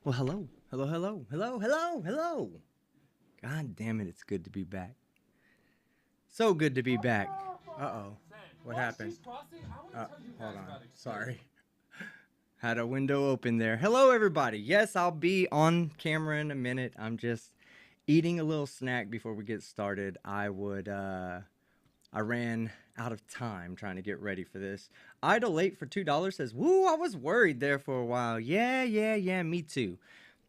Well, hello. Hello, hello, hello, hello, hello. God damn it, it's good to be back. So good to be back. Uh-oh. What happened? Hold on. Sorry. Had a window open there. Hello, everybody. Yes, I'll be on camera in a minute. I'm just eating a little snack before we get started. I ran out of time trying to get ready for this. Idle late for $2 says, woo, I was worried there for a while. Yeah, me too.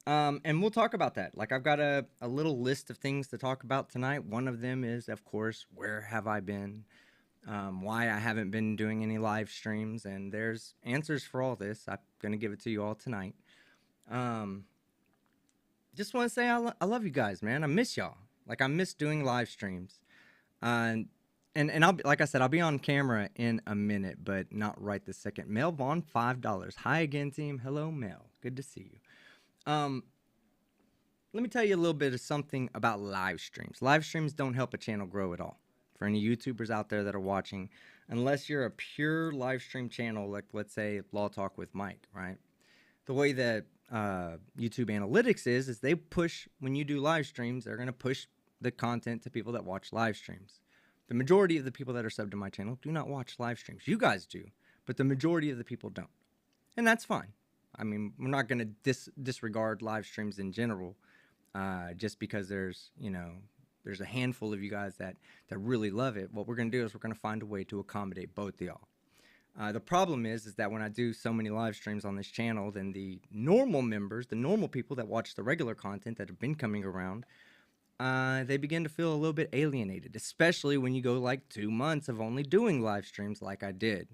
And we'll talk about that. Like, I've got a little list of things to talk about tonight. One of them is, of course, where have I been? Why I haven't been doing any live streams. And there's answers for all this. I'm going to give it to you all tonight. Just want to say I love you guys, man. I miss y'all. Like, I miss doing live streams. And I'll be, like I said, I'll be on camera in a minute, but not right this second. Mel Vaughn, $5. Hi again, team. Hello, Mel. Good to see you. Let me tell you a little bit of something about live streams. Live streams don't help a channel grow at all. For any YouTubers out there that are watching, unless you're a pure live stream channel, like let's say Law Talk with Mike, right? The way that YouTube analytics is they push, when you do live streams, they're going to push the content to people that watch live streams. The majority of the people that are subbed to my channel do not watch live streams. You guys do, but the majority of the people don't. And that's fine. I mean, we're not going to disregard live streams in general, just because there's a handful of you guys that really love it. What we're going to do is we're going to find a way to accommodate both of y'all. The problem is that when I do so many live streams on this channel, then the normal members, the normal people that watch the regular content that have been coming around, they begin to feel a little bit alienated, especially when you go like 2 months of only doing live streams like I did.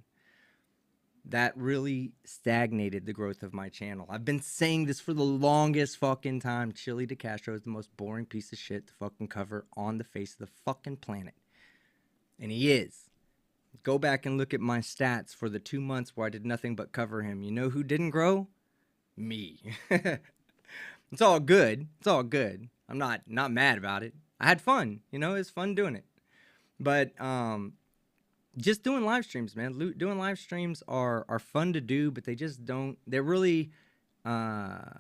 That really stagnated the growth of my channel. I've been saying this for the longest fucking time. Chili DeCastro is the most boring piece of shit to fucking cover on the face of the fucking planet. And he is. Go back and look at my stats for the 2 months where I did nothing but cover him. You know who didn't grow? Me. It's all good. It's all good. I'm not mad about it. I had fun. You know, it's fun doing it. But just doing live streams, man. Doing live streams are fun to do, but they just don't. They're really, they're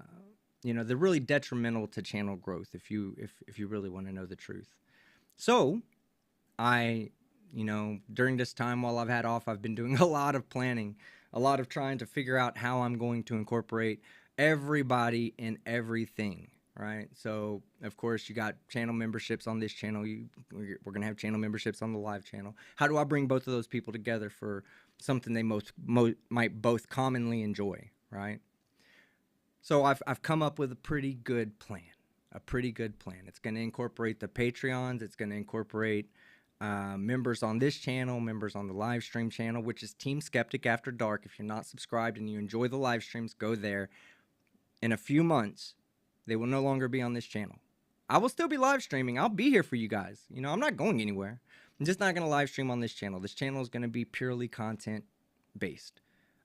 really detrimental to channel growth if you really want to know the truth. So, during this time while I've had off, I've been doing a lot of planning, a lot of trying to figure out how I'm going to incorporate everybody in everything. Right. So, of course, you got channel memberships on this channel. We're going to have channel memberships on the live channel. How do I bring both of those people together for something they might both commonly enjoy? Right. So I've come up with a pretty good plan. It's going to incorporate the Patreons. It's going to incorporate members on this channel, members on the live stream channel, which is Team Skeptic After Dark. If you're not subscribed and you enjoy the live streams, go there. In a few months, they will no longer be on this channel. I will still be live streaming. I'll be here for you guys. You know, I'm not going anywhere. I'm just not going to live stream on this channel. This channel is going to be purely content based.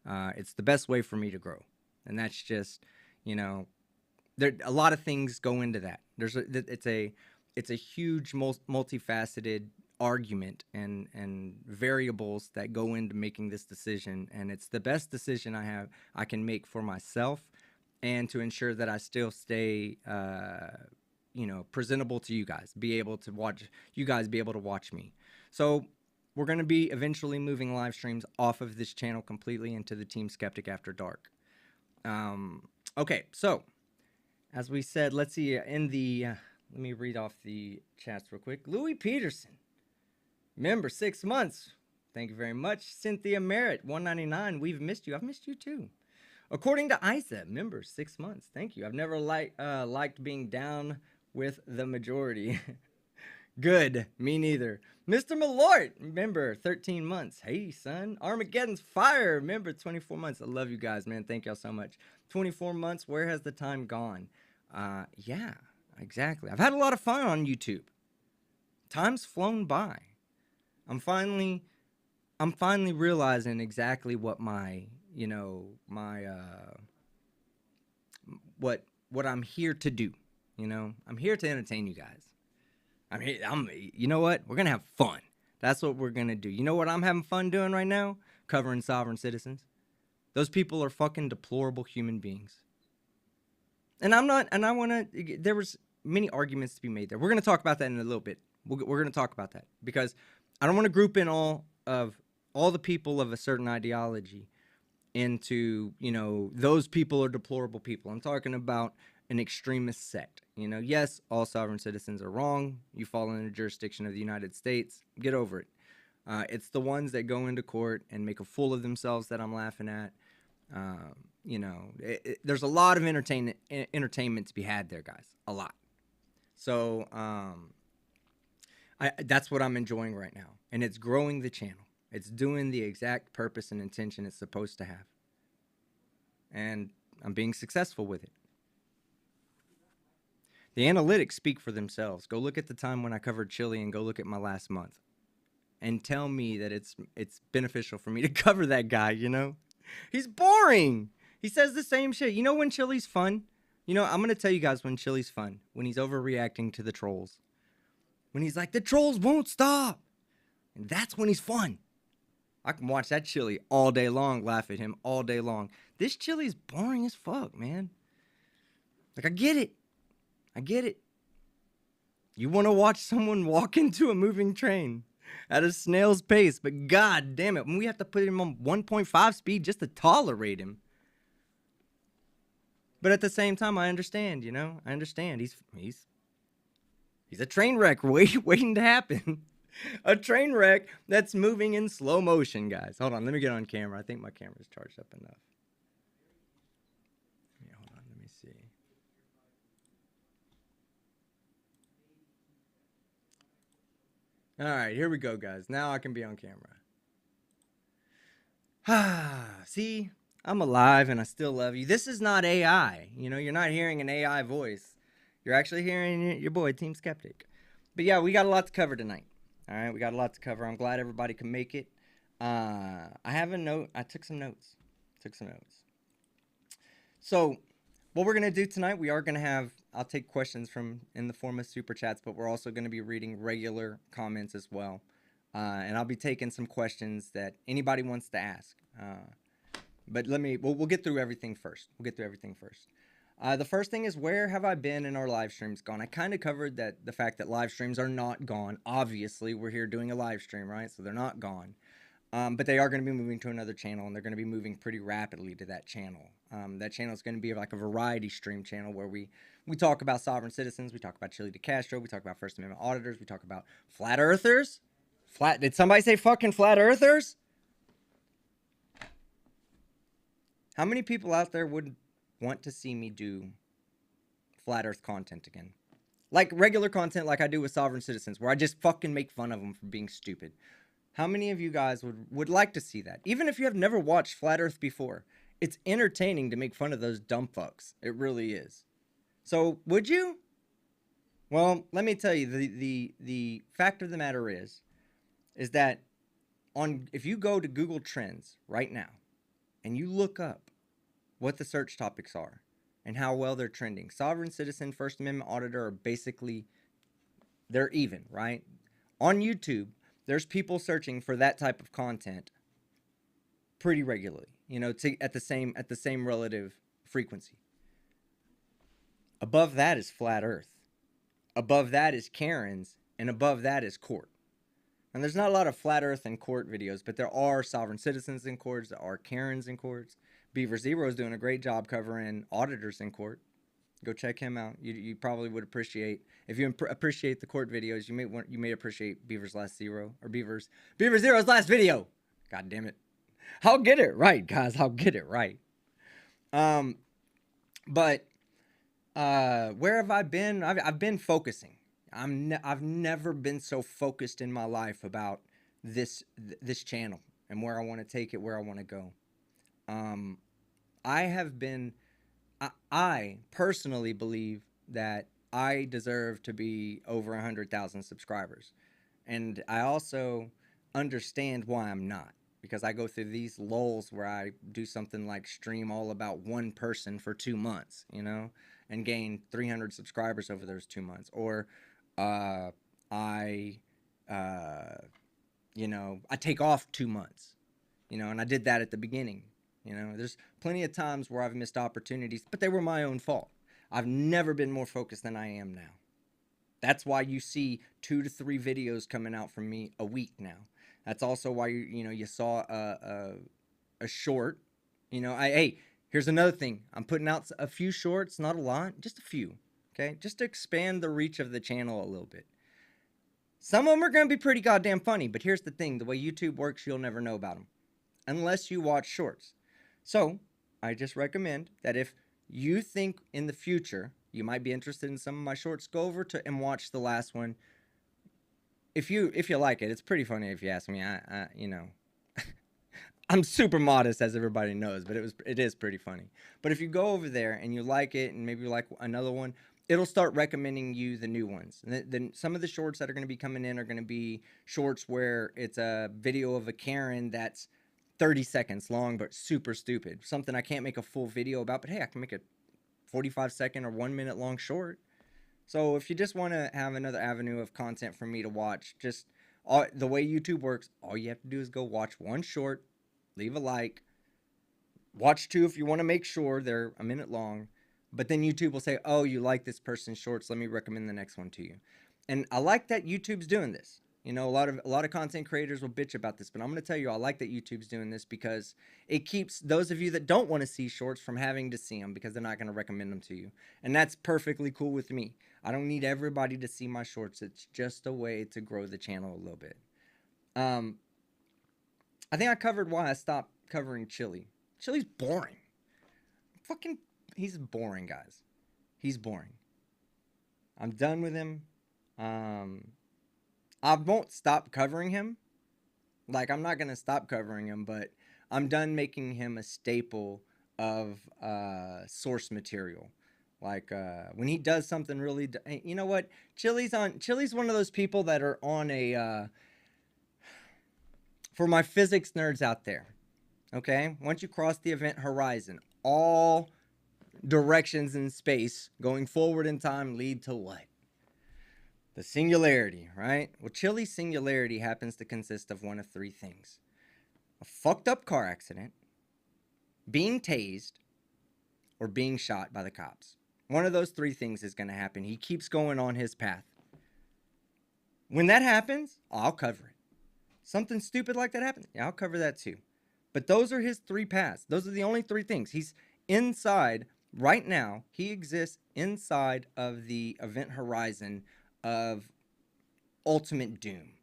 It's the best way for me to grow. And that's just, a lot of things go into that. It's a huge multifaceted argument and variables that go into making this decision. And it's the best decision I can make for myself, and to ensure that I still stay, presentable to you guys, be able to watch me. So we're going to be eventually moving live streams off of this channel completely into the Team Skeptic After Dark. Okay, so as we said, let's see let me read off the chats real quick. Louis Peterson, member, 6 months. Thank you very much. Cynthia Merritt, $1.99. We've missed you. I've missed you too. According to Isa, member, 6 months. Thank you. I've never liked being down with the majority. Good. Me neither. Mr. Malort, member, 13 months. Hey, son. Armageddon's Fire, member, 24 months. I love you guys, man. Thank y'all so much. 24 months. Where has the time gone? Yeah, exactly. I've had a lot of fun on YouTube. Time's flown by. I'm finally realizing exactly what what I'm here to do. I'm here to entertain you guys. You know what? We're going to have fun. That's what we're going to do. You know what I'm having fun doing right now? Covering sovereign citizens. Those people are fucking deplorable human beings. And I'm not, and I want to, there was many arguments to be made there. We're going to talk about that in a little bit. We're going to talk about that because I don't want to group in all the people of a certain ideology into, those people are deplorable people. I'm talking about an extremist sect. Yes, all sovereign citizens are wrong. You fall under the jurisdiction of the United States. Get over it. It's the ones that go into court and make a fool of themselves that I'm laughing at. There's a lot of entertainment to be had there, guys. A lot. So that's what I'm enjoying right now, and it's growing the channel. It's doing the exact purpose and intention it's supposed to have, and I'm being successful with it. The analytics speak for themselves. Go look at the time when I covered Chile, and go look at my last month, and tell me that it's beneficial for me to cover that guy. He's boring. He says the same shit. When Chili's fun? I'm going to tell you guys when Chili's fun. When he's overreacting to the trolls. When he's like, the trolls won't stop. And that's when he's fun. I can watch that Chili all day long, laugh at him all day long. This Chili's boring as fuck, man. Like, I get it. You want to watch someone walk into a moving train at a snail's pace, but god damn it, when we have to put him on 1.5 speed just to tolerate him. But at the same time, I understand, I understand. He's a train wreck waiting to happen. A train wreck that's moving in slow motion, guys. Hold on, let me get on camera. I think my camera's charged up enough. Yeah, hold on, let me see. All right, here we go, guys. Now I can be on camera. See, I'm alive and I still love you. This is not AI. You're not hearing an AI voice. You're actually hearing your boy, Team Skeptic. But yeah, we got a lot to cover tonight. All right, we got a lot to cover. I'm glad everybody can make it. I have a note. I took some notes. So what we're going to do tonight, we are going to have, I'll take questions in the form of super chats, but we're also going to be reading regular comments as well. And I'll be taking some questions that anybody wants to ask. But we'll get through everything first. The first thing is, where have I been in our live streams gone? I kind of covered the fact that live streams are not gone. Obviously, we're here doing a live stream, right? So they're not gone. But they are going to be moving to another channel, and they're going to be moving pretty rapidly to that channel. That channel is going to be like a variety stream channel where we talk about sovereign citizens, we talk about Chile de Castro, we talk about First Amendment auditors, we talk about flat earthers. Did somebody say fucking flat earthers? How many people out there would want to see me do flat earth content again? Like regular content like I do with sovereign citizens, where I just fucking make fun of them for being stupid. How many of you guys would like to see that? Even if you have never watched Flat Earth before, it's entertaining to make fun of those dumb fucks. It really is. So, would you? Well, let me tell you, the fact of the matter is that if you go to Google Trends right now and you look up what the search topics are and how well they're trending, sovereign citizen, First Amendment auditor are basically, they're even, right? On YouTube, there's people searching for that type of content pretty regularly, at the same relative frequency. Above that is Flat Earth. Above that is Karen's, and above that is court. And there's not a lot of Flat Earth and court videos, but there are sovereign citizens in courts, there are Karens in courts. Beaver Zero is doing a great job covering auditors in court. Go check him out. You probably would appreciate, if you appreciate the court videos, you may appreciate Beaver Zero's last video. God damn it. I'll get it right, guys. I'll get it right. But where have I been? I've been focusing. I've never been so focused in my life about this channel and where I want to take it, where I want to go. I personally believe that I deserve to be over 100,000 subscribers. And I also understand why I'm not, because I go through these lulls where I do something like stream all about one person for 2 months, and gain 300 subscribers over those 2 months. Or I take off 2 months, and I did that at the beginning. There's plenty of times where I've missed opportunities, but they were my own fault. I've never been more focused than I am now. That's why you see 2 to 3 videos coming out from me a week now. That's also why you saw a short. Hey, here's another thing. I'm putting out a few shorts, not a lot, just a few. Okay, just to expand the reach of the channel a little bit. Some of them are going to be pretty goddamn funny, but here's the thing: the way YouTube works, you'll never know about them unless you watch shorts. So I just recommend that if you think in the future you might be interested in some of my shorts, go over to and watch the last one. If you like it, it's pretty funny if you ask me. I'm super modest, as everybody knows, but it is pretty funny. But if you go over there and you like it, and maybe you like another one, it'll start recommending you the new ones. And then some of the shorts that are going to be coming in are going to be shorts where it's a video of a Karen that's 30 seconds long but super stupid. Something I can't make a full video about, but hey, I can make a 45-second or 1 minute long short. So if you just want to have another avenue of content for me to watch, the way YouTube works, all you have to do is go watch one short, leave a like, watch 2 if you want to make sure they're a minute long. But then YouTube will say, oh, you like this person's shorts, let me recommend the next one to you. And I like that YouTube's doing this. A lot of content creators will bitch about this, but I'm going to tell you, I like that YouTube's doing this because it keeps those of you that don't want to see shorts from having to see them because they're not going to recommend them to you. And that's perfectly cool with me. I don't need everybody to see my shorts. It's just a way to grow the channel a little bit. I think I covered why I stopped covering Chili. Chili's boring. He's boring, guys. He's boring. I'm done with him. I won't stop covering him. Like, I'm not going to stop covering him, but I'm done making him a staple of source material. Like, when he does something really... You know what? Chili's one of those people that are on a... for my physics nerds out there, okay? Once you cross the event horizon, all directions in space going forward in time lead to what? The singularity, right? Well, Chili's singularity happens to consist of one of 3 things: a fucked up car accident, being tased, or being shot by the cops. One of those 3 things is going to happen. He keeps going on his path. When that happens, I'll cover it. Something stupid like that happens, yeah, I'll cover that too. But those are his 3 paths. Those are the only 3 things. He's inside, right now, he exists inside of the event horizon of ultimate doom.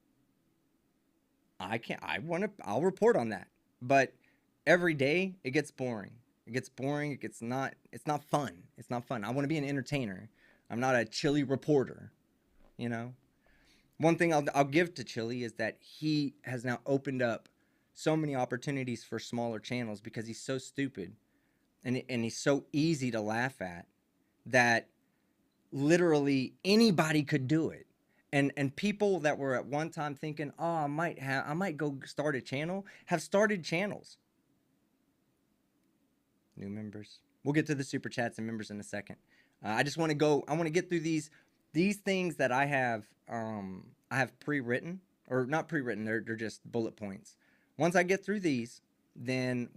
I'll report on that. But every day it gets boring. It's not fun. It's not fun. I want to be an entertainer. I'm not a Chili reporter, One thing I'll give to Chili is that he has now opened up so many opportunities for smaller channels because he's so stupid and he's so easy to laugh at that literally anybody could do it. And people that were at one time thinking, oh, I might go start a channel, have started channels. New members. We'll get to the super chats and members in a second. I want to get through these things that I have pre-written, or not pre-written, they're just bullet points. Once I get through these, then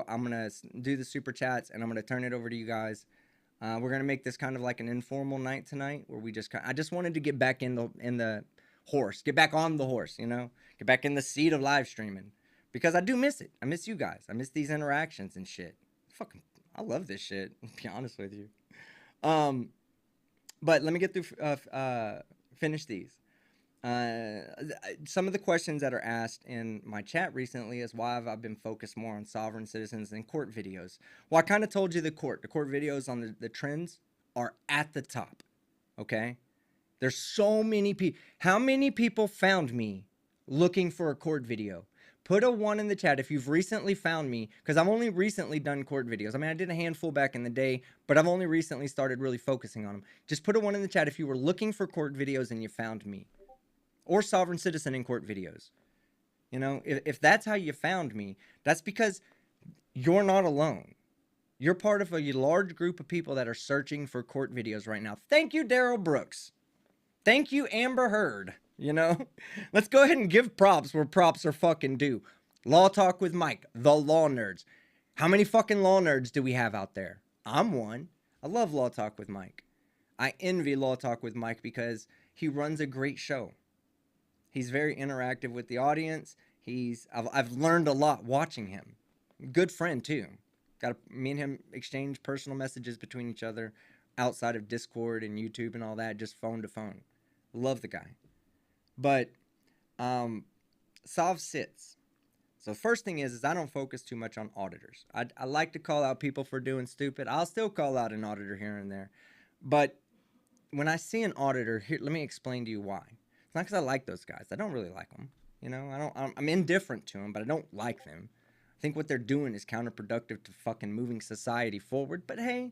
I'm going to do the super chats and I'm going to turn it over to you guys. We're going to make this kind of like an informal night tonight where I just wanted to get back in the horse, get back on the horse, get back in the seat of live streaming because I do miss it. I miss you guys. I miss these interactions and shit. I love this shit, to be honest with you. But let me get through, finish these. Some of the questions that are asked in my chat recently is why have I been focused more on sovereign citizens and court videos? Well, I kind of told you the court videos on the trends are at the top, okay? There's so many people. How many people found me looking for a court video? Put a 1 in the chat if you've recently found me, because I've only recently done court videos. I mean, I did a handful back in the day, but I've only recently started really focusing on them. Just put a 1 in the chat if you were looking for court videos and you found me. Or sovereign citizen in court videos. If that's how you found me, that's because you're not alone. You're part of a large group of people that are searching for court videos right now. Thank you, Daryl Brooks. Thank you, Amber Heard. Let's go ahead and give props where props are fucking due. Law Talk with Mike, the law nerds. How many fucking law nerds do we have out there? I'm one. I love Law Talk with Mike. I envy Law Talk with Mike because he runs a great show. He's very interactive with the audience. I've learned a lot watching him. Good friend too. Me and him exchange personal messages between each other outside of Discord and YouTube and all that, just phone to phone. Love the guy. But Sov sits. So the first thing is I don't focus too much on auditors. I like to call out people for doing stupid. I'll still call out an auditor here and there. But when I see an auditor, here, let me explain to you why. It's not because I like those guys. I don't really like them. You know, I'm indifferent to them, but I don't like them. I think what they're doing is counterproductive to fucking moving society forward. But hey,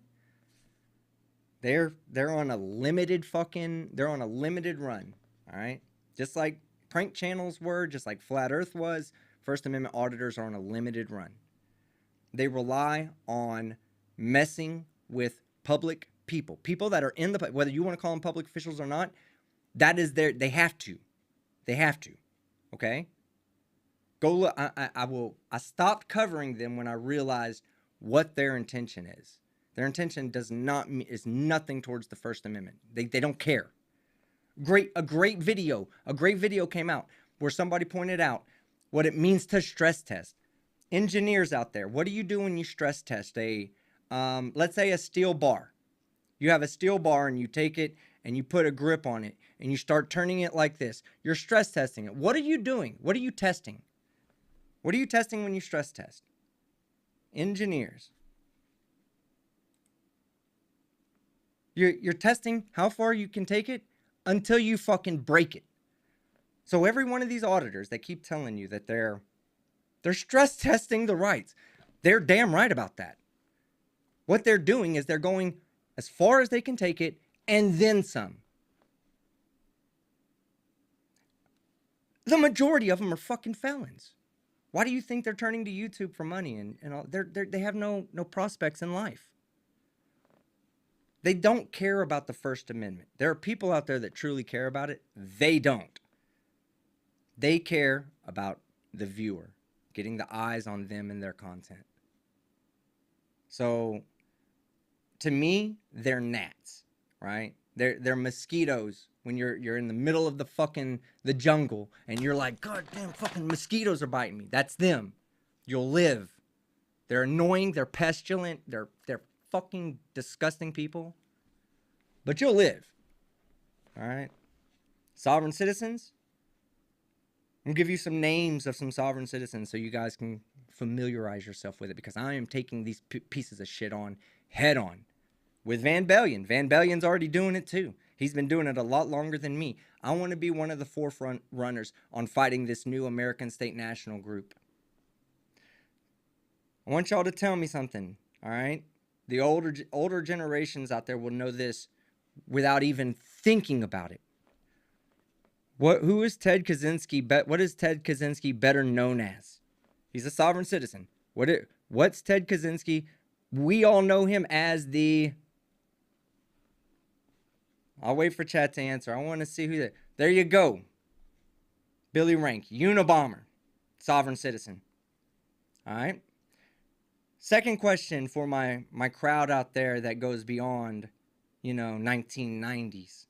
they're on a limited run. All right, just like prank channels were, just like Flat Earth was. First Amendment auditors are on a limited run. They rely on messing with public people that are in the, whether you want to call them public officials or not, that is they have to, okay? Go look. I stopped covering them when I realized what their intention is. Their intention is nothing towards the First Amendment. They don't care. A great video came out where somebody pointed out what it means to stress test. Engineers out there, what do you do when you stress test let's say a steel bar? You have a steel bar and you take it and you put a grip on it and you start turning it like this. You're stress testing it. What are you doing? What are you testing? What are you testing when you stress test? Engineers. You're testing how far you can take it until you fucking break it. So every one of these auditors that keep telling you that they're stress testing the rights, they're damn right about that. What they're doing is they're going as far as they can take it and then some. The majority of them are fucking felons. Why do you think they're turning to YouTube for money and all? They have no prospects in life. They don't care about the First Amendment. There are people out there that truly care about it. They don't. They care about the viewer, getting the eyes on them and their content. So, to me, they're gnats, right? They're mosquitoes when you're in the middle of the jungle and you're like, God damn, fucking mosquitoes are biting me. That's them. You'll live. They're annoying. They're pestilent. They're fucking disgusting people. But you'll live. All right? Sovereign citizens. I'm going to give you some names of some sovereign citizens so you guys can familiarize yourself with it, because I am taking these pieces of shit on head on. With Van Bellion. Van Bellion's already doing it too. He's been doing it a lot longer than me. I want to be one of the forefront runners on fighting this new American State National group. I want y'all to tell me something, all right? The older generations out there will know this without even thinking about it. Who is Ted Kaczynski? What is Ted Kaczynski better known as? He's a sovereign citizen. What's Ted Kaczynski? We all know him as the... I'll wait for chat to answer. I want to see who that... There you go. Billy Rank, Unabomber, sovereign citizen. All right. Second question for my crowd out there that goes beyond, 1990s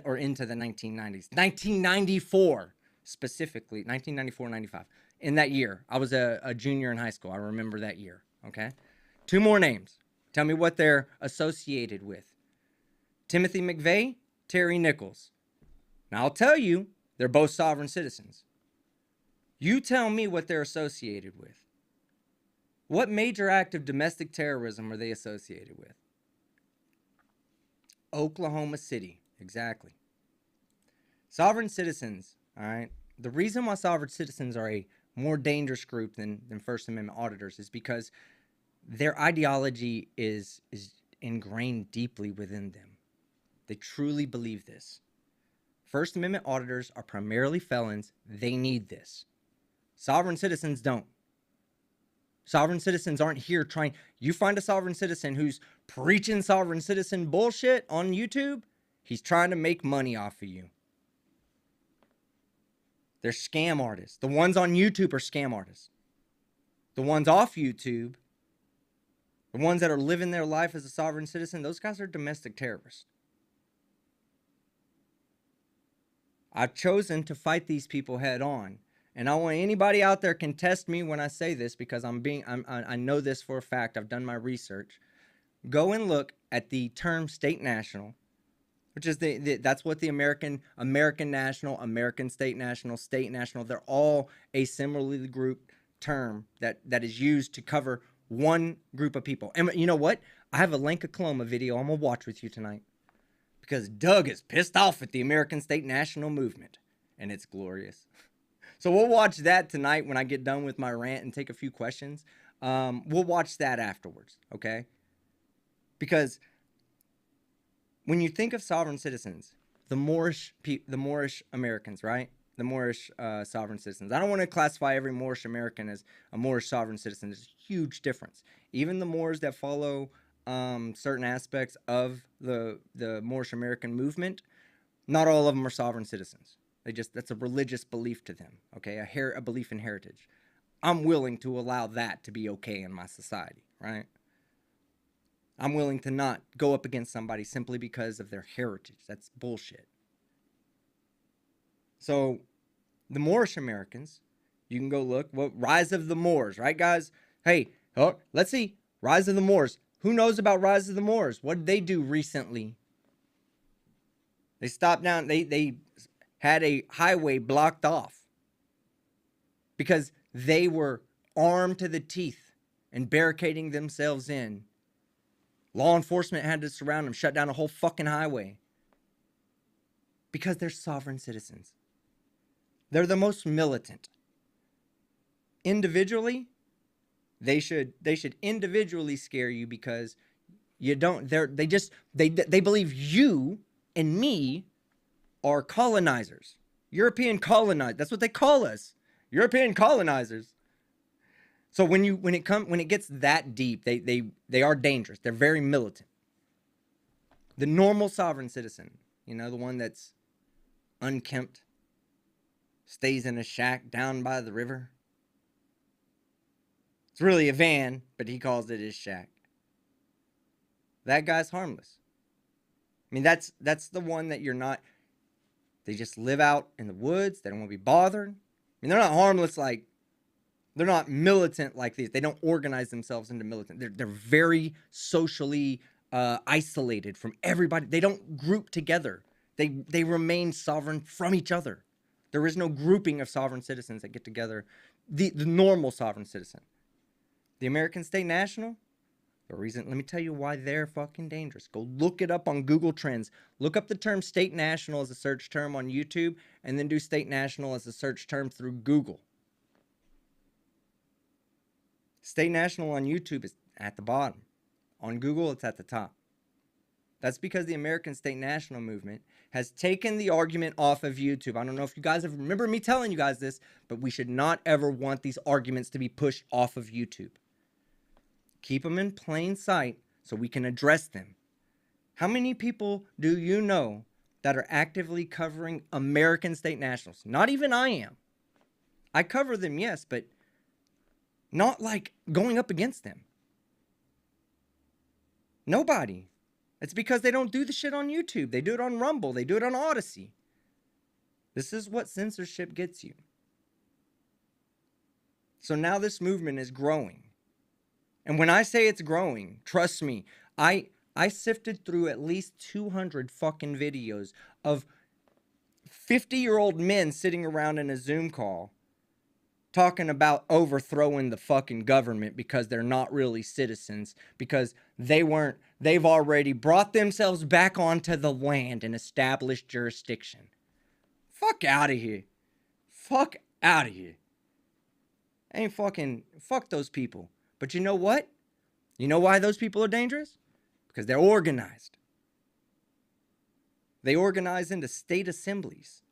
or into the 1990s. 1994 specifically, 1994, 95. In that year, I was a junior in high school. I remember that year, okay? 2 more names. Tell me what they're associated with. Timothy McVeigh, Terry Nichols. Now, I'll tell you, they're both sovereign citizens. You tell me what they're associated with. What major act of domestic terrorism are they associated with? Oklahoma City, exactly. Sovereign citizens, all right? The reason why sovereign citizens are a more dangerous group than First Amendment auditors is because their ideology is ingrained deeply within them. They truly believe this. First Amendment auditors are primarily felons. They need this. Sovereign citizens don't. Sovereign citizens aren't here trying... You find a sovereign citizen who's preaching sovereign citizen bullshit on YouTube, he's trying to make money off of you. They're scam artists. The ones on YouTube are scam artists. The ones off YouTube, The ones that are living their life as a sovereign citizen, those guys are domestic terrorists. I've chosen to fight these people head on. And I want anybody out there can test me when I say this, because I know this for a fact. I've done my research. Go and look at the term state national, which is that's what the American national, American state national, they're all a similarly grouped term that is used to cover one group of people. And you know what? I have a Lanka-Coloma video I'm gonna watch with you tonight, because Doug is pissed off at the American state national movement, and it's glorious. So we'll watch that tonight when I get done with my rant and take a few questions. We'll watch that afterwards, okay? Because when you think of sovereign citizens, the Moorish Americans, right? The Moorish sovereign citizens. I don't want to classify every Moorish American as a Moorish sovereign citizen. There's a huge difference. Even the Moors that follow certain aspects of the Moorish American movement, not all of them are sovereign citizens. That's a religious belief to them, okay? A belief in heritage. I'm willing to allow that to be okay in my society, right? I'm willing to not go up against somebody simply because of their heritage. That's bullshit. So the Moorish Americans, you can go look. Rise of the Moors, right, guys? Hey, let's see. Rise of the Moors. Who knows about Rise of the Moors? What did they do recently? They stopped down. They had a highway blocked off because they were armed to the teeth and barricading themselves in. Law enforcement had to surround them, shut down a whole fucking highway. Because they're sovereign citizens. They're the most militant. Individually, they should individually scare you, because you don't, they believe you and me are colonizers. European colonizers. That's what they call us. European colonizers. So when it gets that deep, they are dangerous. They're very militant. The normal sovereign citizen, the one that's unkempt, stays in a shack down by the river. It's really a van, but he calls it his shack. That guy's harmless. I mean, that's the one that you're not. They just live out in the woods. They don't want to be bothered. I mean, they're not harmless like. They're not militant like these. They don't organize themselves into militant. They're very socially isolated from everybody. They don't group together. They remain sovereign from each other. There is no grouping of sovereign citizens that get together. The normal sovereign citizen. The American state national, the reason, let me tell you why they're fucking dangerous. Go look it up on Google Trends. Look up the term state national as a search term on YouTube, and then do state national as a search term through Google. State national on YouTube is at the bottom. On Google, it's at the top. That's because the American state national movement has taken the argument off of YouTube. I don't know if you guys remember me telling you guys this, but we should not ever want these arguments to be pushed off of YouTube. Keep them in plain sight so we can address them. How many people do you know that are actively covering American state nationals? Not even I am. I cover them, yes, but not like going up against them. Nobody. It's because they don't do the shit on YouTube. They do it on Rumble. They do it on Odyssey. This is what censorship gets you. So now this movement is growing. And when I say it's growing, trust me, I sifted through at least 200 fucking videos of 50-year-old men sitting around in a Zoom call talking about overthrowing the fucking government because they're not really citizens, because they've already brought themselves back onto the land and established jurisdiction. Fuck out of here. Fuck out of here. Fuck those people. But you know what? You know why those people are dangerous? Because they're organized. They organize into state assemblies.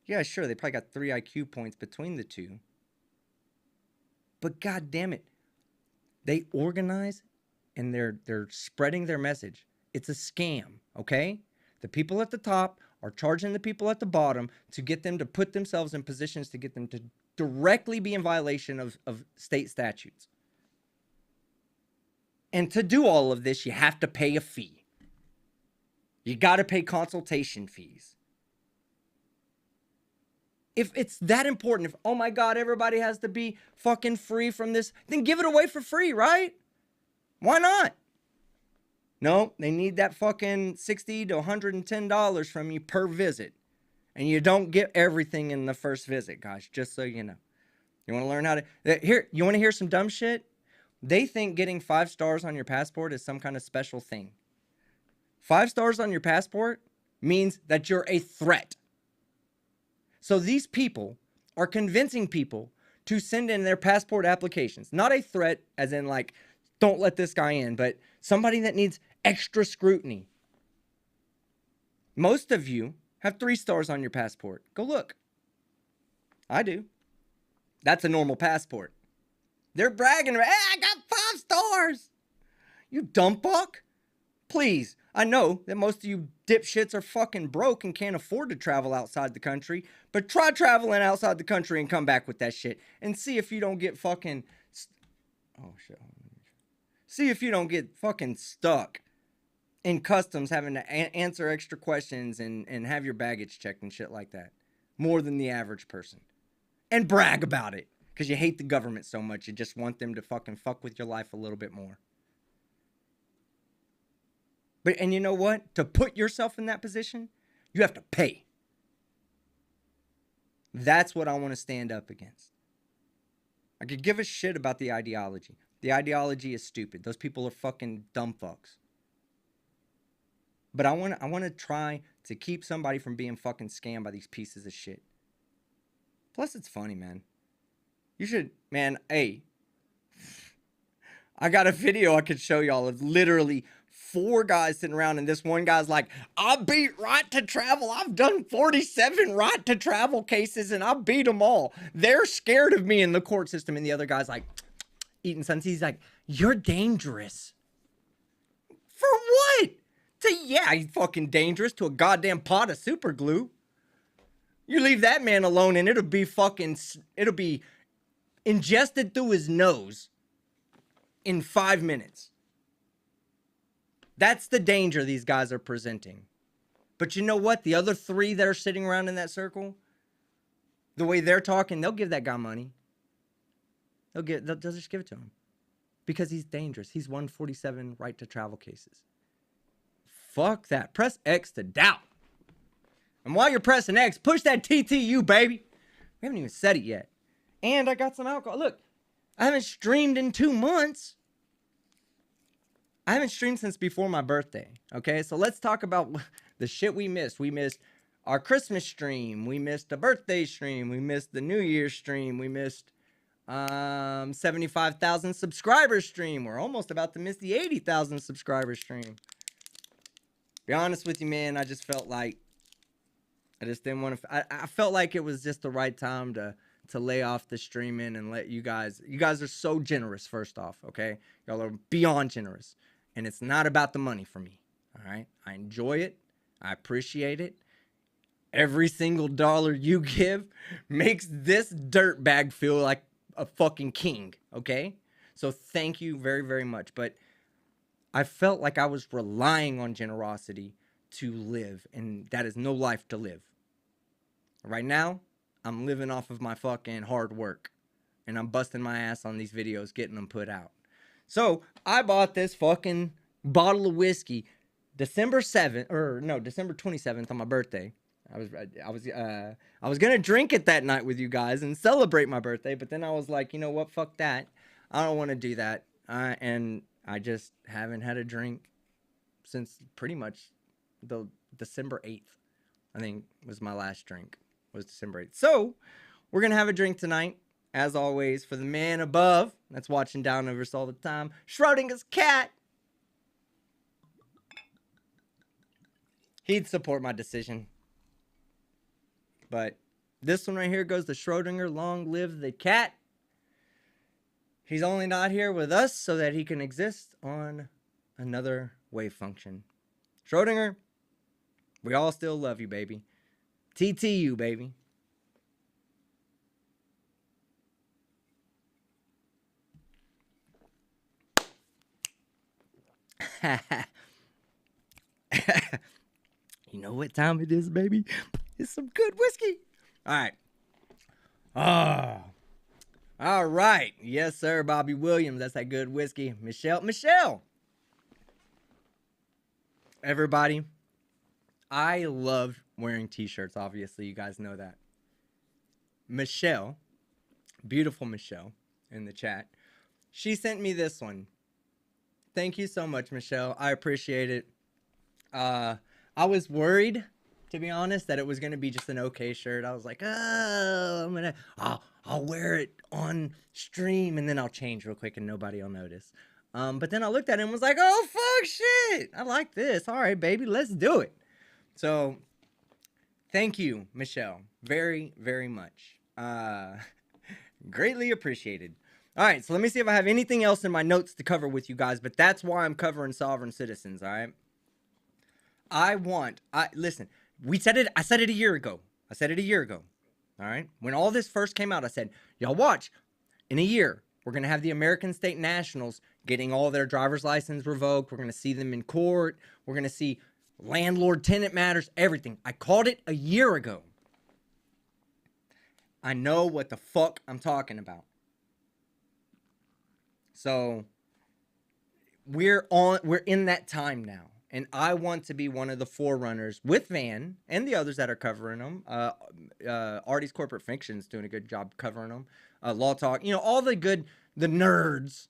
Yeah, sure, they probably got 3 IQ points between the two. But god damn it, they organize and they're spreading their message. It's a scam, okay? The people at the top are charging the people at the bottom to get them to put themselves in positions to get them to directly be in violation of state statutes. And to do all of this, you have to pay a fee. You got to pay consultation fees. If it's that important, if, oh my God, everybody has to be fucking free from this, then give it away for free, right? Why not? No, they need that fucking $60 to $110 from you per visit. And you don't get everything in the first visit, guys, just so you know. You want to learn how to... Here, you want to hear some dumb shit? They think getting 5 stars on your passport is some kind of special thing. 5 stars on your passport means that you're a threat. So these people are convincing people to send in their passport applications. Not a threat as in like, don't let this guy in, but somebody that needs extra scrutiny. Most of you have 3 stars on your passport. Go look. I do. That's a normal passport. They're bragging, hey, I got 5 stars. You dumb fuck. Please, I know that most of you dipshits are fucking broke and can't afford to travel outside the country, but try traveling outside the country and come back with that shit and see if you don't get fucking... Oh, shit. See if you don't get fucking stuck in customs having to answer extra questions and have your baggage checked and shit like that. More than the average person. And brag about it. Because you hate the government so much, you just want them to fucking fuck with your life a little bit more. But, and you know what? To put yourself in that position, you have to pay. That's what I want to stand up against. I could give a shit about the ideology. The ideology is stupid. Those people are fucking dumb fucks. But I want to try to keep somebody from being fucking scammed by these pieces of shit. Plus, it's funny, man. You should, man, hey. I got a video I could show y'all of literally 4 guys sitting around, and this one guy's like, I beat right to travel. I've done 47 right to travel cases, and I beat them all. They're scared of me in the court system. And the other guy's like, eating something. He's like, you're dangerous. For what? Yeah, he's fucking dangerous to a goddamn pot of super glue. You leave that man alone and it'll be ingested through his nose in 5 minutes. That's the danger these guys are presenting. But you know what? The other 3 that are sitting around in that circle, the way they're talking, they'll give that guy money. They'll just give it to him. Because he's dangerous. He's 147 right to travel cases. Fuck that. Press X to doubt. And while you're pressing X, push that TTU, baby. We haven't even said it yet. And I got some alcohol. Look, I haven't streamed in 2 months. I haven't streamed since before my birthday. Okay, so let's talk about the shit we missed. We missed our Christmas stream. We missed a birthday stream. We missed the New Year's stream. We missed 75,000 subscriber stream. We're almost about to miss the 80,000 subscriber stream. Be honest with you, man, I just felt like I just didn't want to. I felt like it was just the right time to lay off the streaming and let you guys are so generous. First off, okay, y'all are beyond generous, and it's not about the money for me. All right, I enjoy it, I appreciate it. Every single dollar you give makes this dirtbag feel like a fucking king. Okay, so thank you very, very much. But I felt like I was relying on generosity to live, and that is no life to live. Right now, I'm living off of my fucking hard work, and I'm busting my ass on these videos, getting them put out. So I bought this fucking bottle of whiskey December 27th on my birthday. I was gonna drink it that night with you guys and celebrate my birthday, but then I was like, you know what, fuck that. I don't want to do that, and I just haven't had a drink since pretty much the December 8th. I think was my last drink, was December 8th. So we're gonna have a drink tonight, as always, for the man above that's watching down over us all the time, Schrodinger's cat. He'd support my decision. But this one right here goes to Schrodinger. Long live the cat. He's only not here with us so that he can exist on another wave function. Schrodinger, we all still love you, baby. TTU, baby. You know what time it is, baby? It's some good whiskey. All right. Oh. All right. Yes, sir, Bobby Williams. That's that good whiskey. Michelle. Everybody, I love wearing t-shirts. Obviously, you guys know that. Michelle, beautiful Michelle in the chat. She sent me this one. Thank you so much, Michelle. I appreciate it. I was worried, to be honest, that it was gonna be just an okay shirt. I was like, oh, I'll wear it on stream and then I'll change real quick and nobody will notice. But then I looked at it and was like, oh fuck, shit, I like this. All right, baby, let's do it. So, thank you, Michelle, very, very much. Greatly appreciated. All right, so let me see if I have anything else in my notes to cover with you guys, but that's why I'm covering sovereign citizens, all right? Listen, I said it a year ago. All right? When all this first came out, I said, y'all watch, in a year, we're going to have the American state nationals getting all their driver's license revoked. We're going to see them in court. We're going to see landlord-tenant matters, everything. I called it a year ago. I know what the fuck I'm talking about. So, we're in that time now. And I want to be one of the forerunners with Van and the others that are covering them. Artie's Corporate Fiction's doing a good job covering them. Law Talk, all the nerds.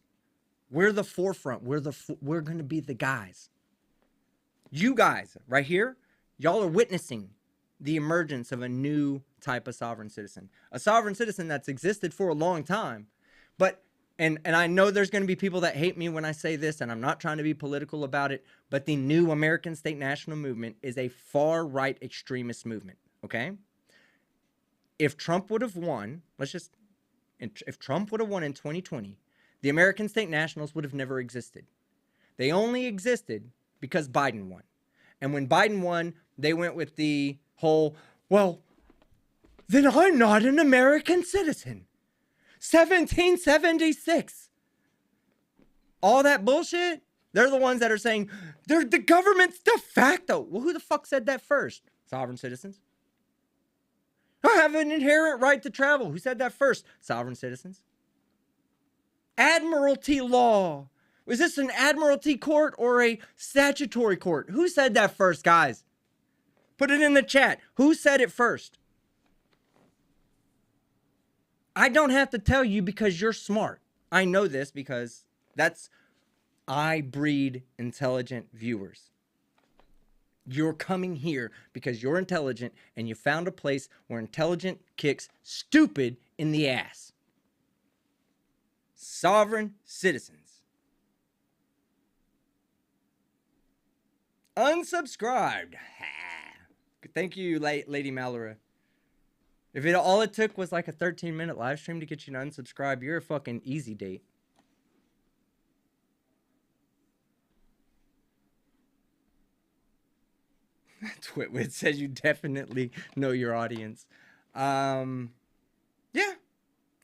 We're the forefront. We're going to be the guys. You guys right here, y'all are witnessing the emergence of a new type of sovereign citizen. A sovereign citizen that's existed for a long time, but and I know there's going to be people that hate me when I say this, and I'm not trying to be political about it, but the new American State National Movement is a far-right extremist movement, okay? If Trump would have won, if Trump would have won in 2020, the American State Nationals would have never existed. They only existed because Biden won. And when Biden won, they went with the whole, well, then I'm not an American citizen. 1776. All that bullshit. They're the ones that are saying they're the government's de facto. Well, who the fuck said that first? Sovereign citizens. I have an inherent right to travel. Who said that first? Sovereign citizens. Admiralty law. Was this an admiralty court or a statutory court? Who said that first, guys? Put it in the chat. Who said it first? I don't have to tell you because you're smart. I know this because I breed intelligent viewers. You're coming here because you're intelligent and you found a place where intelligent kicks stupid in the ass. Sovereign citizens. Unsubscribed. Thank you, Lady Malora. If all it took was like a 13-minute live stream to get you to unsubscribe, you're a fucking easy date. Twitwit says you definitely know your audience. Yeah,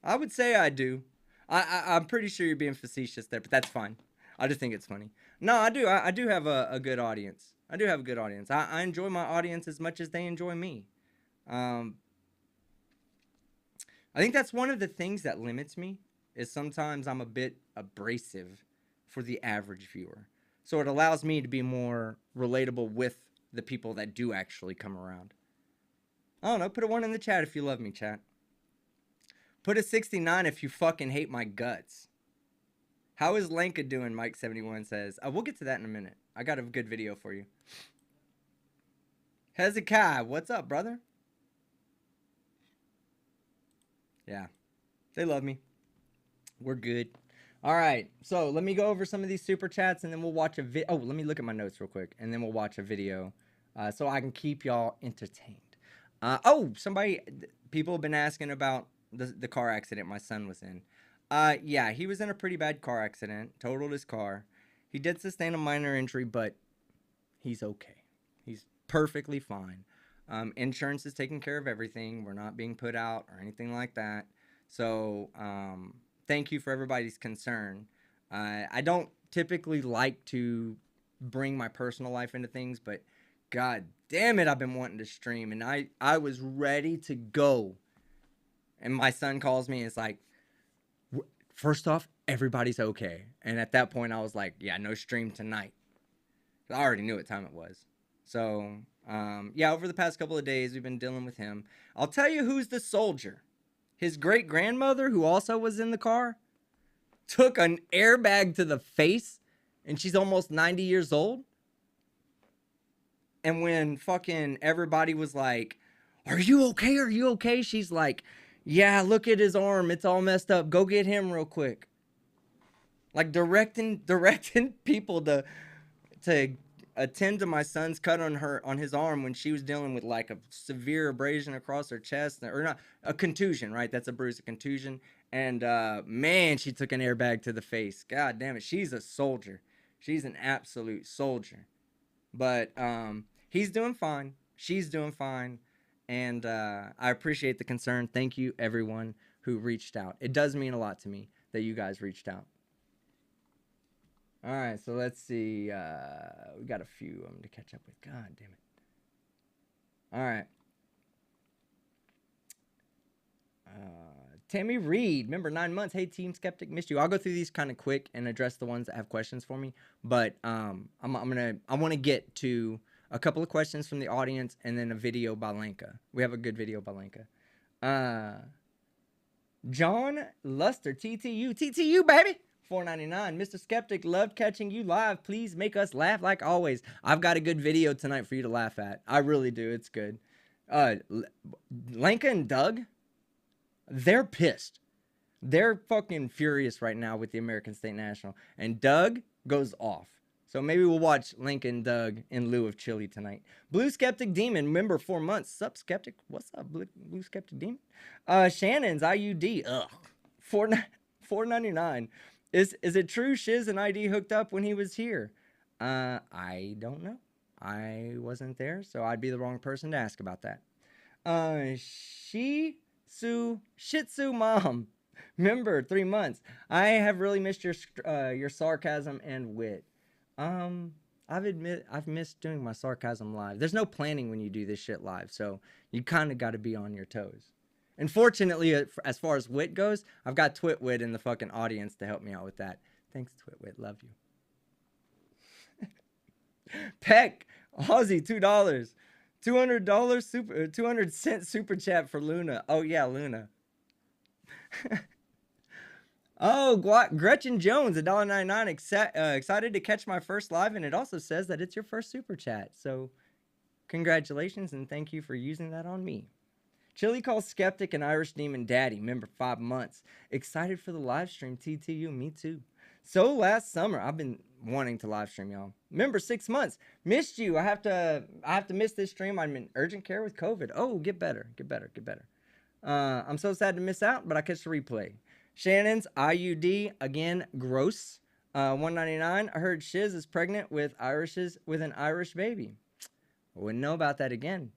I would say I do. I'm pretty sure you're being facetious there, but that's fine. I just think it's funny. No, I do. I do have a good audience. I enjoy my audience as much as they enjoy me. I think that's one of the things that limits me is sometimes I'm a bit abrasive for the average viewer. So it allows me to be more relatable with the people that do actually come around. I don't know. Put a 1 in the chat if you love me, chat. Put a 69 if you fucking hate my guts. How is Lenka doing, Mike71 says. We'll get to that in a minute. I got a good video for you. Hezekiah, what's up, brother? Yeah, they love me. We're good. All right, so let me go over some of these super chats and then we'll watch a video. Oh, let me look at my notes real quick and then we'll watch a video so I can keep y'all entertained. People have been asking about the car accident my son was in. Yeah, he was in a pretty bad car accident, totaled his car. He did sustain a minor injury, but he's okay. He's perfectly fine. Insurance is taking care of everything. We're not being put out or anything like that. So thank you for everybody's concern. I don't typically like to bring my personal life into things, but god damn it, I've been wanting to stream, and I was ready to go. And my son calls me and it's like, first off, everybody's okay. And at that point, I was like, yeah, no stream tonight. I already knew what time it was. So, yeah, over the past couple of days, we've been dealing with him. I'll tell you who's the soldier. His great grandmother, who also was in the car, took an airbag to the face, and she's almost 90 years old. And when fucking everybody was like, are you okay? Are you okay? She's like, yeah, look at his arm. It's all messed up. Go get him real quick. Like directing people to attend to my son's cut on his arm when she was dealing with like a severe abrasion across her chest, or not a contusion, right? That's a bruise, a contusion. And man, she took an airbag to the face. God damn it, she's a soldier. She's an absolute soldier. But he's doing fine. She's doing fine. And I appreciate the concern. Thank you, everyone who reached out. It does mean a lot to me that you guys reached out. All right, so let's see. We got a few of them to catch up with. God damn it. All right. Tammy Reed, member 9 months. Hey, Team Skeptic, missed you. I'll go through these kind of quick and address the ones that have questions for me. But I want to get to a couple of questions from the audience and then a video by Lenka. We have a good video by Lenka. John Luster, TTU, baby. $4.99. Mr. Skeptic, loved catching you live. Please make us laugh like always. I've got a good video tonight for you to laugh at. I really do. It's good. Lenka and Doug, they're pissed. They're fucking furious right now with the American State National. And Doug goes off. So maybe we'll watch Lenka and Doug in lieu of chili tonight. Blue Skeptic Demon, member 4 months. Sup, Skeptic? What's up, Blue Skeptic Demon? Shannon's IUD. Ugh. $4.99. Is it true Shiz and ID hooked up when he was here? I don't know. I wasn't there, so I'd be the wrong person to ask about that. Shih Tzu Mom, member 3 months. I have really missed your sarcasm and wit. I've missed doing my sarcasm live. There's no planning when you do this shit live, so you kind of got to be on your toes. And fortunately, as far as wit goes, I've got Twitwit in the fucking audience to help me out with that. Thanks, Twitwit. Love you. Peck, Aussie, $2. $200 200-cent super chat for Luna. Oh, yeah, Luna. Oh, Gretchen Jones, $1.99. Excited to catch my first live, and it also says that it's your first super chat. So, congratulations, and thank you for using that on me. Chili calls Skeptic and Irish Demon Daddy, member 5 months. Excited for the live stream, TTU, me too. So last summer, I've been wanting to live stream, y'all. Member 6 months, missed you. I have to miss this stream. I'm in urgent care with COVID. Oh, get better. I'm so sad to miss out, but I catch the replay. Shannon's IUD, again, gross. $1.99. I heard Shiz is pregnant with an Irish baby. I wouldn't know about that again.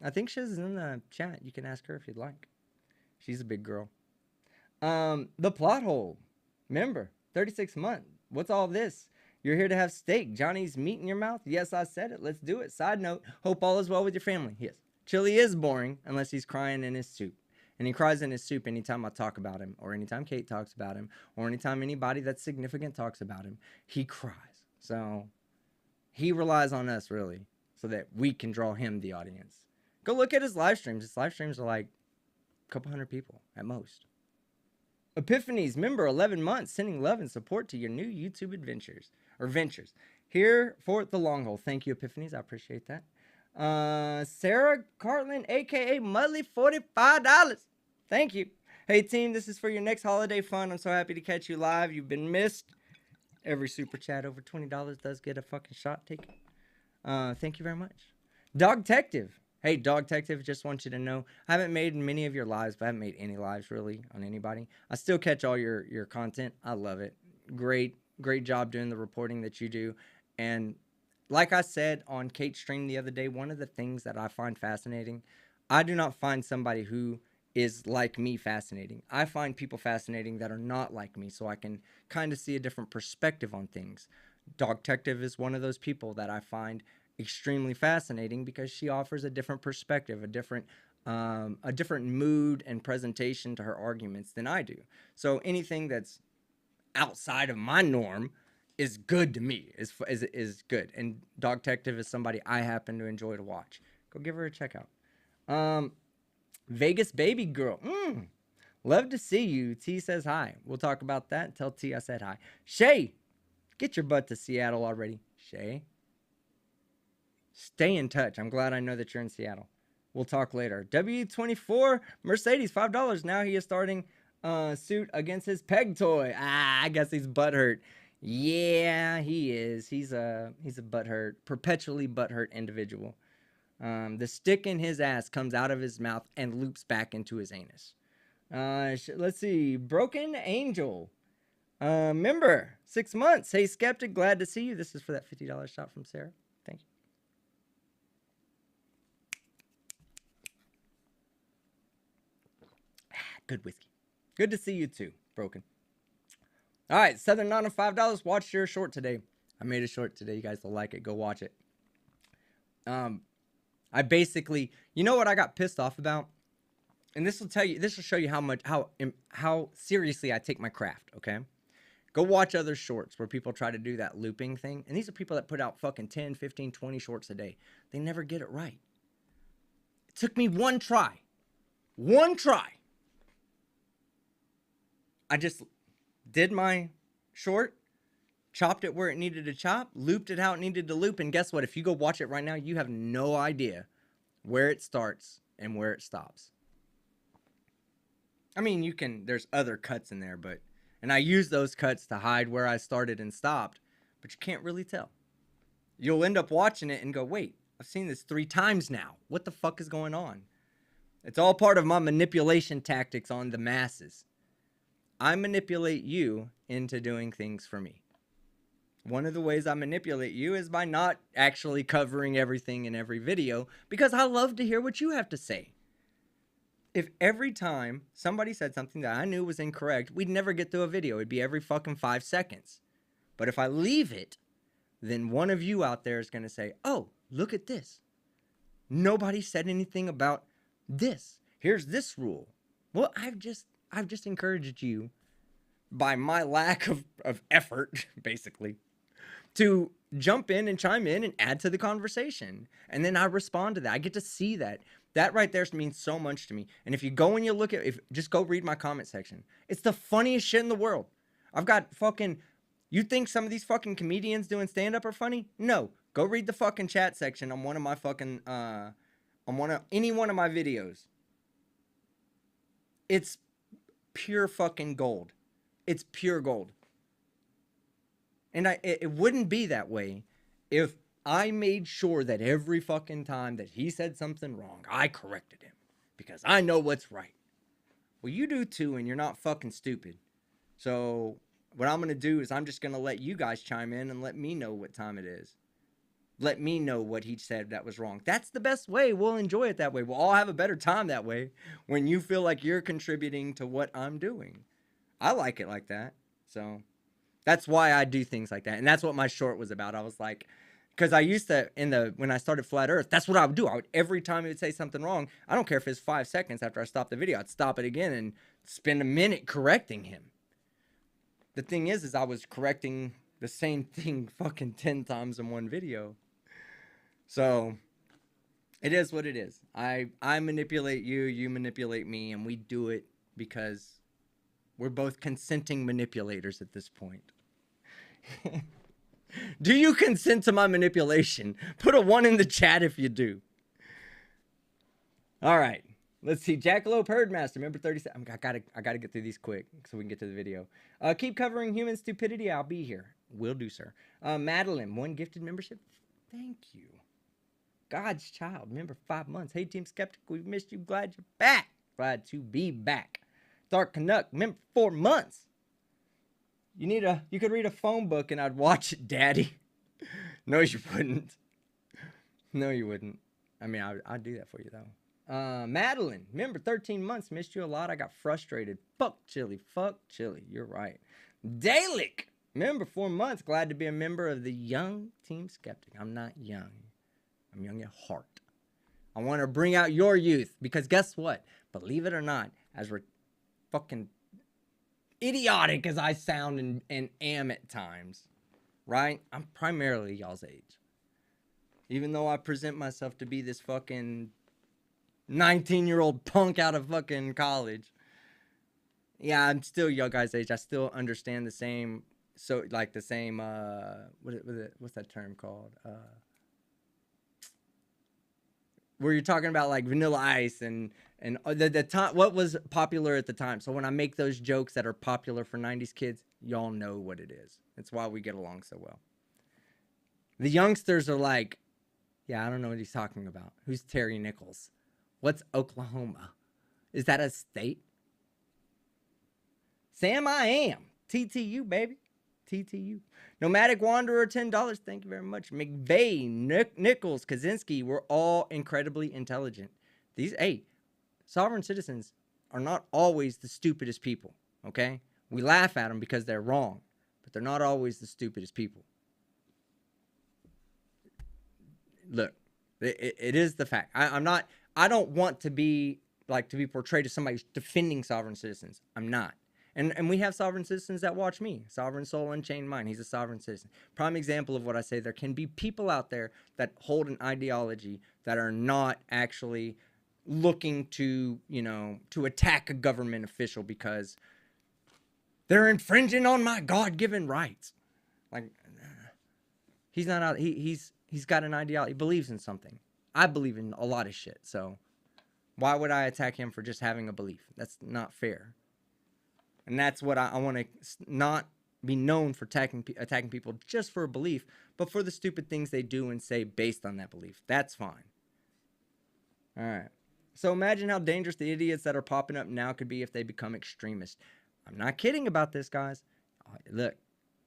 I think Shiz is in the chat. You can ask her if you'd like. She's a big girl. The Plot Hole. Member, 36 months. What's all this? You're here to have steak. Johnny's meat in your mouth? Yes, I said it. Let's do it. Side note, hope all is well with your family. Yes. Chili is boring unless he's crying in his soup. And he cries in his soup anytime I talk about him, or anytime Kate talks about him, or anytime anybody that's significant talks about him. He cries. So he relies on us, really, so that we can draw him the audience. Go look at his live streams. His live streams are like a couple hundred people at most. Epiphanies, member 11 months, sending love and support to your new YouTube ventures. Here for the long haul. Thank you, Epiphanies. I appreciate that. Sarah Cartland, aka Mudley, $45. Thank you. Hey team, this is for your next holiday fun. I'm so happy to catch you live. You've been missed. Every super chat over $20 does get a fucking shot taken. Thank you very much. Dog Detective. Hey, Dog Detective, just want you to know, I haven't made many of your lives, but I haven't made any lives really on anybody. I still catch all your content. I love it. Great job doing the reporting that you do. And like I said on Kate's stream the other day, one of the things that I find fascinating, I do not find somebody who is like me fascinating. I find people fascinating that are not like me, so I can kind of see a different perspective on things. Dog Detective is one of those people that I find extremely fascinating because she offers a different perspective, a different mood and presentation to her arguments than I do. So anything that's outside of my norm is good to me. Is good. And Dog Detective is somebody I happen to enjoy to watch. Go give her a check out. Vegas Baby Girl. Love to see you. T says hi. We'll talk about that. Tell T I said hi. Shay, get your butt to Seattle already. Shay, stay in touch. I'm glad I know that you're in Seattle. We'll talk later. W24 Mercedes, $5. Now he is starting suit against his peg toy. I guess he's butthurt. Yeah, he is. He's a butthurt, perpetually butthurt individual. The stick in his ass comes out of his mouth and loops back into his anus. Let's see. Broken Angel. Member, 6 months. Hey, Skeptic, glad to see you. This is for that $50 shot from Sarah. Thank you. Good whiskey. Good to see you too, Broken. All right, Southern Nana, $5. Watch your short today. I made a short today. You guys will like it. Go watch it. I basically, you know what I got pissed off about? And this will show you how seriously I take my craft, okay? Go watch other shorts where people try to do that looping thing. And these are people that put out fucking 10, 15, 20 shorts a day. They never get it right. It took me one try. One try. I just did my short, chopped it where it needed to chop, looped it how it needed to loop, and guess what? If you go watch it right now, you have no idea where it starts and where it stops. I mean, there's other cuts in there, and I use those cuts to hide where I started and stopped, but you can't really tell. You'll end up watching it and go, wait, I've seen this 3 times now. What the fuck is going on? It's all part of my manipulation tactics on the masses. I manipulate you into doing things for me. One of the ways I manipulate you is by not actually covering everything in every video because I love to hear what you have to say. If every time somebody said something that I knew was incorrect, we'd never get through a video. It'd be every fucking 5 seconds. But if I leave it, then one of you out there is going to say, oh, look at this. Nobody said anything about this. Here's this rule. Well, I've just encouraged you by my lack of effort, basically, to jump in and chime in and add to the conversation. And then I respond to that. I get to see that. That right there means so much to me. And if you go and you look at, just go read my comment section. It's the funniest shit in the world. I've got fucking, you think some of these fucking comedians doing stand-up are funny? No. Go read the fucking chat section on one of my fucking, any one of my videos. It's pure fucking gold. It's pure gold. And it wouldn't be that way if I made sure that every fucking time that he said something wrong, I corrected him. Because I know what's right. Well, you do too, and you're not fucking stupid. So what I'm going to do is I'm just going to let you guys chime in and let me know what time it is. Let me know what he said that was wrong. That's the best way. We'll enjoy it that way. We'll all have a better time that way when you feel like you're contributing to what I'm doing. I like it like that. So that's why I do things like that. And that's what my short was about. I was like, because I used to, when I started Flat Earth, that's what I would do. Every time he would say something wrong, I don't care if it's 5 seconds after I stopped the video, I'd stop it again and spend a minute correcting him. The thing is I was correcting the same thing fucking 10 times in one video. So it is what it is. I manipulate you, you manipulate me, and we do it because we're both consenting manipulators at this point. Do you consent to my manipulation? Put a 1 in the chat if you do. All right. Let's see. Jackalope Herdmaster, member 37. I gotta get through these quick so we can get to the video. Keep covering human stupidity. I'll be here. Will do, sir. Madeline, 1 gifted membership. Thank you. God's Child, member 5 months. Hey, Team Skeptic, we've missed you. Glad you're back. Glad to be back. Dark Canuck, member 4 months. You could read a phone book and I'd watch it, Daddy. No, you wouldn't. No, you wouldn't. I mean, I'd do that for you, though. Madeline, member 13 months. Missed you a lot. I got frustrated. Fuck Chili. Fuck Chili. You're right. Dalek, Member 4 months. Glad to be a member of the Young Team Skeptic. I'm not young. I'm young at heart. I want to bring out your youth because guess what? Believe it or not, as we're fucking idiotic as I sound and am at times, right? I'm primarily y'all's age. Even though I present myself to be this fucking 19-year-old punk out of fucking college. Yeah, I'm still your guys' age. I still understand the same, so like the same, what's that term called? Where you're talking about like Vanilla Ice and the time, what was popular at the time. So when I make those jokes that are popular for 90s kids, y'all know what it is. That's why we get along so well. The youngsters are like, yeah, I don't know what he's talking about. Who's Terry Nichols? What's Oklahoma? Is that a state? Sam, I am. TTU, baby. TTU. Nomadic Wanderer, $10. Thank you very much. McVeigh, Nichols, Kaczynski, we're all incredibly intelligent. These, hey, sovereign citizens are not always the stupidest people, okay? We laugh at them because they're wrong, but they're not always the stupidest people. Look, it is the fact. I don't want to be portrayed as somebody who's defending sovereign citizens. I'm not. And we have sovereign citizens that watch me. Sovereign Soul, Unchained Mind. He's a sovereign citizen. Prime example of what I say. There can be people out there that hold an ideology that are not actually looking to, to attack a government official because they're infringing on my God-given rights. Like, he's not out. He's got an ideology. He believes in something. I believe in a lot of shit. So why would I attack him for just having a belief? That's not fair. And that's what I want to not be known for attacking people just for a belief, but for the stupid things they do and say based on that belief. That's fine. All right. So imagine how dangerous the idiots that are popping up now could be if they become extremists. I'm not kidding about this, guys. Look,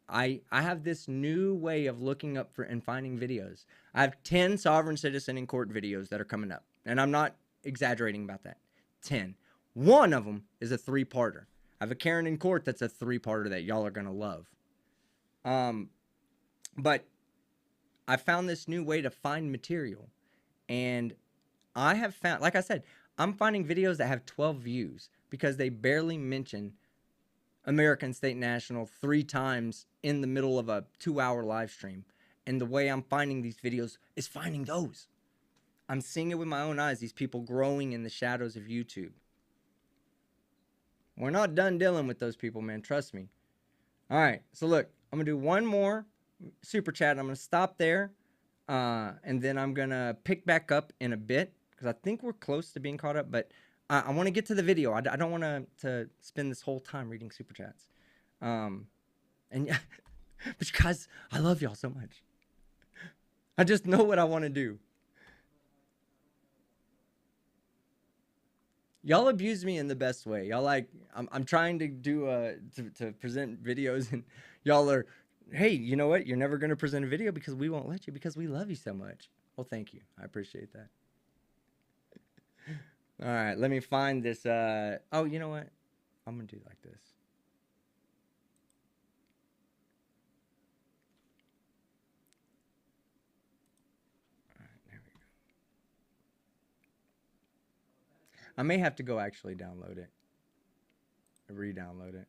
I have this new way of looking up for and finding videos. I have 10 sovereign citizen in court videos that are coming up. And I'm not exaggerating about that. 10. One of them is a 3-parter. I have a Karen in court that's a 3-parter that y'all are going to love. But I found this new way to find material. And I have found, like I said, I'm finding videos that have 12 views because they barely mention American State National 3 times in the middle of a 2-hour live stream. And the way I'm finding these videos is finding those. I'm seeing it with my own eyes, these people growing in the shadows of YouTube. We're not done dealing with those people, man. Trust me. All right. So, look, I'm going to do one more super chat. I'm going to stop there. And then I'm going to pick back up in a bit because I think we're close to being caught up. But I want to get to the video. I don't want to spend this whole time reading super chats. And yeah, but guys, I love y'all so much. I just know what I want to do. Y'all abuse me in the best way. Y'all like, I'm trying to do to present videos and y'all are, hey, you know what? You're never going to present a video because we won't let you because we love you so much. Well, thank you. I appreciate that. All right, let me find this. Oh, you know what? I'm going to do like this. All right, there we go. I may have to go actually download it. Re-download it.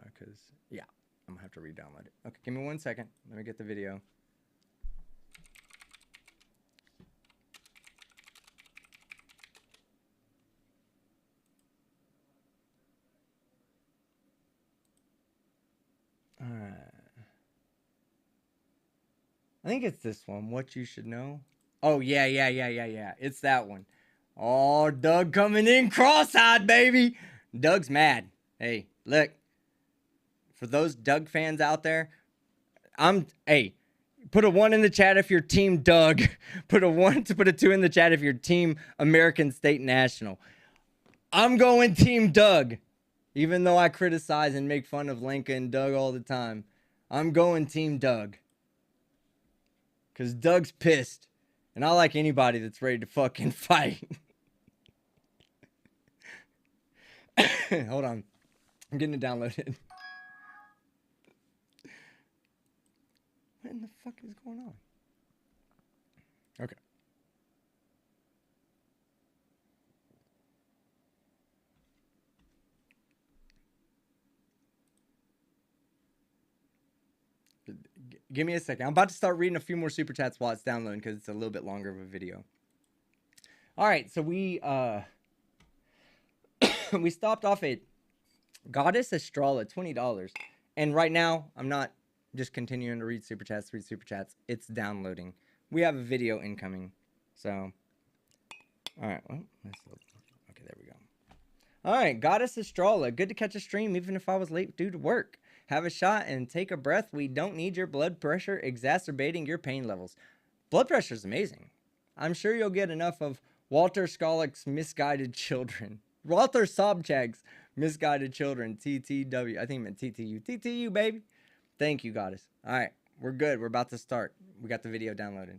Because, yeah, I'm going to have to re-download it. Okay, give me 1 second. Let me get the video. All right. I think it's this one. What you should know. Oh, yeah. It's that one. Oh, Doug coming in cross-eyed, baby. Doug's mad. Hey, look. For those Doug fans out there, hey, put a 1 in the chat if you're Team Doug. Put a 2 in the chat if you're Team American State National. I'm going Team Doug. Even though I criticize and make fun of Lenka and Doug all the time, I'm going Team Doug. Because Doug's pissed. And I like anybody that's ready to fucking fight. Hold on. I'm getting it downloaded. fuck is going on? Okay. Give me a second. I'm about to start reading a few more super chats while it's downloading because it's a little bit longer of a video. All right, so we we stopped off at Goddess Estrella, $20. And right now, I'm not just continuing to read super chats, It's downloading. We have a video incoming. So, all right. Well, okay, there we go. All right, Goddess Estrella. Good to catch a stream, even if I was late due to work. Have a shot and take a breath. We don't need your blood pressure exacerbating your pain levels. Blood pressure is amazing. I'm sure you'll get enough of Walter Skolik's misguided children. Walter Sobchak's misguided children. TTW. I think it meant TTU. TTU, baby. Thank you, Goddess. All right, we're good. We're about to start. We got the video downloaded.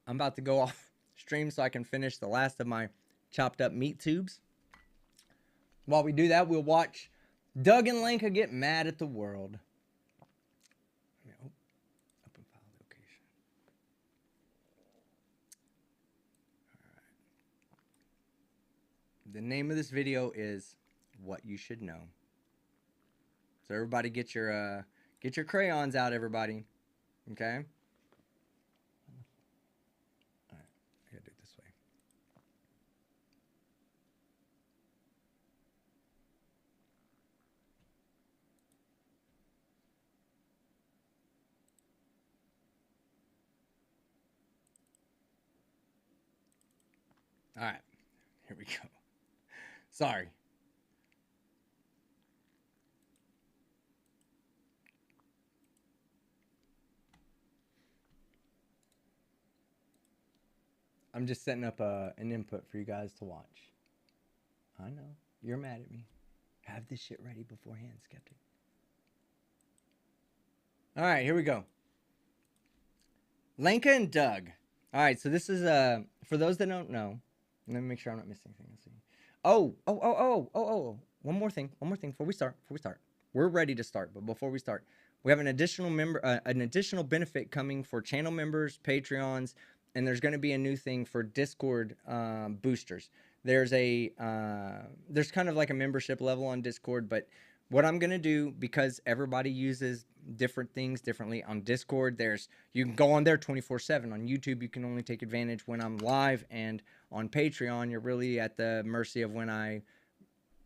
I'm about to go off stream so I can finish the last of my chopped up meat tubes. While we do that, we'll watch Doug and Lanka get mad at the world. Open file location. All right. The name of this video is What You Should Know. So everybody get your crayons out, everybody. Okay? All right, here we go. Sorry. I'm just setting up an input for you guys to watch. I know. You're mad at me. Have this shit ready beforehand, Skeptic. All right, here we go. Lanka and Doug. All right, so this is, for those that don't know, let me make sure I'm not missing anything. Let's see. Oh. One more thing before we start. We're ready to start, but before we start, we have an additional benefit coming for channel members, Patreons, and there's going to be a new thing for Discord boosters. There's kind of like a membership level on Discord, but what I'm going to do, because everybody uses different things differently on Discord, you can go on there 24/7. On YouTube, you can only take advantage when I'm live, and on Patreon, you're really at the mercy of when I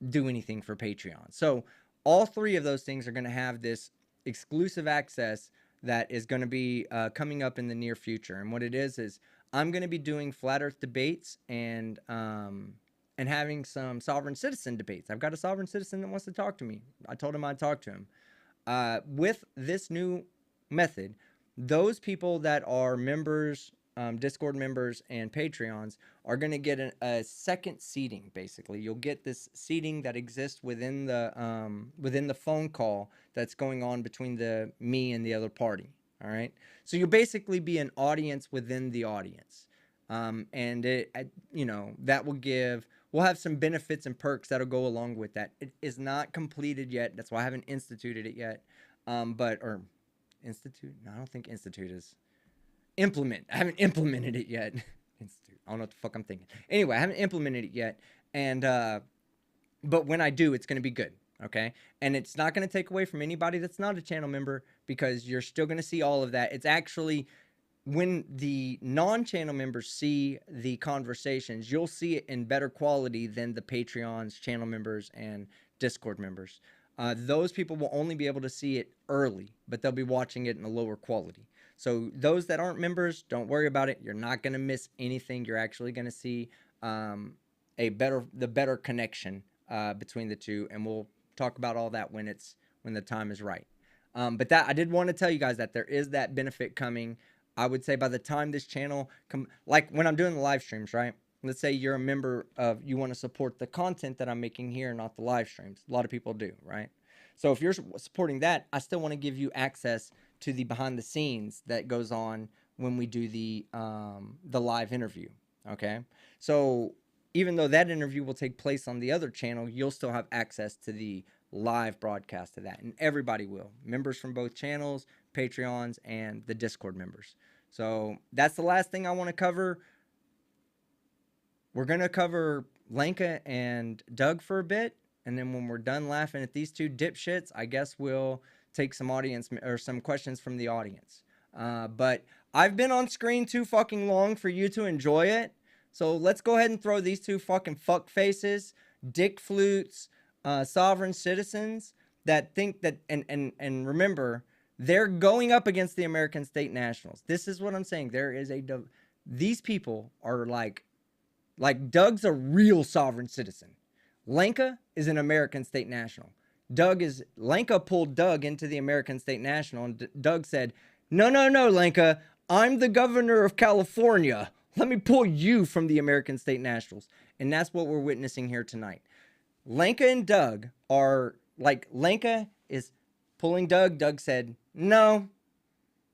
do anything for Patreon. So all three of those things are going to have this exclusive access that is going to be coming up in the near future. And what it is I'm going to be doing flat Earth debates and having some sovereign citizen debates. I've got a sovereign citizen that wants to talk to me. I told him I'd talk to him. With this new method, those people that are members, Discord members and Patreons are going to get a second seating. Basically, you'll get this seating that exists within the phone call that's going on between me and the other party. All right, so you'll basically be an audience within the audience, and that we'll have some benefits and perks that'll go along with that. It is not completed yet. That's why I haven't instituted it yet. Institute? No, I don't think institute is. Implement. I haven't implemented it yet. Institute. I don't know what the fuck I'm thinking. Anyway, I haven't implemented it yet. And, but when I do, it's going to be good. Okay. And it's not going to take away from anybody that's not a channel member, because you're still going to see all of that. It's actually, when the non-channel members see the conversations, you'll see it in better quality than the Patreons, channel members, and Discord members. Those people will only be able to see it early, but they'll be watching it in a lower quality. So those that aren't members, don't worry about it. You're not going to miss anything. You're actually going to see the better connection between the two, and we'll talk about all that when the time is right. But that I did want to tell you guys that there is that benefit coming. I would say by the time this channel like when I'm doing the live streams, right? Let's say you're a member you want to support the content that I'm making here, not the live streams. A lot of people do, right? So if you're supporting that, I still want to give you access to the behind the scenes that goes on when we do the live interview. Okay, so even though that interview will take place on the other channel, you'll still have access to the live broadcast of that, and everybody will. Members from both channels, Patreons, and the Discord members. So that's the last thing I want to cover. We're going to cover Lenka and Doug for a bit, and then when we're done laughing at these two dipshits, I guess we'll take some audience or some questions from the audience. But I've been on screen too fucking long for you to enjoy it. So let's go ahead and throw these two fucking fuck faces, dick flutes, sovereign citizens that think that, and remember, they're going up against the American state nationals. This is what I'm saying. There is these people are like Doug's a real sovereign citizen. Lenka is an American state national. Lenka pulled Doug into the American state national, and Doug said, no, Lenka, I'm the governor of California. Let me pull you from the American state nationals. And that's what we're witnessing here tonight. Lenka and Doug are like, Lenka is pulling Doug. Doug said, no,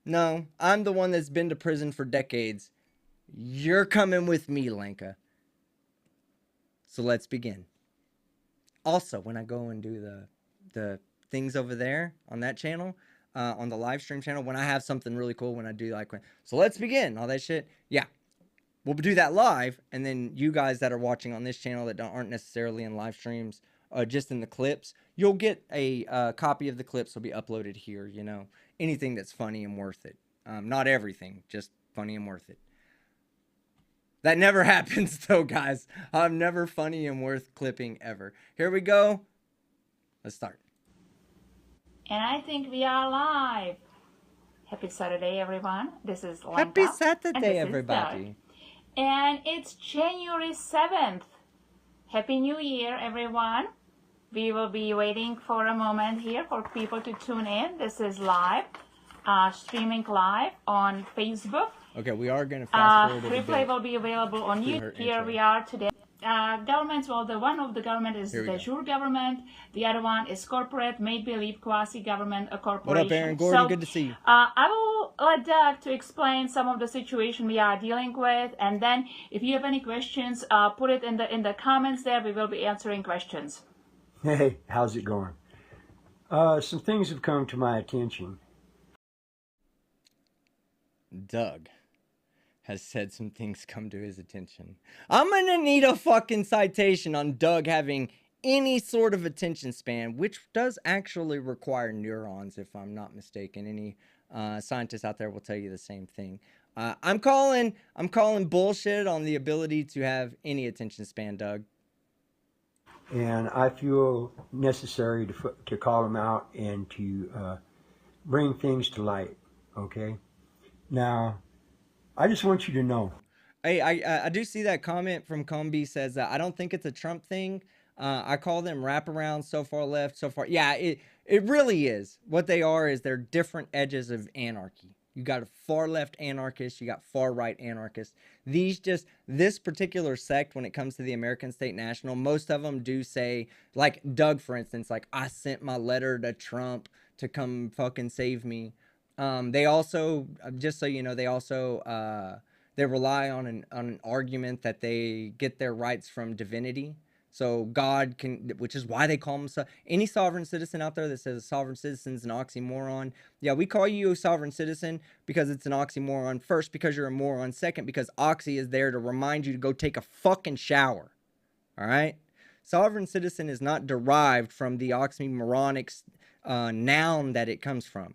I'm the one that's been to prison for decades. You're coming with me, Lenka. So let's begin. Also, when I go and do the things over there on that channel, on the live stream channel, when I have something really cool, when I do so let's begin, all that shit. Yeah, we'll do that live. And then you guys that are watching on this channel that aren't necessarily in live streams, just in the clips, you'll get a copy of the clips will be uploaded here. You know, anything that's funny and worth it. Not everything, just funny and worth it. That never happens though, guys. I'm never funny and worth clipping ever. Here we go. Let's start. And I think we are live. Happy Saturday, everyone. This is Lenka. Happy Saturday, everybody. And it's January 7th. Happy New Year, everyone. We will be waiting for a moment here for people to tune in. This is live, streaming live on Facebook. Okay, we are going to fast forward a bit. Replay will be available on YouTube. Here we are today. Governments, well, one of the government is the de jure government. The other one is corporate, make-believe, quasi-government, a corporation. What up, Aaron Gordon? Good to see you. I will let Doug to explain some of the situation we are dealing with, and then if you have any questions, put it in the comments there. We will be answering questions. Hey, how's it going? Some things have come to my attention. Doug has said some things come to his attention. I'm gonna need a fucking citation on Doug having any sort of attention span, which does actually require neurons, if I'm not mistaken. Any scientists out there will tell you the same thing. I'm calling bullshit on the ability to have any attention span, Doug. And I feel necessary to call them out and to bring things to light, okay? Now, I just want you to know. Hey, I do see that comment from Combi says that I don't think it's a Trump thing. I call them wraparound, so far left, so far. Yeah, it really is. What they are is they're different edges of anarchy. You got a far left anarchist, you got far right anarchists. This particular sect, when it comes to the American State National, most of them do say, like Doug, for instance, like, I sent my letter to Trump to come fucking save me. They also, just so you know, they rely on an argument that they get their rights from divinity. So God can, which is why they call them, any sovereign citizen out there that says a sovereign citizen is an oxymoron. Yeah, we call you a sovereign citizen because it's an oxymoron. First, because you're a moron. Second, because oxy is there to remind you to go take a fucking shower. All right? Sovereign citizen is not derived from the oxymoronic noun that it comes from.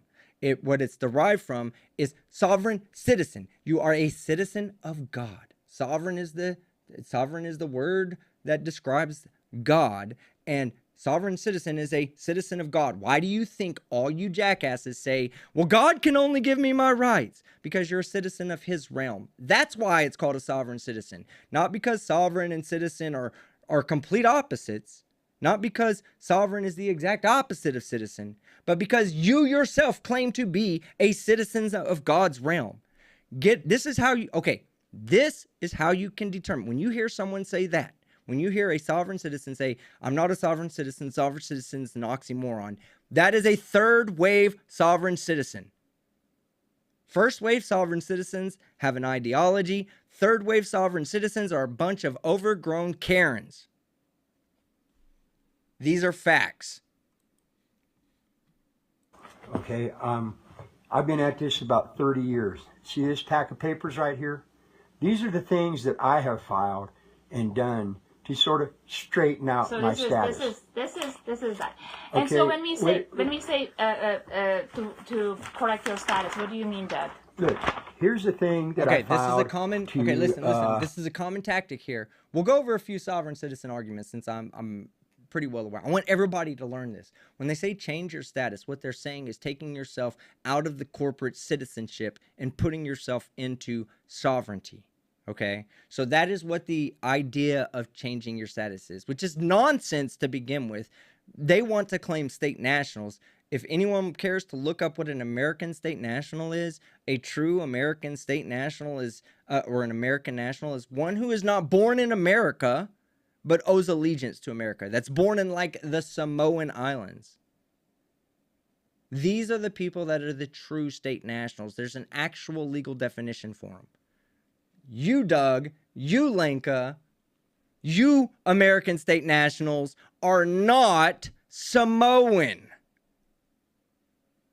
What it's derived from is sovereign citizen. You are a citizen of God. Sovereign is the word that describes God, and sovereign citizen is a citizen of God. Why do you think all you jackasses say, well, God can only give me my rights? Because you're a citizen of his realm. That's why it's called a sovereign citizen. Not because sovereign and citizen are complete opposites. Not because sovereign is the exact opposite of citizen, but because you yourself claim to be a citizen of God's realm. This is how you can determine. When you hear someone say that, when you hear a sovereign citizen say, I'm not a sovereign citizen is an oxymoron, that is a third wave sovereign citizen. First wave sovereign citizens have an ideology. Third wave sovereign citizens are a bunch of overgrown Karens. These are facts. Okay, I've been at this about 30 years. See this stack of papers right here? These are the things that I have filed and done to sort of straighten out So my this is status. this is that. And so Okay, when we say to correct your status, what do you mean, Doug? Look, here's the thing that Okay, I this is filed a common. to, Okay, listen. This is a common tactic here. We'll go over a few sovereign citizen arguments since I'm pretty well aware. I want everybody to learn this. When they say change your status, what they're saying is taking yourself out of the corporate citizenship and putting yourself into sovereignty. Okay, so that is what the idea of changing your status is, which is nonsense to begin with. They want to claim state nationals. If anyone cares to look up what an American state national is, a true American state national is, or an American national is one who is not born in America, but owes allegiance to America. That's born in like the Samoan Islands. These are the people that are the true state nationals. There's an actual legal definition for them. You, Doug, you, Lenka, you American state nationals are not Samoan.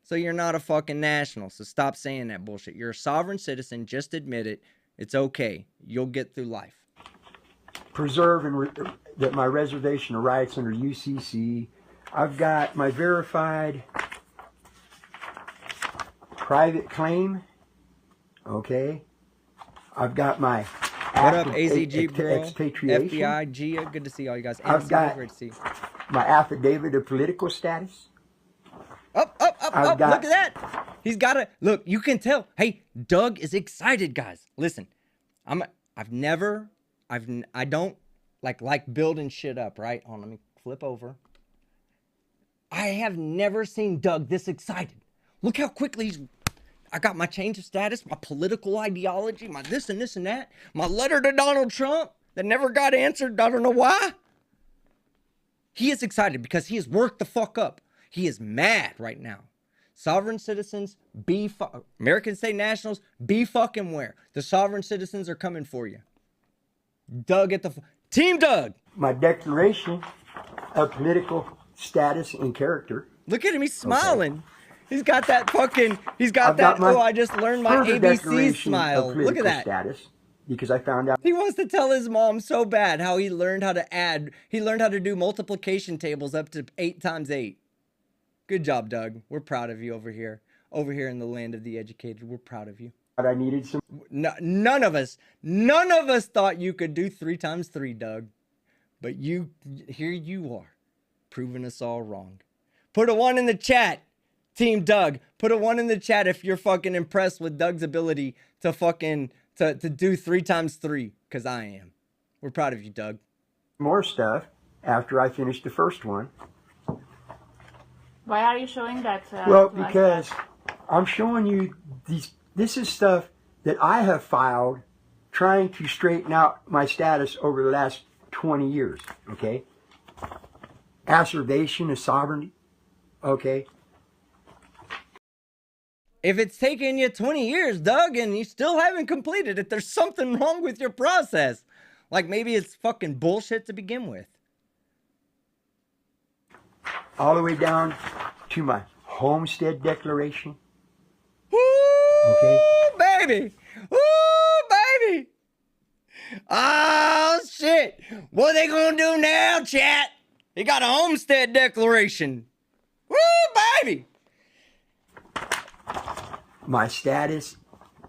So you're not a fucking national. So stop saying that bullshit. You're a sovereign citizen. Just admit it. It's okay. You'll get through life. preserve and that my reservation of rights under UCC. I've got my verified private claim. Okay. I've got my What up, AZG bro? expatriation. FBI, Gia, good to see all you guys. I've got great to see. my affidavit of political status. Up, I've got- look at that. He's got a, look, you can tell. Hey, Doug is excited, guys. Listen, I don't like building shit up, right? Hold on, let me flip over. I have never seen Doug this excited. Look how quickly I got my change of status, my political ideology, my this and this and that, my letter to Donald Trump that never got answered. I don't know why. He is excited because he has worked the fuck up. He is mad right now. Sovereign citizens, American state nationals, be fucking where. The sovereign citizens are coming for you. Doug at the Team Doug. My declaration of political status and character. Look at him, he's smiling. He's got that fucking, I've got my I just learned my further ABC declaration smile. of Look at political that. status, because I found out He wants to tell his mom so bad how he learned how to add. He learned how to do multiplication tables up to 8 times 8. Good job, Doug. We're proud of you over here. Over here in the land of the educated. We're proud of you. I needed some. No, none of us thought you could do 3 times 3, Doug. But here you are, proving us all wrong. Put a 1 in the chat, Team Doug. Put a 1 in the chat if you're fucking impressed with Doug's ability to fucking to do 3 times 3, because I am. We're proud of you, Doug. More stuff after I finished the first one. Why are you showing that? Well, to us? because I'm showing you these. This is stuff that I have filed trying to straighten out my status over the last 20 years. Okay. Assertion of sovereignty. Okay. If it's taken you 20 years, Doug, and you still haven't completed it, there's something wrong with your process. Like maybe it's fucking bullshit to begin with. All the way down to my homestead declaration. Woo, Okay. baby. Woo, baby. Oh, shit. What are they going to do now, chat? They got a homestead declaration. Woo, baby. My status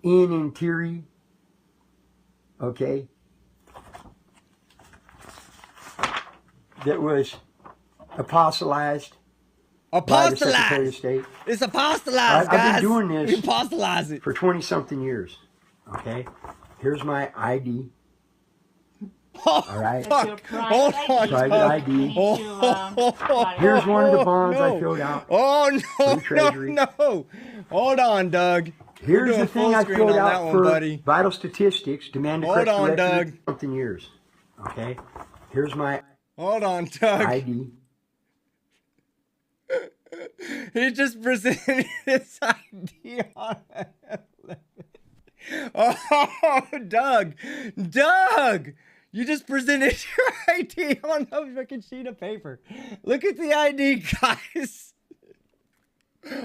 in interior. Okay. That was apostolized. By the Secretary of Apostolized. State. It's apostolized, I've guys. been doing this We apostolize it. for 20-something years. Okay? Here's my ID. All right. That's your Hold on, Private Doug. ID. Oh, Here's one of the oh, bonds I no. filled out. Oh, for no, the Treasury. no. Hold on, Doug. We're Here's doing the thing full I screen filled on out that one, for buddy. vital statistics, demand to Hold correct on, the record, Doug. something years. Okay? Here's my Hold on, Doug. ID. He just presented his ID on Oh, Doug. Doug! You just presented your ID on a fucking sheet of paper. Look at the ID, guys.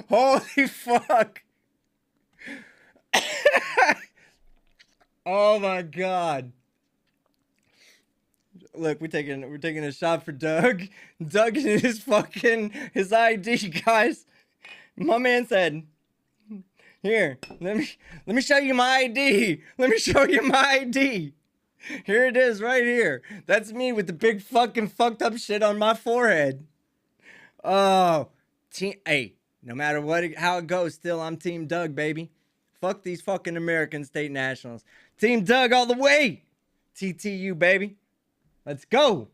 Holy fuck. Oh my god. Look, we're taking a shot for Doug. Doug and his ID, guys. My man said, "Here, let me show you my ID. Let me show you my ID. Here it is right here. That's me with the big fucking fucked up shit on my forehead." Oh, hey, no matter how it goes, still I'm Team Doug, baby. Fuck these fucking American State Nationals. Team Doug all the way. TTU, baby. Let's go.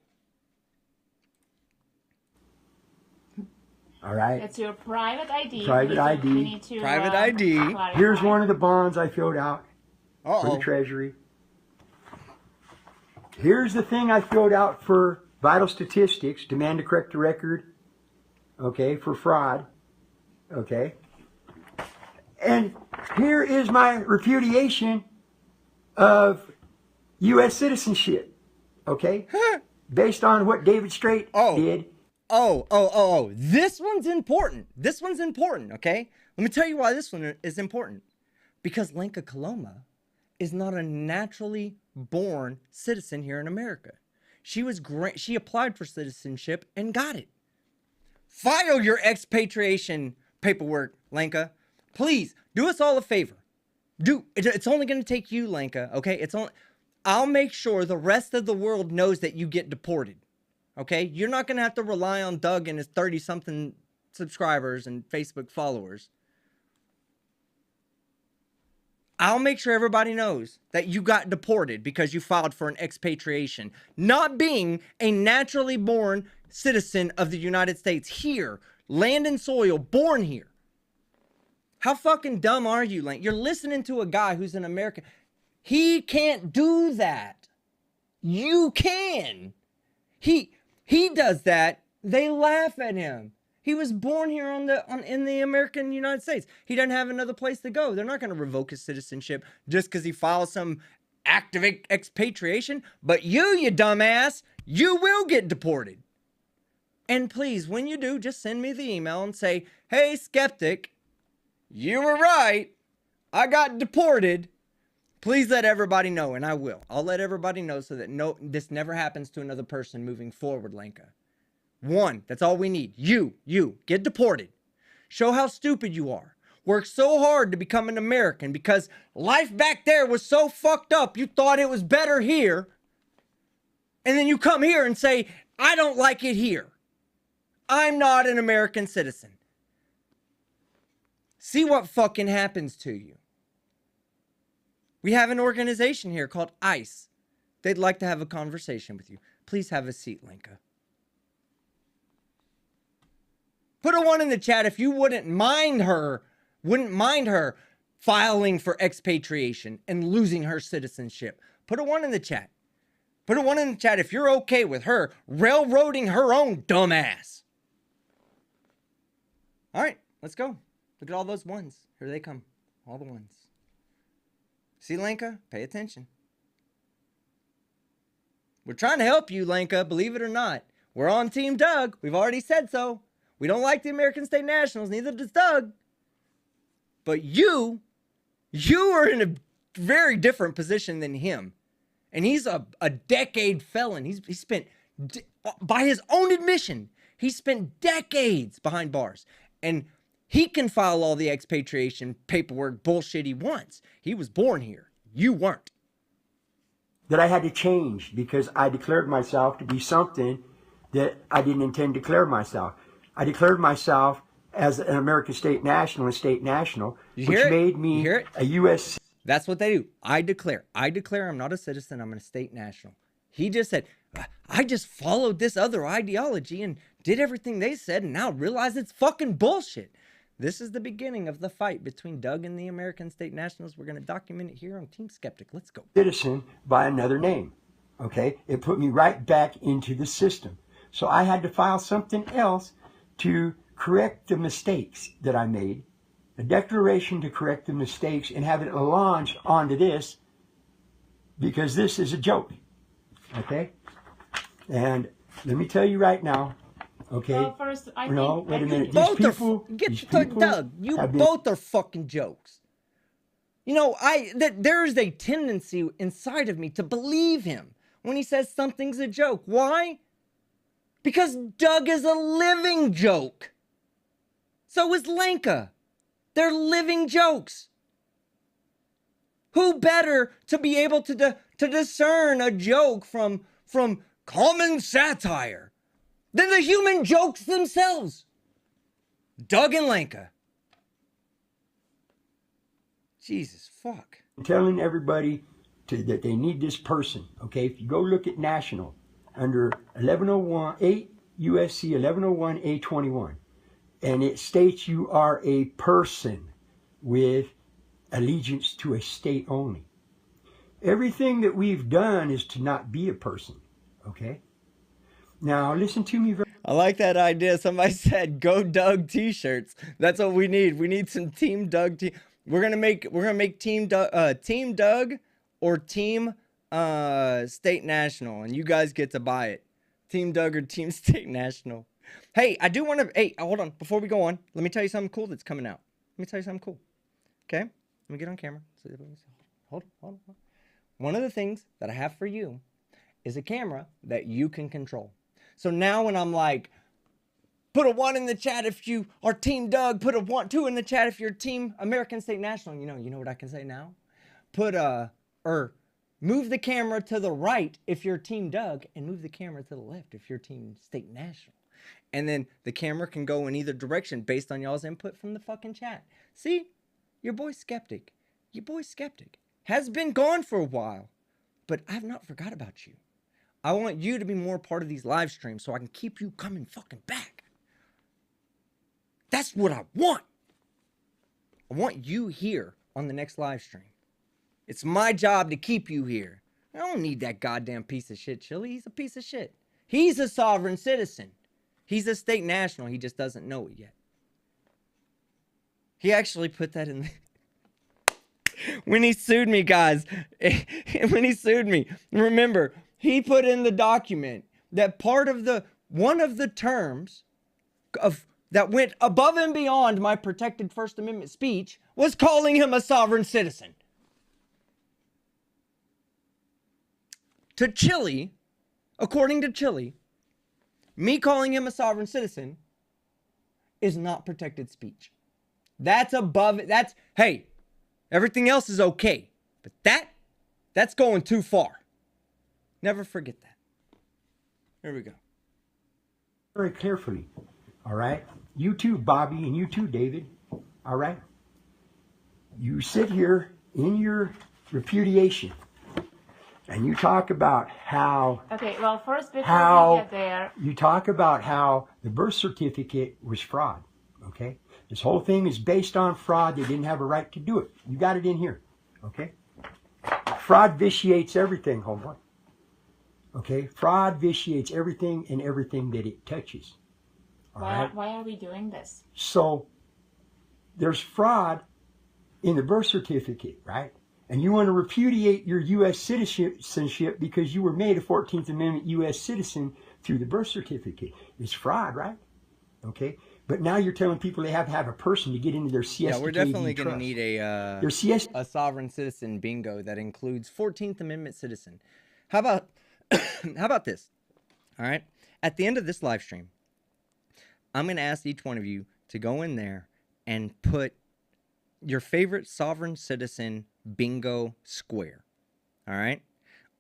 All right. It's your private ID. Private ID. We need to, Private ID. clarify. Here's one of the bonds I filled out for the Uh-oh. Treasury. Here's the thing I filled out for vital statistics, demand to correct the record, okay, for fraud, okay. And here is my repudiation of U.S. citizenship, okay, based on what David Straight did. Oh. This one's important. This one's important, okay? Let me tell you why this one is important. Because Lenka Kaloma is not a naturally born citizen here in America. She applied for citizenship and got it. File your expatriation paperwork, Lenka. Please, do us all a favor. It's only going to take you, Lenka, okay? I'll make sure the rest of the world knows that you get deported. Okay? You're not going to have to rely on Doug and his 30-something subscribers and Facebook followers. I'll make sure everybody knows that you got deported because you filed for an expatriation, not being a naturally born citizen of the United States here, land and soil, born here. How fucking dumb are you, Lane? You're listening to a guy who's an American. He can't do that. You can. He does that. They laugh at him. He was born here in the American United States. He doesn't have another place to go. They're not going to revoke his citizenship just because he files some act of expatriation. But you dumbass, you will get deported. And please, when you do, just send me the email and say, "Hey, skeptic, you were right. I got deported." Please let everybody know, and I will. I'll let everybody know so that this never happens to another person moving forward, Lenka. One, that's all we need. You, get deported. Show how stupid you are. Work so hard to become an American because life back there was so fucked up, you thought it was better here. And then you come here and say, "I don't like it here. I'm not an American citizen." See what fucking happens to you. We have an organization here called ICE. They'd like to have a conversation with you. Please have a seat, Lenka. Put a 1 in the chat if you wouldn't mind her filing for expatriation and losing her citizenship. Put a 1 in the chat. Put a 1 in the chat if you're okay with her railroading her own dumb ass. All right, let's go. Look at all those 1s. Here they come. All the 1s. See, Lenka? Pay attention. We're trying to help you, Lenka, believe it or not. We're on Team Doug. We've already said so. We don't like the American State Nationals, neither does Doug. But you are in a very different position than him. And he's a decade felon. He spent, by his own admission, he spent decades behind bars. And he can file all the expatriation paperwork bullshit he wants. He was born here. You weren't. That I had to change because I declared myself to be something that I didn't intend to declare myself. I declared myself as an American State National and State National, which made me a U.S. That's what they do. I declare I'm not a citizen. I'm a state national. He just said, I just followed this other ideology and did everything they said and now realize it's fucking bullshit. This is the beginning of the fight between Doug and the American State Nationals. We're going to document it here on Team Skeptic. Let's go. Citizen by another name. Okay? It put me right back into the system. So I had to file something else to correct the mistakes that I made. A declaration to correct the mistakes and have it launched onto this because this is a joke. Okay? And let me tell you right now, Okay? Well, first, I No, think wait a minute. Both These people, Doug, you have been both are fucking jokes. You know, there is a tendency inside of me to believe him when he says something's a joke. Why? Because Doug is a living joke. So is Lenka. They're living jokes. Who better to be able to discern a joke from common satire than the human jokes themselves? Doug and Lenka. Jesus fuck. telling everybody that they need this person. Okay, if you go look at National under 1101 8 USC 1101 A21, and it states you are a person with allegiance to a state only. Everything that we've done is to not be a person. Okay. Now listen to me very. I like that idea. Somebody said "Go Doug" T-shirts. That's what we need. We need some Team Doug. We're gonna make Team Doug or Team State National, and you guys get to buy it. Team Doug or Team State National. Hey, I do want to. Hey, hold on. Before we go on, let me tell you something cool that's coming out. Let me tell you something cool. Okay, let me get on camera. Hold on. One of the things that I have for you is a camera that you can control. So now when I'm like, put a 1 in the chat if you are Team Doug, put a 2 in the chat if you're Team American State National. You know what I can say now? Move the camera to the right if you're Team Doug, and move the camera to the left if you're Team State National. And then the camera can go in either direction based on y'all's input from the fucking chat. See? Your boy Skeptic. Has been gone for a while, but I've not forgot about you. I want you to be more part of these live streams so I can keep you coming fucking back. That's what I want. I want you here on the next live stream. It's my job to keep you here. I don't need that goddamn piece of shit, Chili. He's a piece of shit. He's a sovereign citizen. He's a state national. He just doesn't know it yet. He actually put that in when he sued me, guys. When he sued me, remember, he put in the document that one of the terms that went above and beyond my protected First Amendment speech was calling him a sovereign citizen. To Chile, according to Chile, me calling him a sovereign citizen is not protected speech. That's above it. Hey, everything else is okay. But that's going too far. Never forget that. Here we go. Very carefully. All right. You too, Bobby, and you too, David. All right. You sit here in your repudiation and you talk about how. Okay, well, first, before we get there. You talk about how the birth certificate was fraud. Okay. This whole thing is based on fraud. They didn't have a right to do it. You got it in here. Okay. Fraud vitiates everything, homeboy. Okay. Fraud vitiates everything and everything that it touches. All right? Why are we doing this? So there's fraud in the birth certificate, right? And you want to repudiate your U.S. citizenship because you were made a 14th Amendment U.S. citizen through the birth certificate. It's fraud, right? Okay. But now you're telling people they have to have a person to get into their siesta. Yeah, we're definitely going to need a sovereign citizen bingo that includes 14th Amendment citizen. How about this? All right. At the end of this live stream, I'm going to ask each one of you to go in there and put your favorite sovereign citizen bingo square. All right.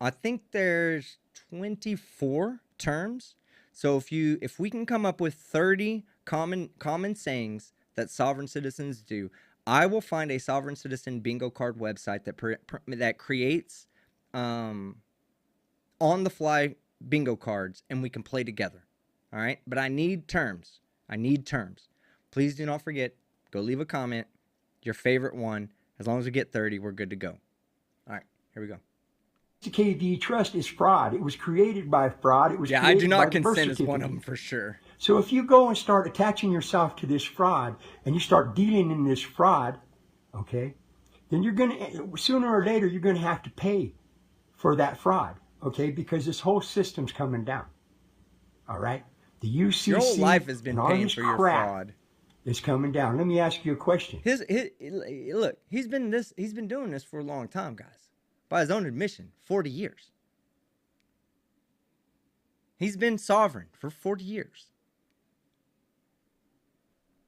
I think there's 24 terms. So if we can come up with 30 common sayings that sovereign citizens do, I will find a sovereign citizen bingo card website that creates on the fly bingo cards, and we can play together. All right. But I need terms. Please do not forget, go leave a comment, your favorite one. As long as we get 30, we're good to go. All right, here we go. The KD trust is fraud. It was created by fraud. It was I do not consent as one of them for sure. So if you go and start attaching yourself to this fraud and you start dealing in this fraud, okay, then you're going to, sooner or later, you're going to have to pay for that fraud, okay, because this whole system's coming down. All right. The Your whole UCC life has been and all paying this for your crap fraud. is coming down. Let me ask you a question. Look, he's been doing this for a long time, guys. By his own admission, 40 years. He's been sovereign for 40 years.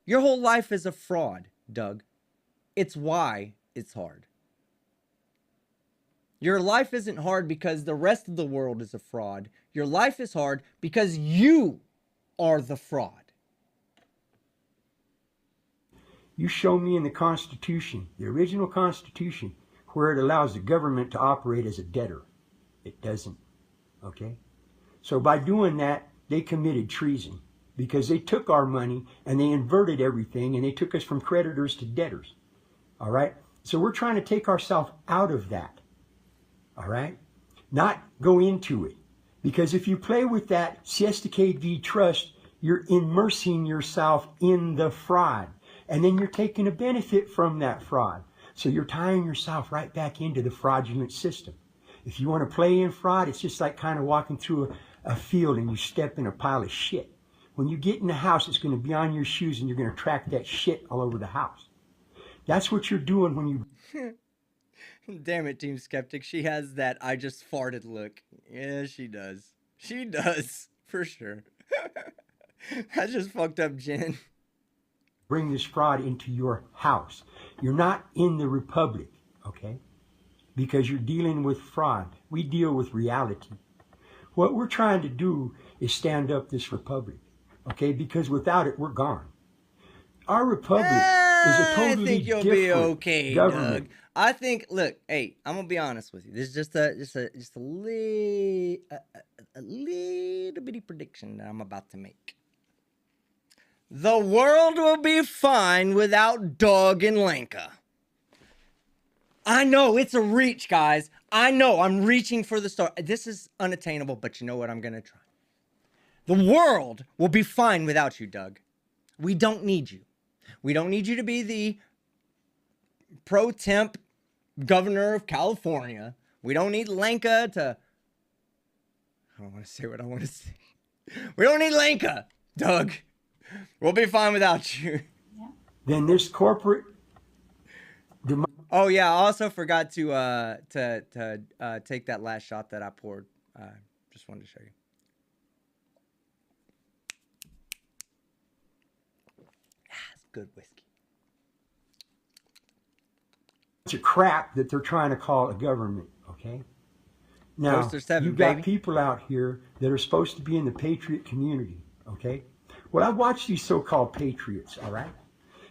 Your whole life is a fraud, Doug. It's why it's hard. Your life isn't hard because the rest of the world is a fraud. Your life is hard because you are the fraud. You show me in the Constitution, the original Constitution, where it allows the government to operate as a debtor. It doesn't. Okay? So by doing that, they committed treason because they took our money and they inverted everything and they took us from creditors to debtors. All right? So we're trying to take ourselves out of that. All right? Not go into it. Because if you play with that Siesta KV trust, you're immersing yourself in the fraud. And then you're taking a benefit from that fraud. So you're tying yourself right back into the fraudulent system. If you want to play in fraud, it's just like kind of walking through a field and you step in a pile of shit. When you get in the house, it's going to be on your shoes and you're going to track that shit all over the house. That's what you're doing when you... Damn it, Team Skeptic. She has that I just farted look. Yeah, she does. She does. For sure. I just fucked up, Jen. Bring this fraud into your house. You're not in the republic, okay? Because you're dealing with fraud. We deal with reality. What we're trying to do is stand up this republic, okay? Because without it, we're gone. Our republic is a totally I think you'll different be okay, government. Doug. I think. Look, hey, I'm gonna be honest with you. This is just a little bitty prediction that I'm about to make. The world will be fine without Doug and Lanka. I know it's a reach, guys. I know I'm reaching for the star. This is unattainable, but you know what? I'm gonna try. The world will be fine without you, Doug. We don't need you. We don't need you to be the pro temp governor of California. We don't need Lanka to... I don't want to say what I want to say. We don't need Lanka, Doug. We'll be fine without you. Then this corporate... Oh yeah, I also forgot to take that last shot that I poured. Just wanted to show you. It's good whiskey. It's a crap that they're trying to call a government, okay? Now, Toaster 7, you've got baby. people out here that are supposed to be in the patriot community, okay? Well, I watch these so-called patriots, all right?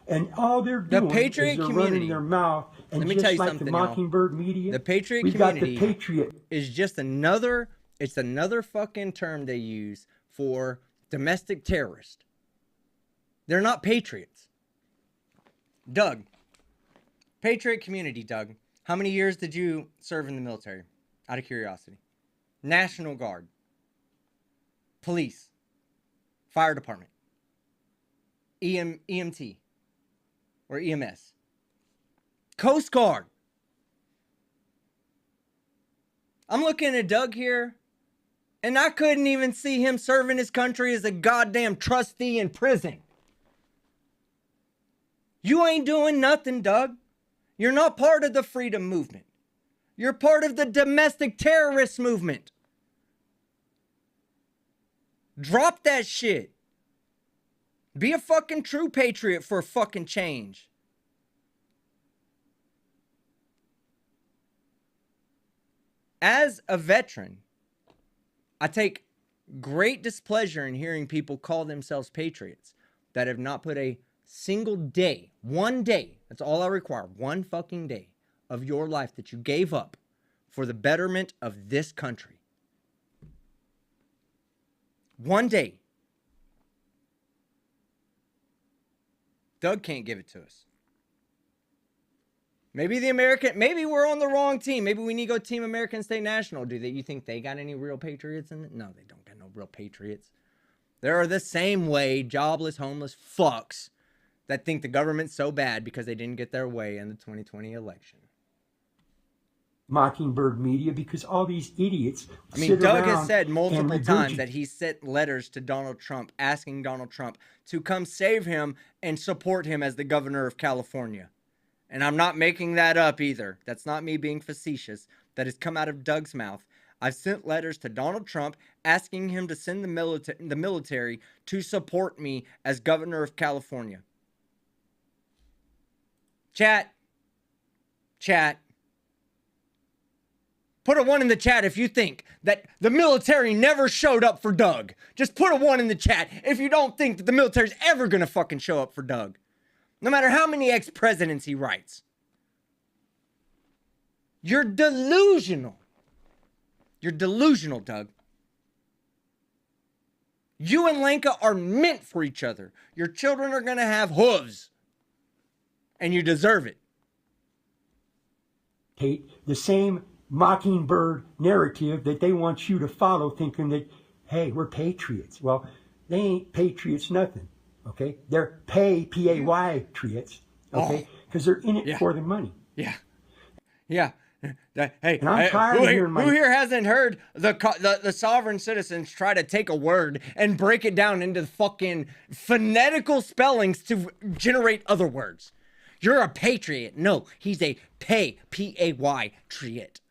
And all they're doing patriot is they're community. running their mouth, and Let me just tell you like something, the y'all. Mockingbird media, The patriot we've got community the patriot. is just another... It's another fucking term they use for domestic terrorist. They're not patriots. Doug. Patriot community, Doug. How many years did you serve in the military? Out of curiosity. National Guard. Police. Fire Department. EMT. Or EMS. Coast Guard. I'm looking at Doug here, and I couldn't even see him serving his country as a goddamn trustee in prison. You ain't doing nothing, Doug. You're not part of the freedom movement. You're part of the domestic terrorist movement. Drop that shit. Be a fucking true patriot for a fucking change. As a veteran, I take great displeasure in hearing people call themselves patriots that have not put a single day, one day, that's all I require, one fucking day of your life that you gave up for the betterment of this country. One day. Doug can't give it to us. Maybe maybe we're on the wrong team. Maybe we need to go Team American State National. You think they got any real patriots in it? No, they don't got no real patriots. They're the same way jobless, homeless fucks that think the government's so bad because they didn't get their way in the 2020 election. Mockingbird media because all these idiots I mean, sit Doug around has said multiple and times regurgitate. that he sent letters to Donald Trump asking Donald Trump to come save him and support him as the governor of California. And I'm not making that up either. That's not me being facetious. That has come out of Doug's mouth. I've sent letters to Donald Trump asking him to send the military to support me as governor of California. Chat. Put a 1 in the chat if you think that the military never showed up for Doug. Just put a 1 in the chat if you don't think that the military's ever gonna fucking show up for Doug. No matter how many ex-presidents he writes. You're delusional. You're delusional, Doug. You and Lenka are meant for each other. Your children are gonna have hooves. And you deserve it. The same Mockingbird narrative that they want you to follow, thinking that, hey, we're patriots. Well, they ain't patriots nothing, okay? They're P-A-Y triots, okay? Because they're in it for the money. Yeah. Hey, and I'm tired of hearing who here hasn't heard the sovereign citizens try to take a word and break it down into fucking phonetical spellings to generate other words? You're a patriot. No, he's a P-A-Y triot.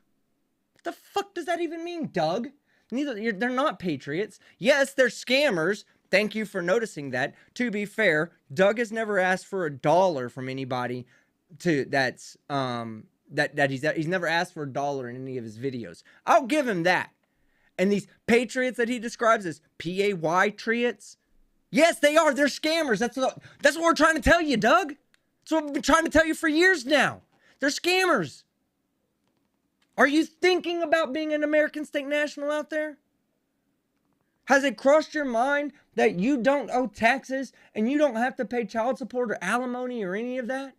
What the fuck does that even mean, Doug? They're not patriots. Yes, they're scammers. Thank you for noticing that. To be fair, Doug has never asked for $1 from anybody he's never asked for $1 in any of his videos. I'll give him that. And these patriots that he describes as P-A-Y triots, yes, they are. They're scammers. That's what we're trying to tell you, Doug. That's what we've been trying to tell you for years now. They're scammers. Are you thinking about being an American state national out there? Has it crossed your mind that you don't owe taxes and you don't have to pay child support or alimony or any of that?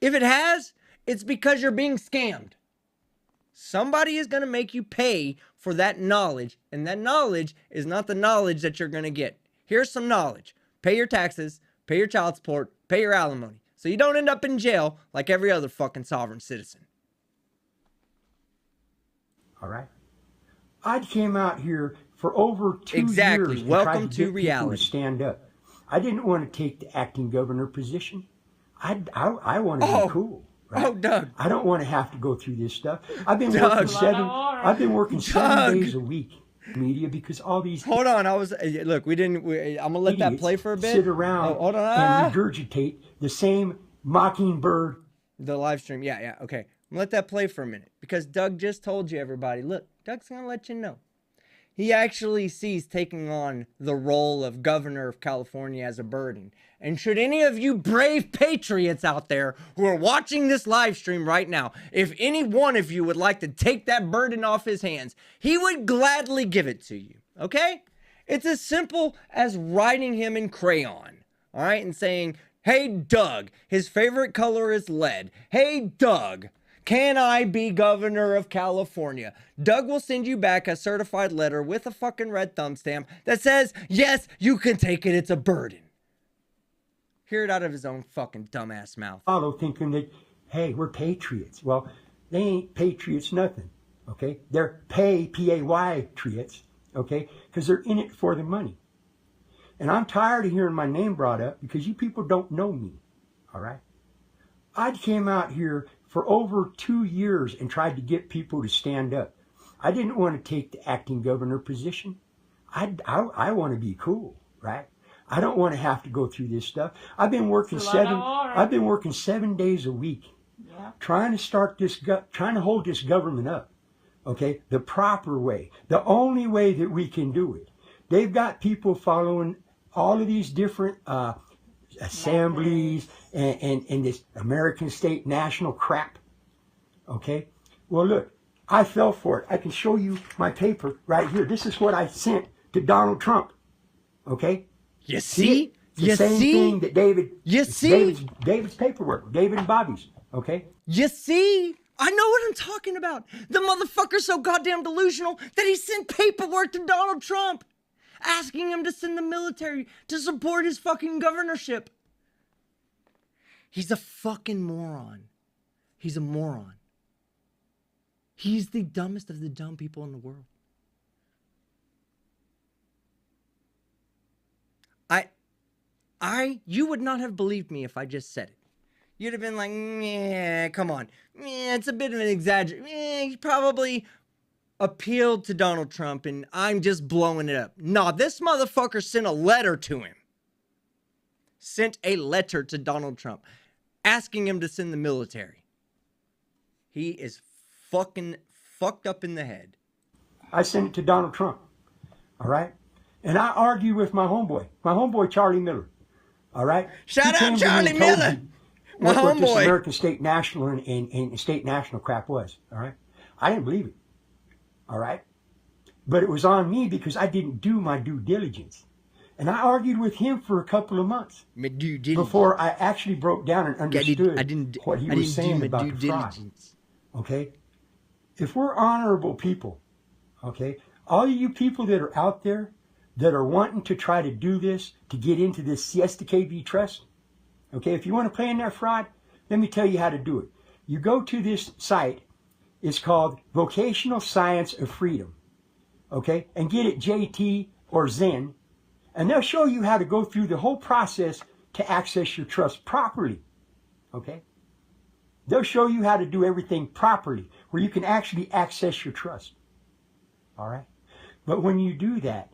If it has, it's because you're being scammed. Somebody is going to make you pay for that knowledge, and that knowledge is not the knowledge that you're going to get. Here's some knowledge. Pay your taxes, pay your child support, pay your alimony, so you don't end up in jail like every other fucking sovereign citizen. All right. I came out here for over 2 years Exactly. Welcome to to get reality. people to stand up. I didn't want to take the acting governor position. I want to be cool. Right? Oh, Doug. I don't want to have to go through this stuff. I've been Doug. working 7 days a week, media, because all these Hold on. I'm gonna let that play for a bit. Sit around hold on. and regurgitate the same Mockingbird. The live stream. Yeah. Okay. I'm gonna let that play for a minute because Doug just told you, everybody. Look, Doug's gonna let you know. He actually sees taking on the role of governor of California as a burden. And should any of you brave patriots out there who are watching this live stream right now, if any one of you would like to take that burden off his hands, he would gladly give it to you. Okay? It's as simple as writing him in crayon. All right? And saying, hey, Doug, his favorite color is lead. Hey, Doug, can I be governor of California? Doug will send you back a certified letter with a fucking red thumb stamp that says, yes, you can take it. It's a burden. Hear it out of his own fucking dumbass mouth. Follow thinking that, hey, we're patriots. Well, they ain't patriots nothing, okay? They're P-A-Y triots, okay? Because they're in it for the money. And I'm tired of hearing my name brought up because you people don't know me, all right? I came out here for over 2 years and tried to get people to stand up. I didn't want to take the acting governor position. I want to be cool, right? I don't want to have to go through this stuff. I've been working 7 days a week, trying to hold this government up, okay, the proper way, the only way that we can do it. They've got people following all of these different assemblies and this American state national crap, okay. Well, look, I fell for it. I can show you my paper right here. This is what I sent to Donald Trump, okay. You see? The same thing that David's paperwork, David and Bobby's, okay? You see? I know what I'm talking about. The motherfucker's so goddamn delusional that he sent paperwork to Donald Trump asking him to send the military to support his fucking governorship. He's a fucking moron. He's a moron. He's the dumbest of the dumb people in the world. You would not have believed me if I just said it. You'd have been like, yeah, come on. It's a bit of an exaggeration. He probably appealed to Donald Trump and I'm just blowing it up. No, this motherfucker sent a letter to him. Sent a letter to Donald Trump asking him to send the military. He is fucking fucked up in the head. I sent it to Donald Trump. All right? And I argued with my homeboy Charlie Miller. All right? Shout out Charlie Miller. My What this homeboy. American state national and state national crap was. All right? I didn't believe it. All right? But it was on me because I didn't do my due diligence. And I argued with him for a couple of months before I actually broke down and understood what he was saying about the fraud. Okay? If we're honorable people, okay, all of you people that are out there that are wanting to try to do this, to get into this Siesta KB Trust, okay, if you want to play in that fraud, let me tell you how to do it. You go to this site, it's called Vocational Science of Freedom, okay, and get it JT or Zen, and they'll show you how to go through the whole process to access your trust properly, okay? They'll show you how to do everything properly, where you can actually access your trust, all right? But when you do that,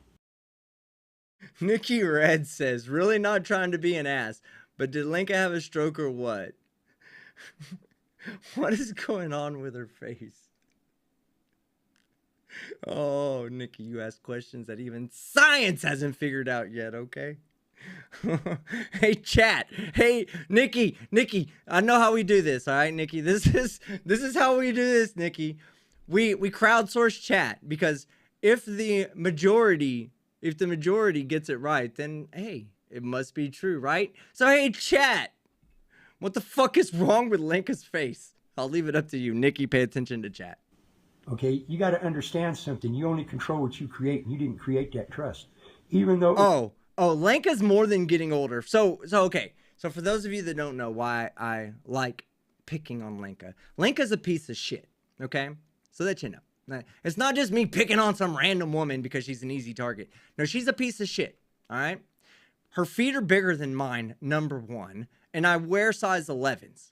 Nikki Red says, really not trying to be an ass, but did Linka have a stroke or what? What is going on with her face? Oh, Nikki, you ask questions that even science hasn't figured out yet, okay? Hey, chat. Hey, Nikki, I know how we do this, all right, Nikki? This is how we do this, Nikki. We crowdsource chat because if the majority gets it right, then hey, it must be true, right? So hey, chat, what the fuck is wrong with Linka's face? I'll leave it up to you, Nikki. Pay attention to chat. okay, you got to understand something. You only control what you create, and you didn't create that trust. Even though Lenka's more than getting older. So okay. So for those of you that don't know why I like picking on Lenka's a piece of shit. Okay, so that you know. It's not just me picking on some random woman because she's an easy target. No, she's a piece of shit. All right. Her feet are bigger than mine, number one, and I wear size 11s.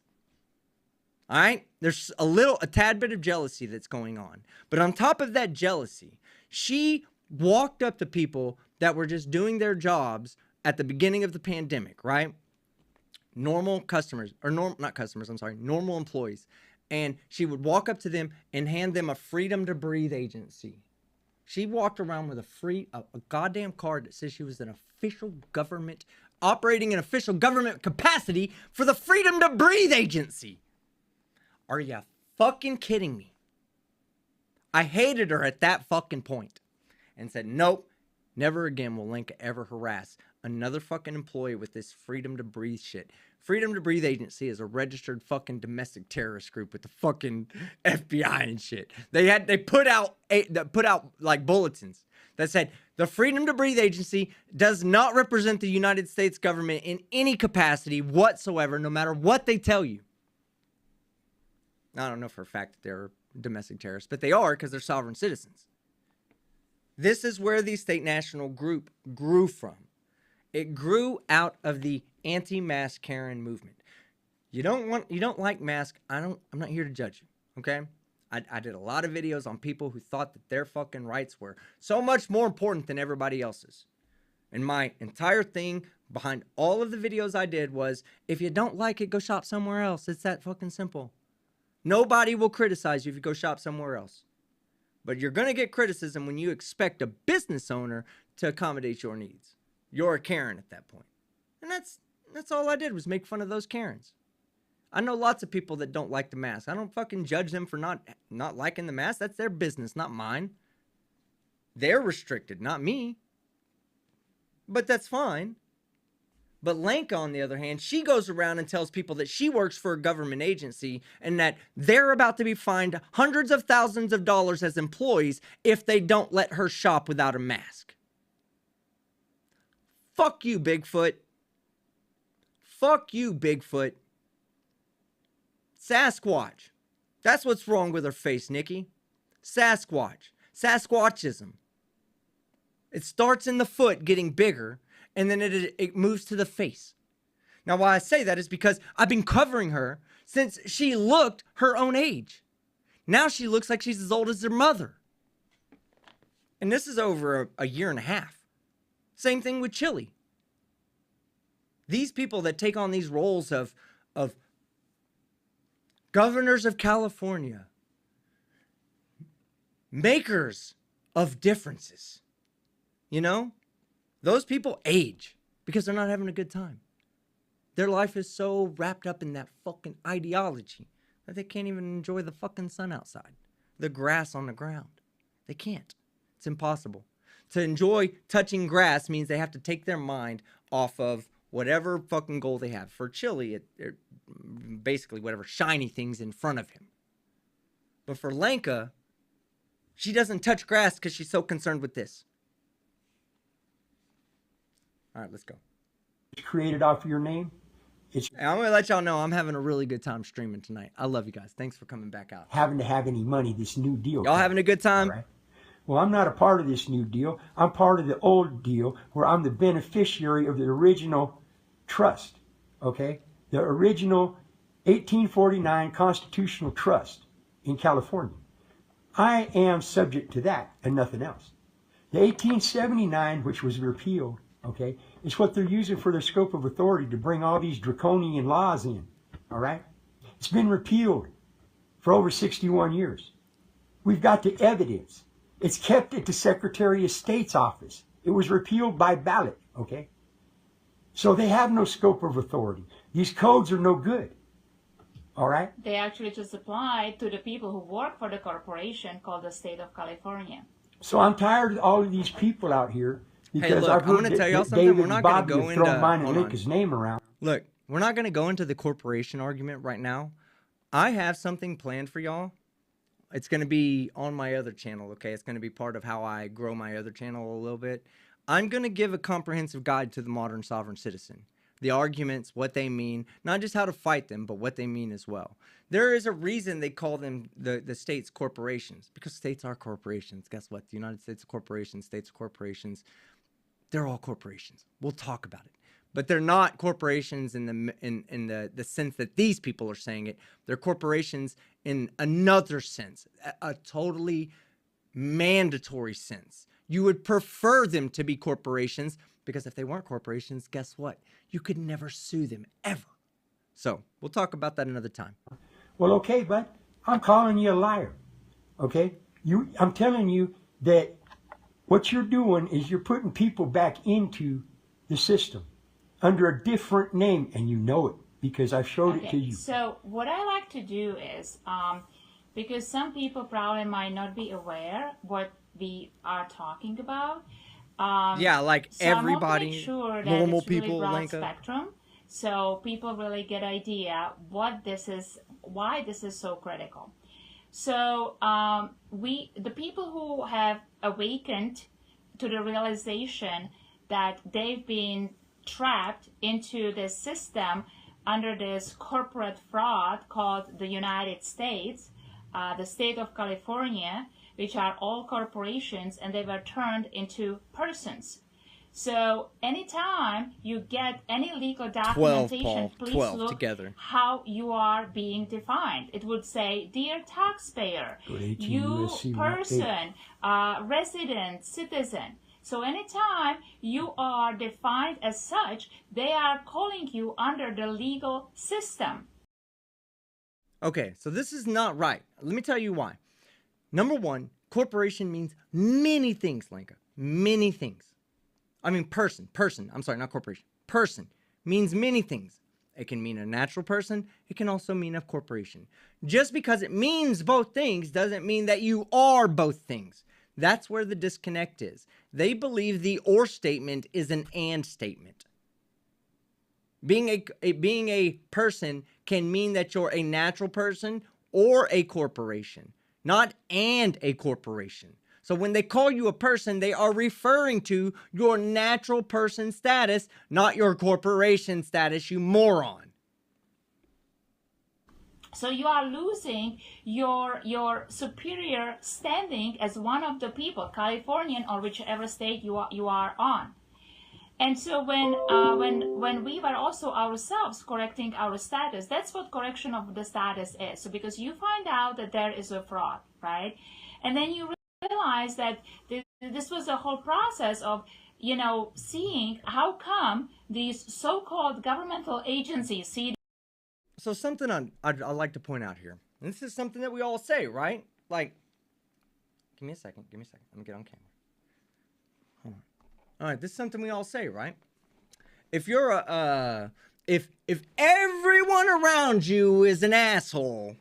All right? There's a tad bit of jealousy that's going on. But on top of that jealousy, she walked up to people that were just doing their jobs at the beginning of the pandemic, right? Normal customers, or not customers, I'm sorry, normal employees. And she would walk up to them and hand them a Freedom to Breathe agency. She walked around with a goddamn card that says she was an official government, operating in official government capacity for the Freedom to Breathe agency. Are you fucking kidding me? I hated her at that fucking point and said, nope, never again will Linka ever harass another fucking employee with this Freedom to Breathe shit. Freedom to Breathe agency is a registered fucking domestic terrorist group with the fucking FBI and shit. They put out like bulletins that said the Freedom to Breathe agency does not represent the United States government in any capacity whatsoever, no matter what they tell you. I don't know for a fact that they're domestic terrorists, but they are because they're sovereign citizens. This is where the state national group grew from. It grew out of the anti-mask Karen movement. You don't like mask. I'm not here to judge you. Okay. I did a lot of videos on people who thought that their fucking rights were so much more important than everybody else's. And my entire thing behind all of the videos I did was, if you don't like it, go shop somewhere else. It's that fucking simple. Nobody will criticize you if you go shop somewhere else. But you're going to get criticism when you expect a business owner to accommodate your needs. You're a Karen at that point. And that's all I did was make fun of those Karens. I know lots of people that don't like the mask. I don't fucking judge them for not liking the mask. That's their business, not mine. They're restricted, not me. But that's fine. But Lenka, on the other hand, she goes around and tells people that she works for a government agency and that they're about to be fined hundreds of thousands of dollars as employees if they don't let her shop without a mask. Fuck you, Bigfoot. Fuck you, Bigfoot. Sasquatch. That's what's wrong with her face, Nikki. Sasquatch. Sasquatchism. It starts in the foot getting bigger, and then it moves to the face. Now, why I say that is because I've been covering her since she looked her own age. Now she looks like she's as old as her mother. And this is over a year and a half. Same thing with Chili. These people that take on these roles of governors of California, makers of differences, you know, those people age because they're not having a good time. Their life is so wrapped up in that fucking ideology that they can't even enjoy the fucking sun outside, the grass on the ground. They can't. It's impossible. To enjoy touching grass means they have to take their mind off of whatever fucking goal they have. For Chili, it basically whatever shiny things in front of him. But for Lenka, she doesn't touch grass because she's so concerned with this. All right, let's go. It's created off of your name. I'm going to let y'all know I'm having a really good time streaming tonight. I love you guys. Thanks for coming back out. Having to have any money, this new deal. Y'all having a good time? All right. Well, I'm not a part of this new deal. I'm part of the old deal where I'm the beneficiary of the original trust, okay? The original 1849 constitutional trust in California. I am subject to that and nothing else. The 1879, which was repealed, okay, is what they're using for their scope of authority to bring all these draconian laws in, all right? It's been repealed for over 61 years. We've got the evidence. It's kept at the Secretary of State's office. It was repealed by ballot, okay? So they have no scope of authority. These codes are no good, all right? They actually just apply to the people who work for the corporation called the state of California. So I'm tired of all of these people out here because look, I've I'm heard gonna tell y'all that something. David We're not gonna Bobby go have thrown into- mine and hold on. Lincoln's name around. Look, we're not going to go into the corporation argument right now. I have something planned for y'all. It's going to be on my other channel, okay? It's going to be part of how I grow my other channel a little bit. I'm going to give a comprehensive guide to the modern sovereign citizen. The arguments, what they mean, not just how to fight them, but what they mean as well. There is a reason they call them the states corporations, because states are corporations. Guess what? The United States are corporations, states are corporations. They're all corporations. We'll talk about it. But they're not corporations in the sense that these people are saying it. They're corporations in another sense, a totally mandatory sense. You would prefer them to be corporations because if they weren't corporations, guess what? You could never sue them ever. So we'll talk about that another time. Well, okay, but I'm calling you a liar, okay? I'm telling you that what you're doing is you're putting people back into the system under a different name, and you know it because I showed it to you. So what I like to do is, because some people probably might not be aware what we are talking about. Yeah, like so I everybody, want to make sure that normal it's really people, broad Lenka. spectrum, so people really get idea what this is, why this is so critical. So the people who have awakened to the realization that they've been trapped into this system under this corporate fraud called the United States, the state of California, which are all corporations, and they were turned into persons. So anytime you get any legal 12, documentation, Paul. please 12 look together. how you are being defined. It would say, dear taxpayer, you person, resident, citizen. So anytime you are defined as such, they are calling you under the legal system. Okay, so this is not right. Let me tell you why. Number one, corporation means many things, Lenka. Many things. I mean person. I'm sorry, not corporation. Person means many things. It can mean a natural person. It can also mean a corporation. Just because it means both things doesn't mean that you are both things. That's where the disconnect is. They believe the or statement is an and statement. Being a person can mean that you're a natural person or a corporation, not and a corporation. So when they call you a person, they are referring to your natural person status, not your corporation status, you moron. So you are losing your superior standing as one of the people, Californian or whichever state you are on. And so when we were also ourselves correcting our status, that's what correction of the status is. So because you find out that there is a fraud, right? And then you realize that this was a whole process of, you know, seeing how come these so-called governmental agencies see. So something I'd like to point out here, and this is something that we all say, right? Like, give me a second. Let me get on camera. Hold on. All right, this is something we all say, right? If you're if everyone around you is an asshole,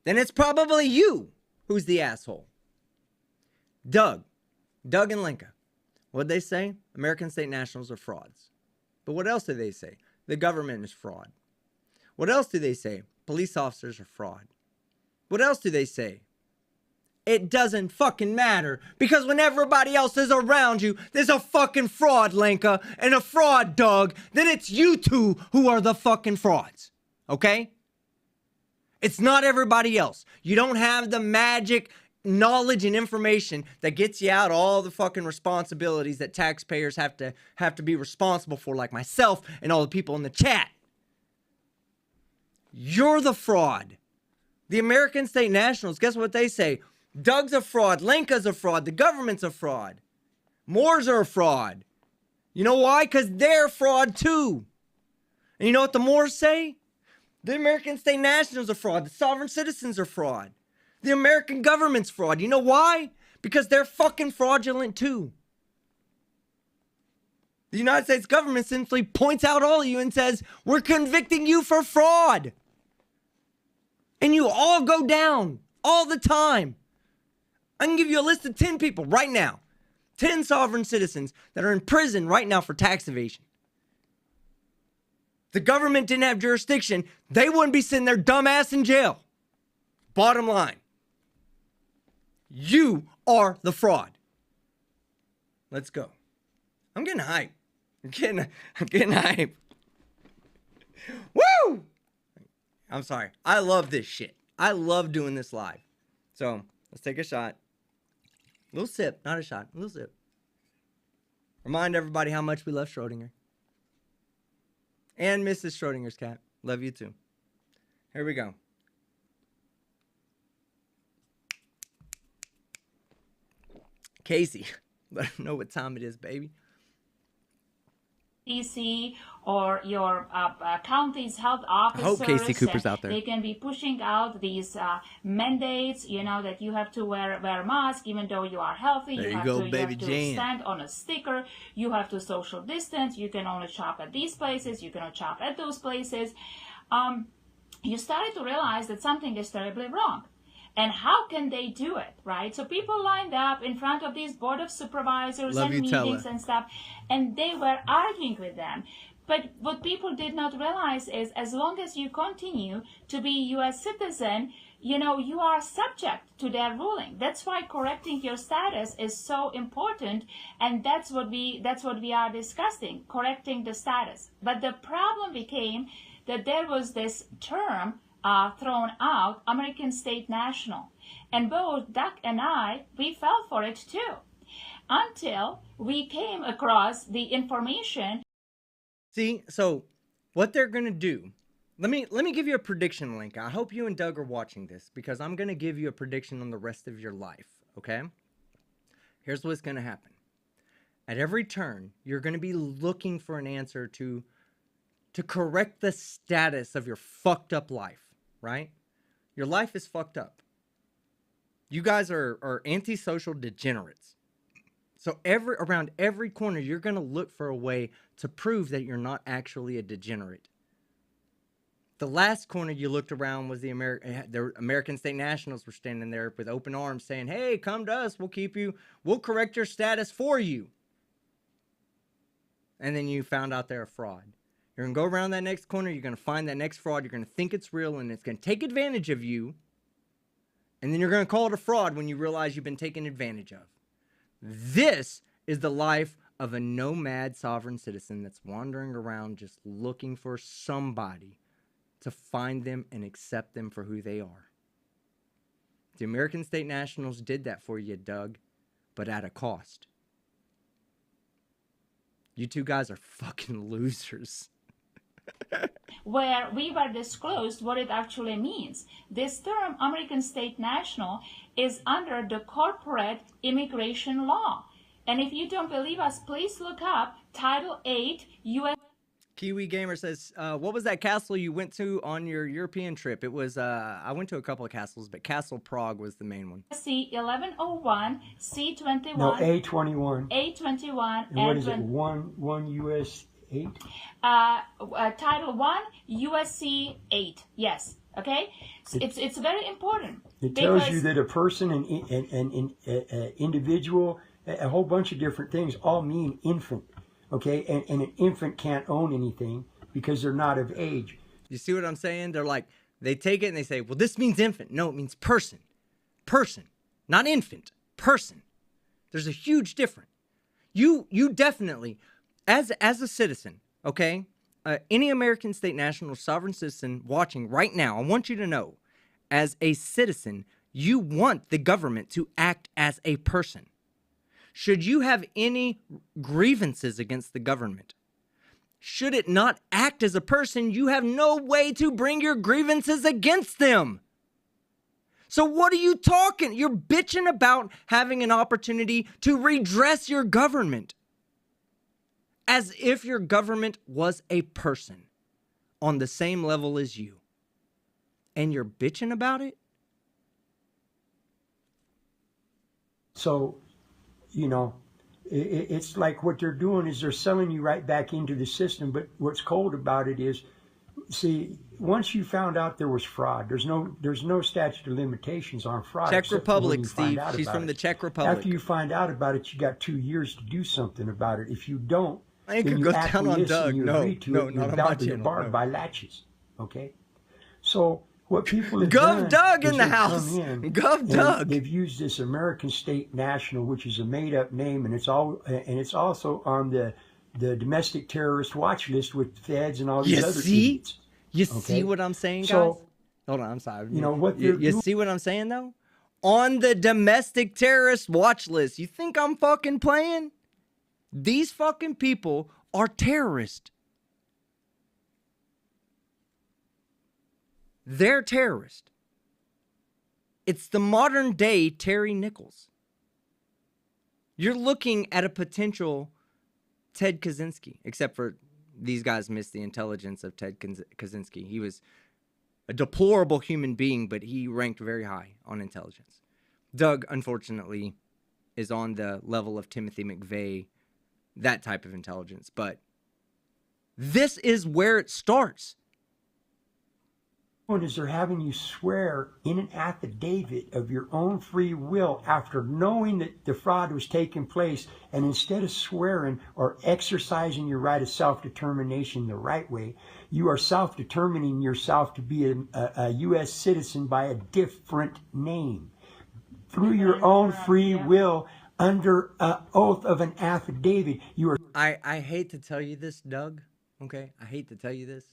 then it's probably you who's the asshole. Doug and Linka, what'd they say? American state nationals are frauds. But what else did they say? The government is fraud. What else do they say? Police officers are fraud. What else do they say? It doesn't fucking matter, because when everybody else is around you, there's a fucking fraud, Lenka, and a fraud, Doug. Then it's you two who are the fucking frauds. Okay? It's not everybody else. You don't have the magic knowledge and information that gets you out all the fucking responsibilities that taxpayers have to be responsible for, like myself and all the people in the chat. You're the fraud. The American state nationals, guess what they say? Doug's a fraud. Lenka's a fraud. The government's a fraud. Moors are a fraud. You know why? Because they're fraud too. And you know what the Moors say? The American state nationals are fraud. The sovereign citizens are fraud. The American government's fraud. You know why? Because they're fucking fraudulent too. The United States government simply points out all of you and says, we're convicting you for fraud. And you all go down all the time. I can give you a list of 10 people right now. 10 sovereign citizens that are in prison right now for tax evasion. If the government didn't have jurisdiction, they wouldn't be sitting their dumb ass in jail. Bottom line. You are the fraud. Let's go. I'm getting hyped. I'm getting hyped. Woo! I'm sorry. I love this shit. I love doing this live. So let's take a shot. A little sip, not a shot. A little sip. Remind everybody how much we love Schrodinger. And Mrs. Schrodinger's cat. Love you too. Here we go. Casey, let them know what time it is, baby. DC or your county's health officers. I hope Casey Cooper's out there. They can be pushing out these mandates, you know, that you have to wear a mask even though you are healthy. There you have to stand on a sticker. You have to social distance. You can only shop at these places. You cannot shop at those places. You started to realize that something is terribly wrong. And how can they do it, right? So people lined up in front of these board of supervisors and meetings and stuff, and they were arguing with them. But what people did not realize is, as long as you continue to be a U.S. citizen, you know, you are subject to their ruling. That's why correcting your status is so important, and that's what we are discussing, correcting the status. But the problem became that there was this term thrown out, American state national. And both Doug and I, we fell for it too. Until we came across the information. See, so what they're going to do, let me give you a prediction, Link. I hope you and Doug are watching this, because I'm going to give you a prediction on the rest of your life, okay? Here's what's going to happen. At every turn, you're going to be looking for an answer to correct the status of your fucked up life. Right? Your life is fucked up. You guys are antisocial degenerates. So around every corner, you're going to look for a way to prove that you're not actually a degenerate. The last corner you looked around was the American state nationals were standing there with open arms saying, hey, come to us. We'll keep you. We'll correct your status for you. And then you found out they're a fraud. You're going to go around that next corner. You're going to find that next fraud. You're going to think it's real, and it's going to take advantage of you. And then you're going to call it a fraud when you realize you've been taken advantage of. This is the life of a nomad sovereign citizen that's wandering around just looking for somebody to find them and accept them for who they are. The American State Nationals did that for you, Doug, but at a cost. You two guys are fucking losers. Where we were disclosed what it actually means. This term, American State National, is under the corporate immigration law. And if you don't believe us, please look up Title 8 U.S. Kiwi Gamer says, what was that castle you went to on your European trip? It was, I went to a couple of castles, but Castle Prague was the main one. C 1101, C21, No, A21. A21, And what is it? One US 8? Title 1, USC 8. Yes. Okay? So it's very important. It tells you that a person, an individual, a whole bunch of different things all mean infant. Okay? And an infant can't own anything because they're not of age. You see what I'm saying? They're like, they take it and they say, well, this means infant. No, it means person. Person. Not infant. Person. There's a huge difference. You definitely, as a citizen, okay, any American state national sovereign citizen watching right now, I want you to know, as a citizen, you want the government to act as a person. Should you have any grievances against the government, should it not act as a person, you have no way to bring your grievances against them. So what are you talking? You're bitching about having an opportunity to redress your government. As if your government was a person on the same level as you. And you're bitching about it? So, you know, it's like what they're doing is they're selling you right back into the system. But what's cold about it is, see, once you found out there was fraud, there's no statute of limitations on fraud. Czech Republic, Steve. She's from the Czech Republic. After you find out about it, you got 2 years to do something about it. If you don't, I ain't gonna go down on Doug. No, not on my channel. You're barred by latches. Okay, so what people have Gov done Doug is in the they've house. come in Gov and Doug. They've used this American State National, which is a made-up name, and it's also on the domestic terrorist watch list with feds and all these other idiots. You see what I'm saying, guys? So, hold on, I'm sorry. You know what? You see what I'm saying though? On the domestic terrorist watch list. You think I'm fucking playing? These fucking people are terrorists. They're terrorists. It's the modern day Terry Nichols. You're looking at a potential Ted Kaczynski, except for these guys missed the intelligence of Ted Kaczynski. He was a deplorable human being, but he ranked very high on intelligence. Doug, unfortunately, is on the level of Timothy McVeigh, that type of intelligence. But this is where it starts. What is they're having you swear in an affidavit of your own free will after knowing that the fraud was taking place, and instead of swearing or exercising your right of self-determination the right way, you are self-determining yourself to be a U.S. citizen by a different name. Through your own free will, under an oath of an affidavit, you are... I hate to tell you this, Doug, okay? I hate to tell you this,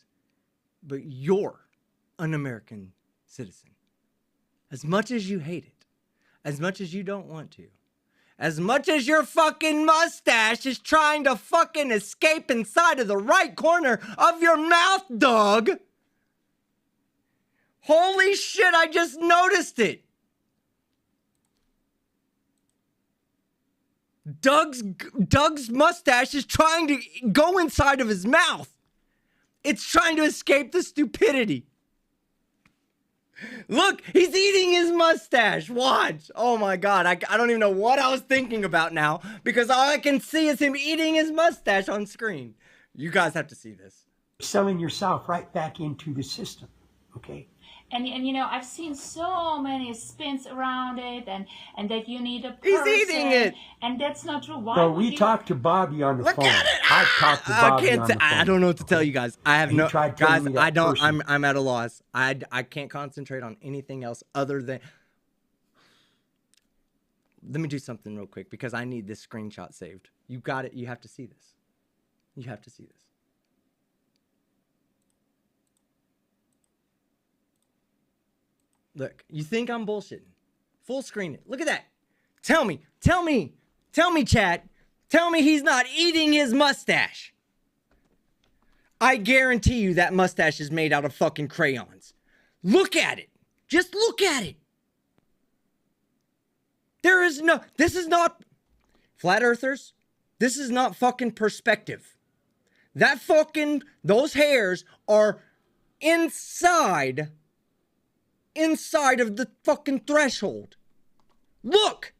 but you're an American citizen. As much as you hate it, as much as you don't want to, as much as your fucking mustache is trying to fucking escape inside of the right corner of your mouth, Doug. Holy shit, I just noticed it. Doug's mustache is trying to go inside of his mouth. It's trying to escape the stupidity. Look, he's eating his mustache. Watch. Oh my God. I don't even know what I was thinking about now, because all I can see is him eating his mustache on screen. You guys have to see this. Selling yourself right back into the system. Okay? And you know, I've seen so many spins around it, and that you need a person. He's eating it. And that's not true. Why Well, would we you... talked to Bobby on the phone. Look at it. I've talked to Bobby on the phone. I don't know what to tell you guys. I have He no tried telling guys. me that I don't. person. I'm at a loss. I can't concentrate on anything else other than. Let me do something real quick because I need this screenshot saved. You got it. You have to see this. You have to see this. Look, you think I'm bullshitting. Full screen it. Look at that. Tell me, chat. Tell me he's not eating his mustache. I guarantee you that mustache is made out of fucking crayons. Look at it. Just look at it. This is not, flat earthers, this is not fucking perspective. Those hairs are inside of the fucking threshold. Look!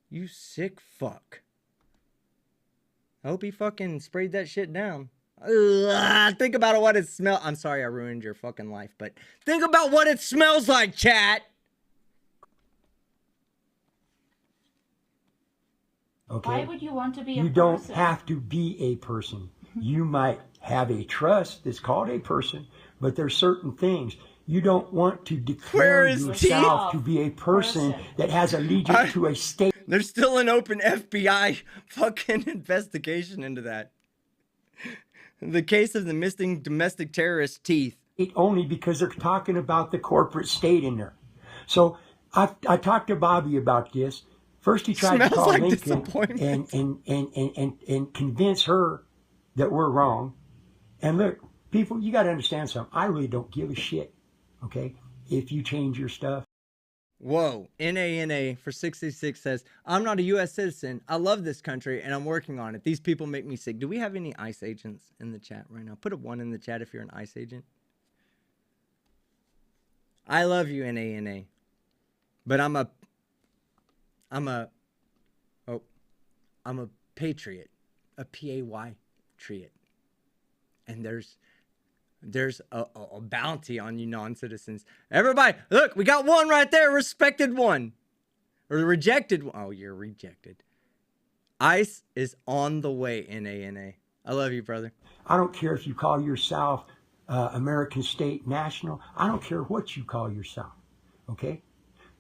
You sick fuck. I hope he fucking sprayed that shit down. Ugh, think about what it smells. I'm sorry I ruined your fucking life, but think about what it smells like, chat. Okay? Why would you want to be a person? You don't have to be a person. You might have a trust that's called a person, but there's certain things. You don't want to declare yourself to be a person that has allegiance to a state. There's still an open FBI fucking investigation into that. The case of the missing domestic terrorist teeth. Only because they're talking about the corporate state in there. So I talked to Bobby about this. First he tried to call like Lincoln and convince her that we're wrong. And look, people, you got to understand something. I really don't give a shit, okay, if you change your stuff. Whoa, NANA for 66 says, I'm not a U.S. citizen. I love this country and I'm working on it. These people make me sick. Do we have any ICE agents in the chat right now? Put a 1 in the chat if you're an ICE agent. I love you, NANA. But I'm a patriot, a PAY triot. And there's a bounty on you non-citizens. Everybody, look, we got one right there, respected one. Or rejected one. Oh, you're rejected. ICE is on the way, NANA. I love you, brother. I don't care if you call yourself American State National. I don't care what you call yourself, okay?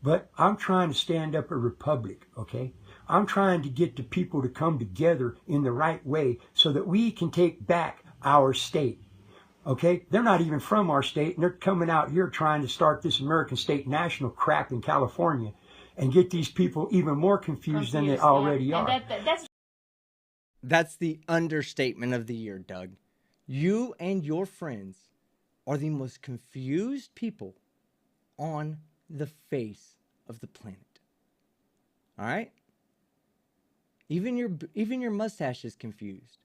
But I'm trying to stand up a republic, okay? I'm trying to get the people to come together in the right way so that we can take back our state. Okay, they're not even from our state, and they're coming out here trying to start this American State National crap in California and get these people even more confused than they already are. That's the understatement of the year, Doug. You and your friends are the most confused people on the face of the planet. All right? Even your mustache is confused.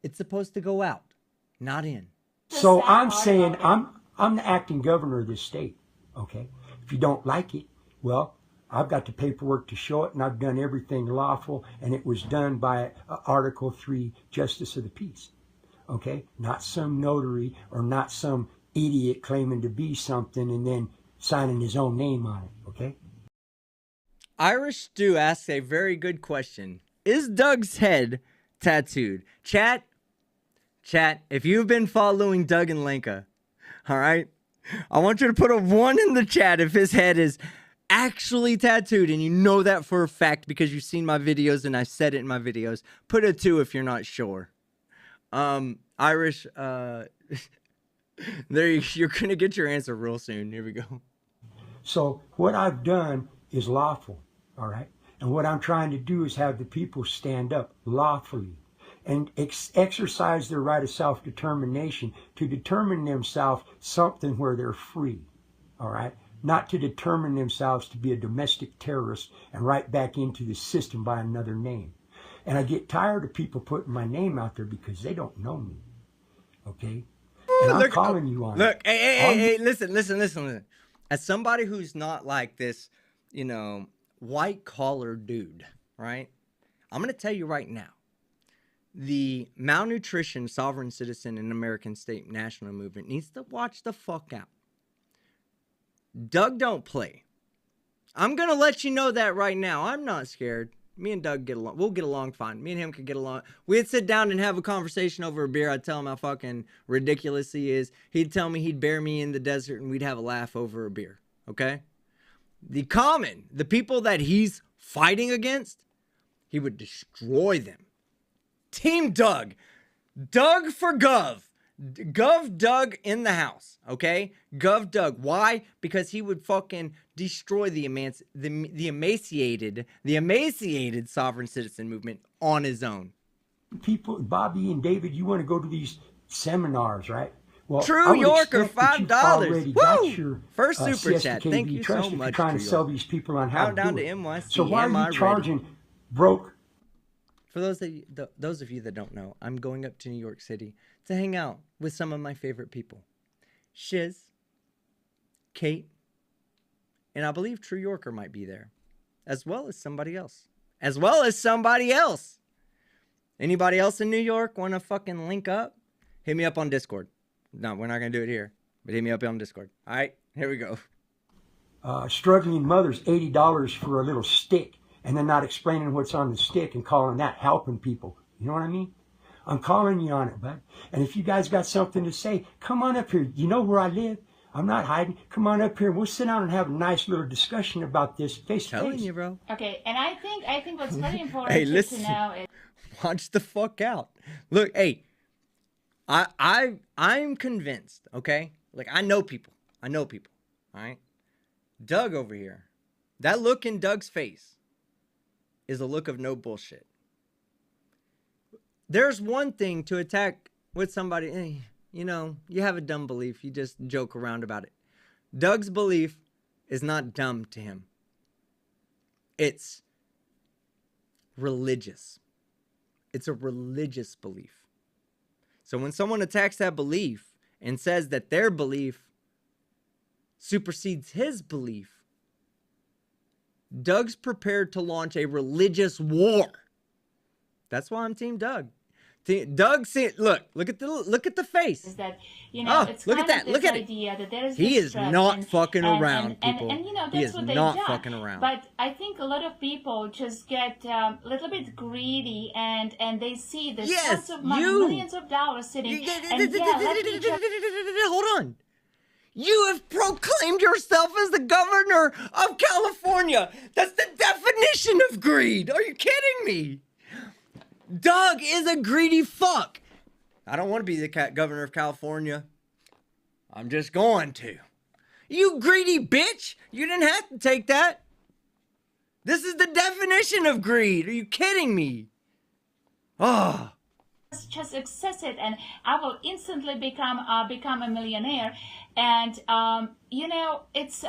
It's supposed to go out, not in. So I'm saying I'm the acting governor of this state, okay? If you don't like it, well, I've got the paperwork to show it, and I've done everything lawful, and it was done by Article 3 Justice of the Peace, okay? Not some notary or not some idiot claiming to be something and then signing his own name on it, okay? Irish Stew asks a very good question. Is Doug's head tattooed? Chat, if you've been following Doug and Lenka, all right, I want you to put a 1 in the chat if his head is actually tattooed, and you know that for a fact because you've seen my videos and I said it in my videos. Put a 2 if you're not sure. Irish, you're gonna get your answer real soon. Here we go. So what I've done is lawful, all right? And what I'm trying to do is have the people stand up lawfully and exercise their right of self-determination to determine themselves something where they're free, all right? Not to determine themselves to be a domestic terrorist and right back into the system by another name. And I get tired of people putting my name out there because they don't know me, okay? And I'm calling you on it. Look, hey, listen. As somebody who's not like this, white-collar dude, right? I'm going to tell you right now, the malnutrition sovereign citizen and American state national movement needs to watch the fuck out. Doug don't play. I'm going to let you know that right now. I'm not scared. Me and Doug get along. We'll get along fine. Me and him could get along. We'd sit down and have a conversation over a beer. I'd tell him how fucking ridiculous he is. He'd tell me he'd bear me in the desert and we'd have a laugh over a beer. Okay? The people that he's fighting against, he would destroy them. Team Doug. Doug for Gov. Gov Doug in the house, okay? Gov Doug. Why? Because he would fucking destroy the emaciated sovereign citizen movement on his own. People, Bobby and David, you want to go to these seminars, right? Well, True I would Yorker, expect that you've $5. already got Woo! your First super chat. CSTKV Thank you trust so if much. you're trying to True sell Yorker. these people on how to Down do to it. NYC. So why Am are I you ready? charging broke? For those of you that don't know, I'm going up to New York City to hang out with some of my favorite people. Shiz, Kate, and I believe True Yorker might be there, as well as somebody else. Anybody else in New York want to fucking link up? Hit me up on Discord. No, we're not going to do it here, but hit me up on Discord. All right, here we go. Struggling mothers, $80 for a little stick, and then not explaining what's on the stick and calling that helping people. You know what I mean? I'm calling you on it, bud. And if you guys got something to say, come on up here. You know where I live. I'm not hiding. Come on up here. We'll sit down and have a nice little discussion about this face to Telling face. you, bro. Okay, and I think what's very important Hey, to listen. know is Watch the fuck out. Look, hey, I'm convinced, okay? Like, I know people, all right? Doug over here, that look in Doug's face is a look of no bullshit. There's one thing to attack with somebody, you know, you have a dumb belief, you just joke around about it. Doug's belief is not dumb to him. It's religious. It's a religious belief. So when someone attacks that belief and says that their belief supersedes his belief, Doug's prepared to launch a religious war. That's why I'm Team Doug. Doug, look at the face. that, you know, it's look kind at of that. this Look at it. idea that there is He this is trust not and- fucking and- around, and, people. And, you know, He that's is what they've not done. fucking around. But I think a lot of people just get a little bit greedy and they see the Yes, tons of money, you. millions of dollars sitting. And yeah, let me just Hold on. You have proclaimed yourself as the governor of California. That's the definition of greed. Are you kidding me? Doug is a greedy fuck. I don't want to be the governor of California. I'm just going to. You greedy bitch. You didn't have to take that. This is the definition of greed. Are you kidding me? Oh. just access it and I will instantly become a millionaire. And you know, it's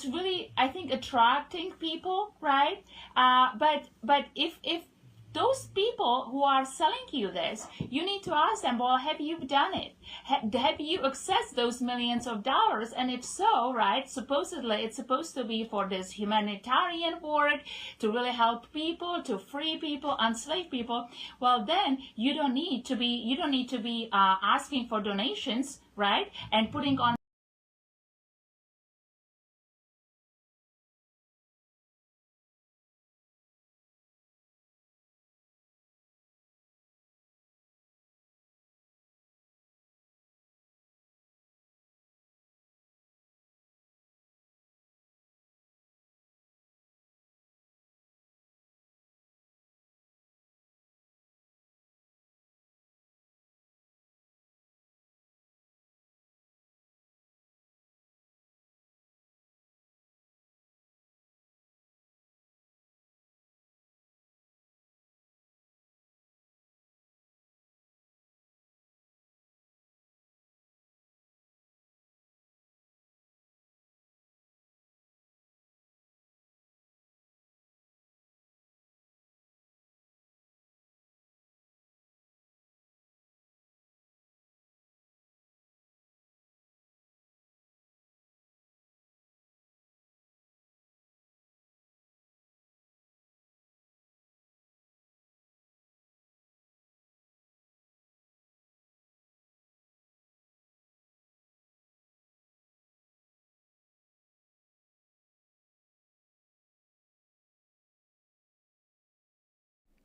really, I think, attracting people, right? But if those people who are selling you this, you need to ask them, well, have you done it? Have you accessed those millions of dollars? And if so, right, supposedly it's supposed to be for this humanitarian work, to really help people, to free people, enslave people. Well, then you don't need to be asking for donations, right, and putting on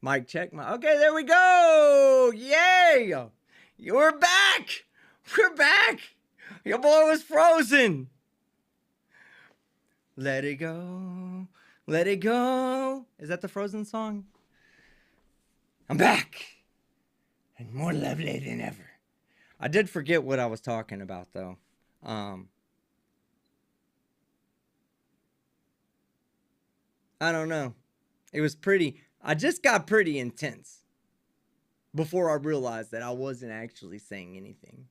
Mic check. Okay, there we go. Yay. We're back. We're back. Your boy was frozen. Let it go. Let it go. Is that the Frozen song? I'm back. And more lovely than ever. I did forget what I was talking about though. I don't know. It was pretty. I just got pretty intense before I realized that I wasn't actually saying anything.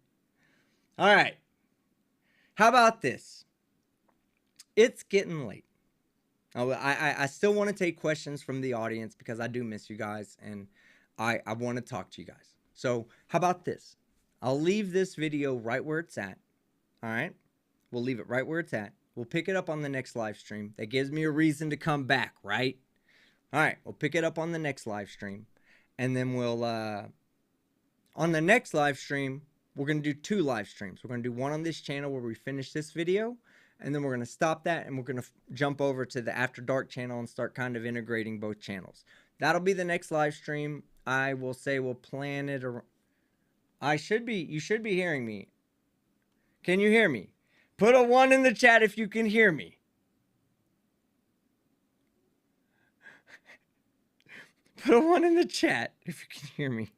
All right. How about this? It's getting late. Oh, I still want to take questions from the audience because I do miss you guys and I want to talk to you guys. So, how about this? I'll leave this video right where it's at. All right? We'll leave it right where it's at. We'll pick it up on the next live stream. That gives me a reason to come back, right? All right, we'll pick it up on the next live stream. And then we'll, on the next live stream, we're going to do 2 live streams. We're going to do one on this channel where we finish this video. And then we're going to stop that and we're going to jump over to the After Dark channel and start kind of integrating both channels. That'll be the next live stream. I will say we'll plan it. You should be hearing me. Can you hear me? Put a 1 in the chat if you can hear me. Put a 1 in the chat if you can hear me.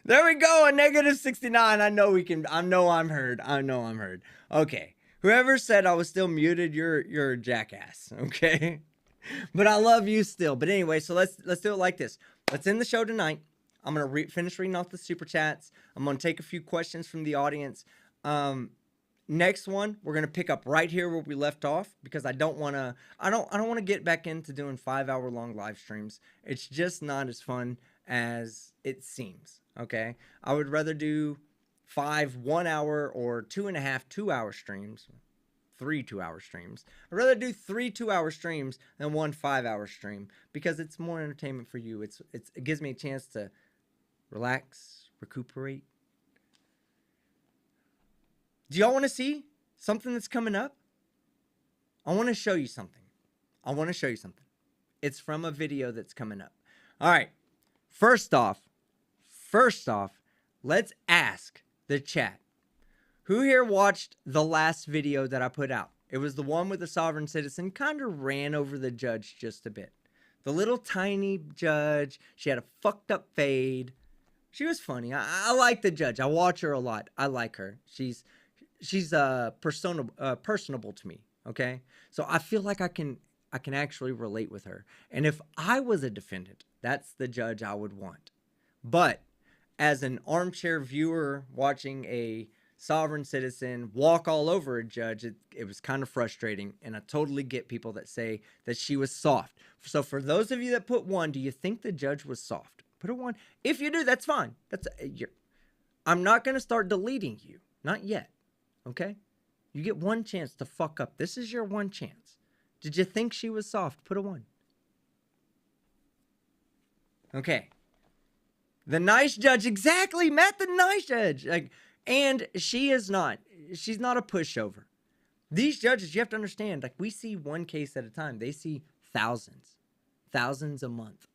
There we go, a -69. I know we can. I know I'm heard. I know I'm heard. Okay. Whoever said I was still muted, you're a jackass. Okay. But I love you still. But anyway, so let's do it like this. Let's end the show tonight. I'm gonna finish reading off the super chats. I'm gonna take a few questions from the audience. Next one, we're gonna pick up right here where we left off because I don't want to get back into doing 5-hour long live streams. It's just not as fun as it seems. Okay, I would rather do 5 1-hour or 2.5 2-hour streams, 3 2-hour streams. I'd rather do 3 2-hour streams than 1 5-hour stream because it's more entertainment for you. It gives me a chance to relax, recuperate. Do y'all want to see something that's coming up? I want to show you something. It's from a video that's coming up. All right. First off, let's ask the chat. Who here watched the last video that I put out? It was the one with the sovereign citizen kind of ran over the judge just a bit. The little tiny judge. She had a fucked up fade. She was funny. I like the judge. I watch her a lot. I like her. She's personable to me, okay? So I feel like I can actually relate with her. And if I was a defendant, that's the judge I would want. But as an armchair viewer watching a sovereign citizen walk all over a judge, it was kind of frustrating. And I totally get people that say that she was soft. So for those of you that put 1, do you think the judge was soft? Put a 1. If you do, that's fine. I'm not going to start deleting you. Not yet. Okay? You get 1 chance to fuck up. This is your 1 chance. Did you think she was soft? Put a 1. Okay. The nice judge. Exactly. Matt, the nice judge. And she's not a pushover. These judges, you have to understand, we see 1 case at a time. They see thousands a month.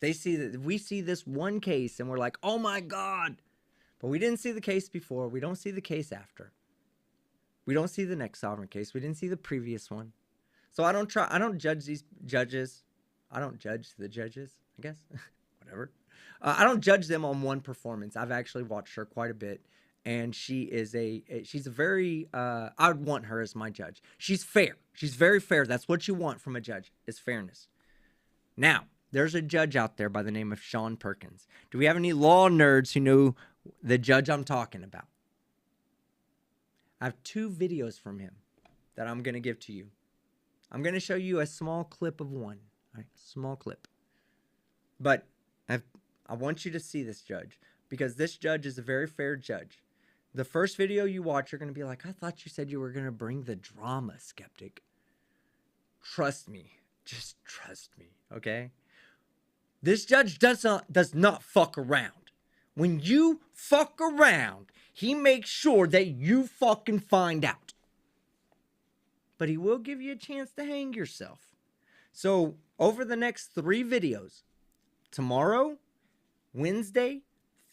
We see this 1 case and we're like, oh my God. But we didn't see the case before. We don't see the case after. We don't see the next sovereign case. We didn't see the previous one. So I don't judge these judges. I don't judge the judges, I guess. Whatever. I don't judge them on 1 performance. I've actually watched her quite a bit. And she's a very, I would want her as my judge. She's fair. She's very fair. That's what you want from a judge, is fairness. Now, there's a judge out there by the name of Sean Perkins. Do we have any law nerds who know the judge I'm talking about? I have 2 videos from him that I'm going to give to you. I'm going to show you a small clip of one. All right, small clip. But I want you to see this judge because this judge is a very fair judge. The first video you watch, you're going to be like, I thought you said you were going to bring the drama, skeptic. Trust me. Just trust me, okay? This judge does not fuck around. When you fuck around, he makes sure that you fucking find out. But he will give you a chance to hang yourself. So, over the next 3 videos, tomorrow, Wednesday,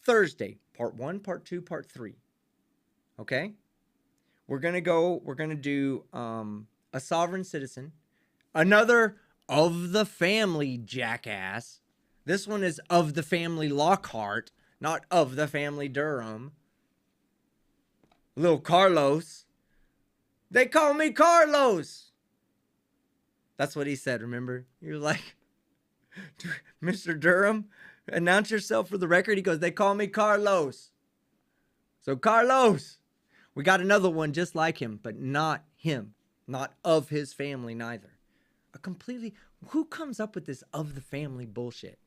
Thursday, part 1, part 2, part 3. Okay? We're going to do a sovereign citizen, another of the family jackass. This one is of the family Lockhart. not of the family Durham. Little Carlos. They call me Carlos. That's what he said, remember? You're like, Mr. Durham, announce yourself for the record. He goes, they call me Carlos. So Carlos, we got another one just like him, but not him. Not of his family neither. A completely, who comes up with this of the family bullshit?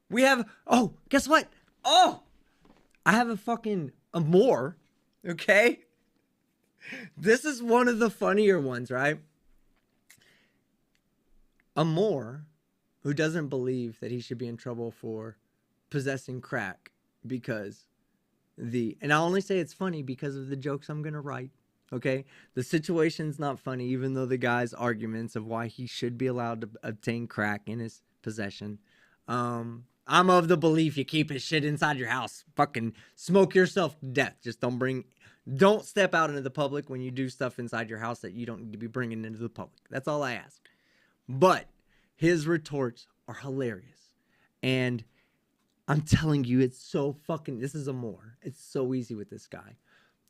We have, oh, guess what? Oh, I have a fucking Amor, okay? This is one of the funnier ones, right? Amor, who doesn't believe that he should be in trouble for possessing crack because and I only say it's funny because of the jokes I'm going to write, okay? The situation's not funny, even though the guy's arguments of why he should be allowed to obtain crack in his possession. I'm of the belief you keep his shit inside your house. Fucking smoke yourself to death. Just don't step out into the public when you do stuff inside your house that you don't need to be bringing into the public. That's all I ask. But his retorts are hilarious. And I'm telling you, it's so fucking, this is Amor. It's so easy with this guy.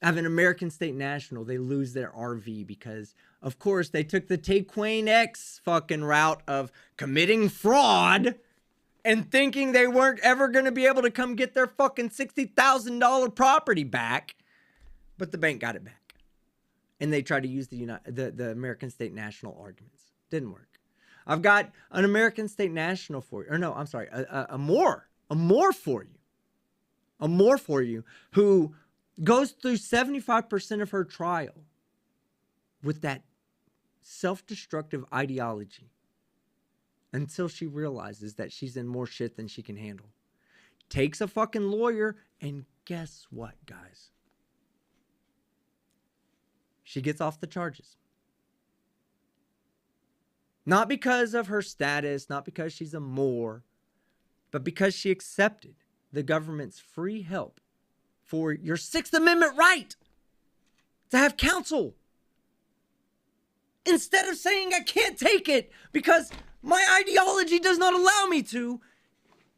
I have an American State National. They lose their RV because, of course, they took the Taquane X fucking route of committing fraud and thinking they weren't ever going to be able to come get their fucking $60,000 property back. But the bank got it back. And they tried to use the American State National arguments. Didn't work. I've got an American State National for you. Or no, I'm sorry. A more for you. A more for you who goes through 75% of her trial with that self-destructive ideology until she realizes that she's in more shit than she can handle. Takes a fucking lawyer, and guess what, guys? She gets off the charges. Not because of her status, not because she's a Moor, but because she accepted the government's free help for your Sixth Amendment right to have counsel. Instead of saying I can't take it because my ideology does not allow me to,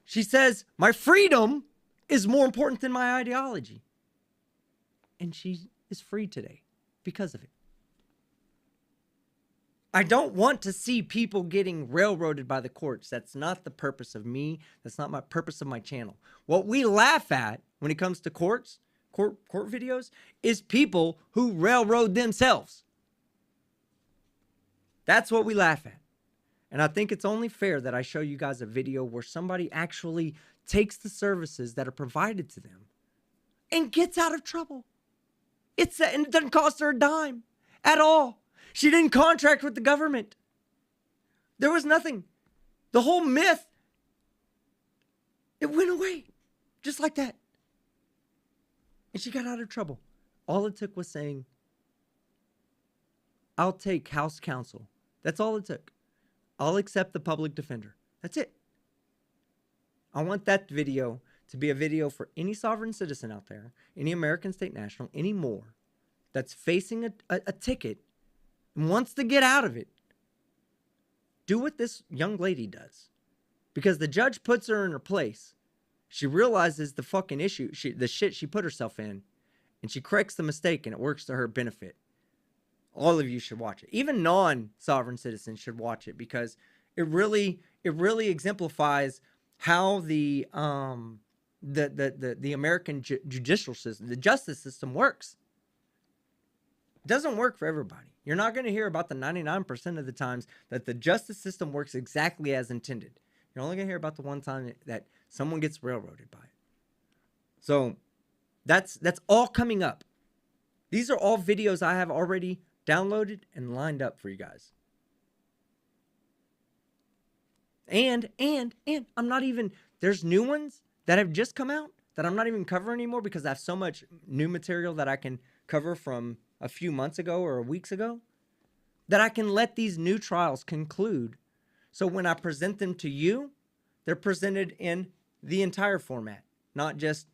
she says my freedom is more important than my ideology. And she is free today because of it. I don't want to see people getting railroaded by the courts. That's not the purpose of me. That's not my purpose of my channel. What we laugh at when it comes to court videos, is people who railroad themselves. That's what we laugh at. And I think it's only fair that I show you guys a video where somebody actually takes the services that are provided to them and gets out of trouble. And it doesn't cost her a dime at all. She didn't contract with the government. There was nothing. The whole myth, it went away just like that. And she got out of trouble. All it took was saying, I'll take house counsel. That's all it took. I'll accept the public defender. That's it. I want that video to be a video for any sovereign citizen out there, any American State National, any more, that's facing a ticket and wants to get out of it. Do what this young lady does. Because the judge puts her in her place. She realizes the fucking issue, the shit she put herself in, and she corrects the mistake, and it works to her benefit. All of you should watch it. Even non-sovereign citizens should watch it, because it really exemplifies how the American judicial system, the justice system works. It doesn't work for everybody. You're not going to hear about the 99% of the times that the justice system works exactly as intended. You're only going to hear about the one time that someone gets railroaded by it. So that's all coming up. These are all videos I have already downloaded and lined up for you guys. And I'm not even, there's new ones that have just come out that I'm not even covering anymore because I have so much new material that I can cover from a few months ago or weeks ago that I can let these new trials conclude. So when I present them to you, they're presented in the entire format, not just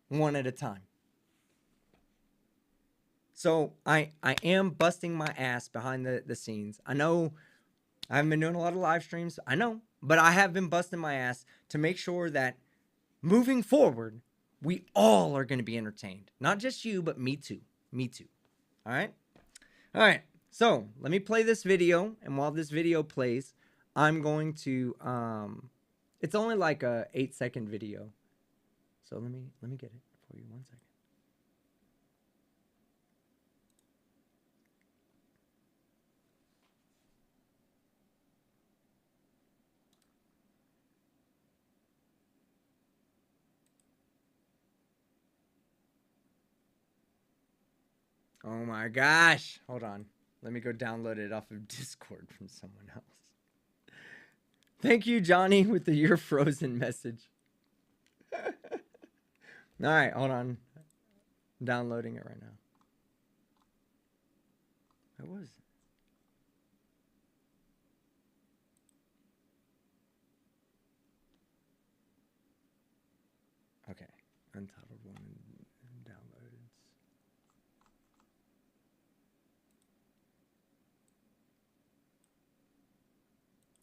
one at a time. So I am busting my ass behind the scenes. I know I haven't been doing a lot of live streams. I know, but I have been busting my ass to make sure that moving forward, we all are going to be entertained. Not just you, but me too. Me too. All right? All right. So let me play this video. And while this video plays, I'm going to, it's only like a 8-second video. So let me get it for you. 1 second. Oh my gosh. Hold on. Let me go download it off of Discord from someone else. Thank you, Johnny, with the "you're frozen" message. All right, hold on. I'm downloading it right now. What was it? Okay. Untitled one and downloads.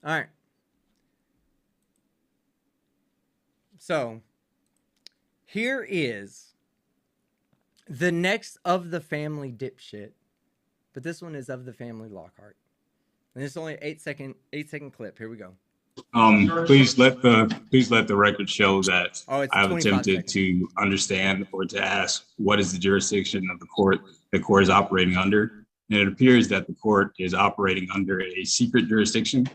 All right. So here is the next of the family dipshit, but this one is of the family Lockhart, and it's only 8-second clip. Here we go. Please let the record show that Oh, it's I have 25 attempted seconds. to understand or to ask what is the jurisdiction of the court is operating under. And it appears that the court is operating under a secret jurisdiction.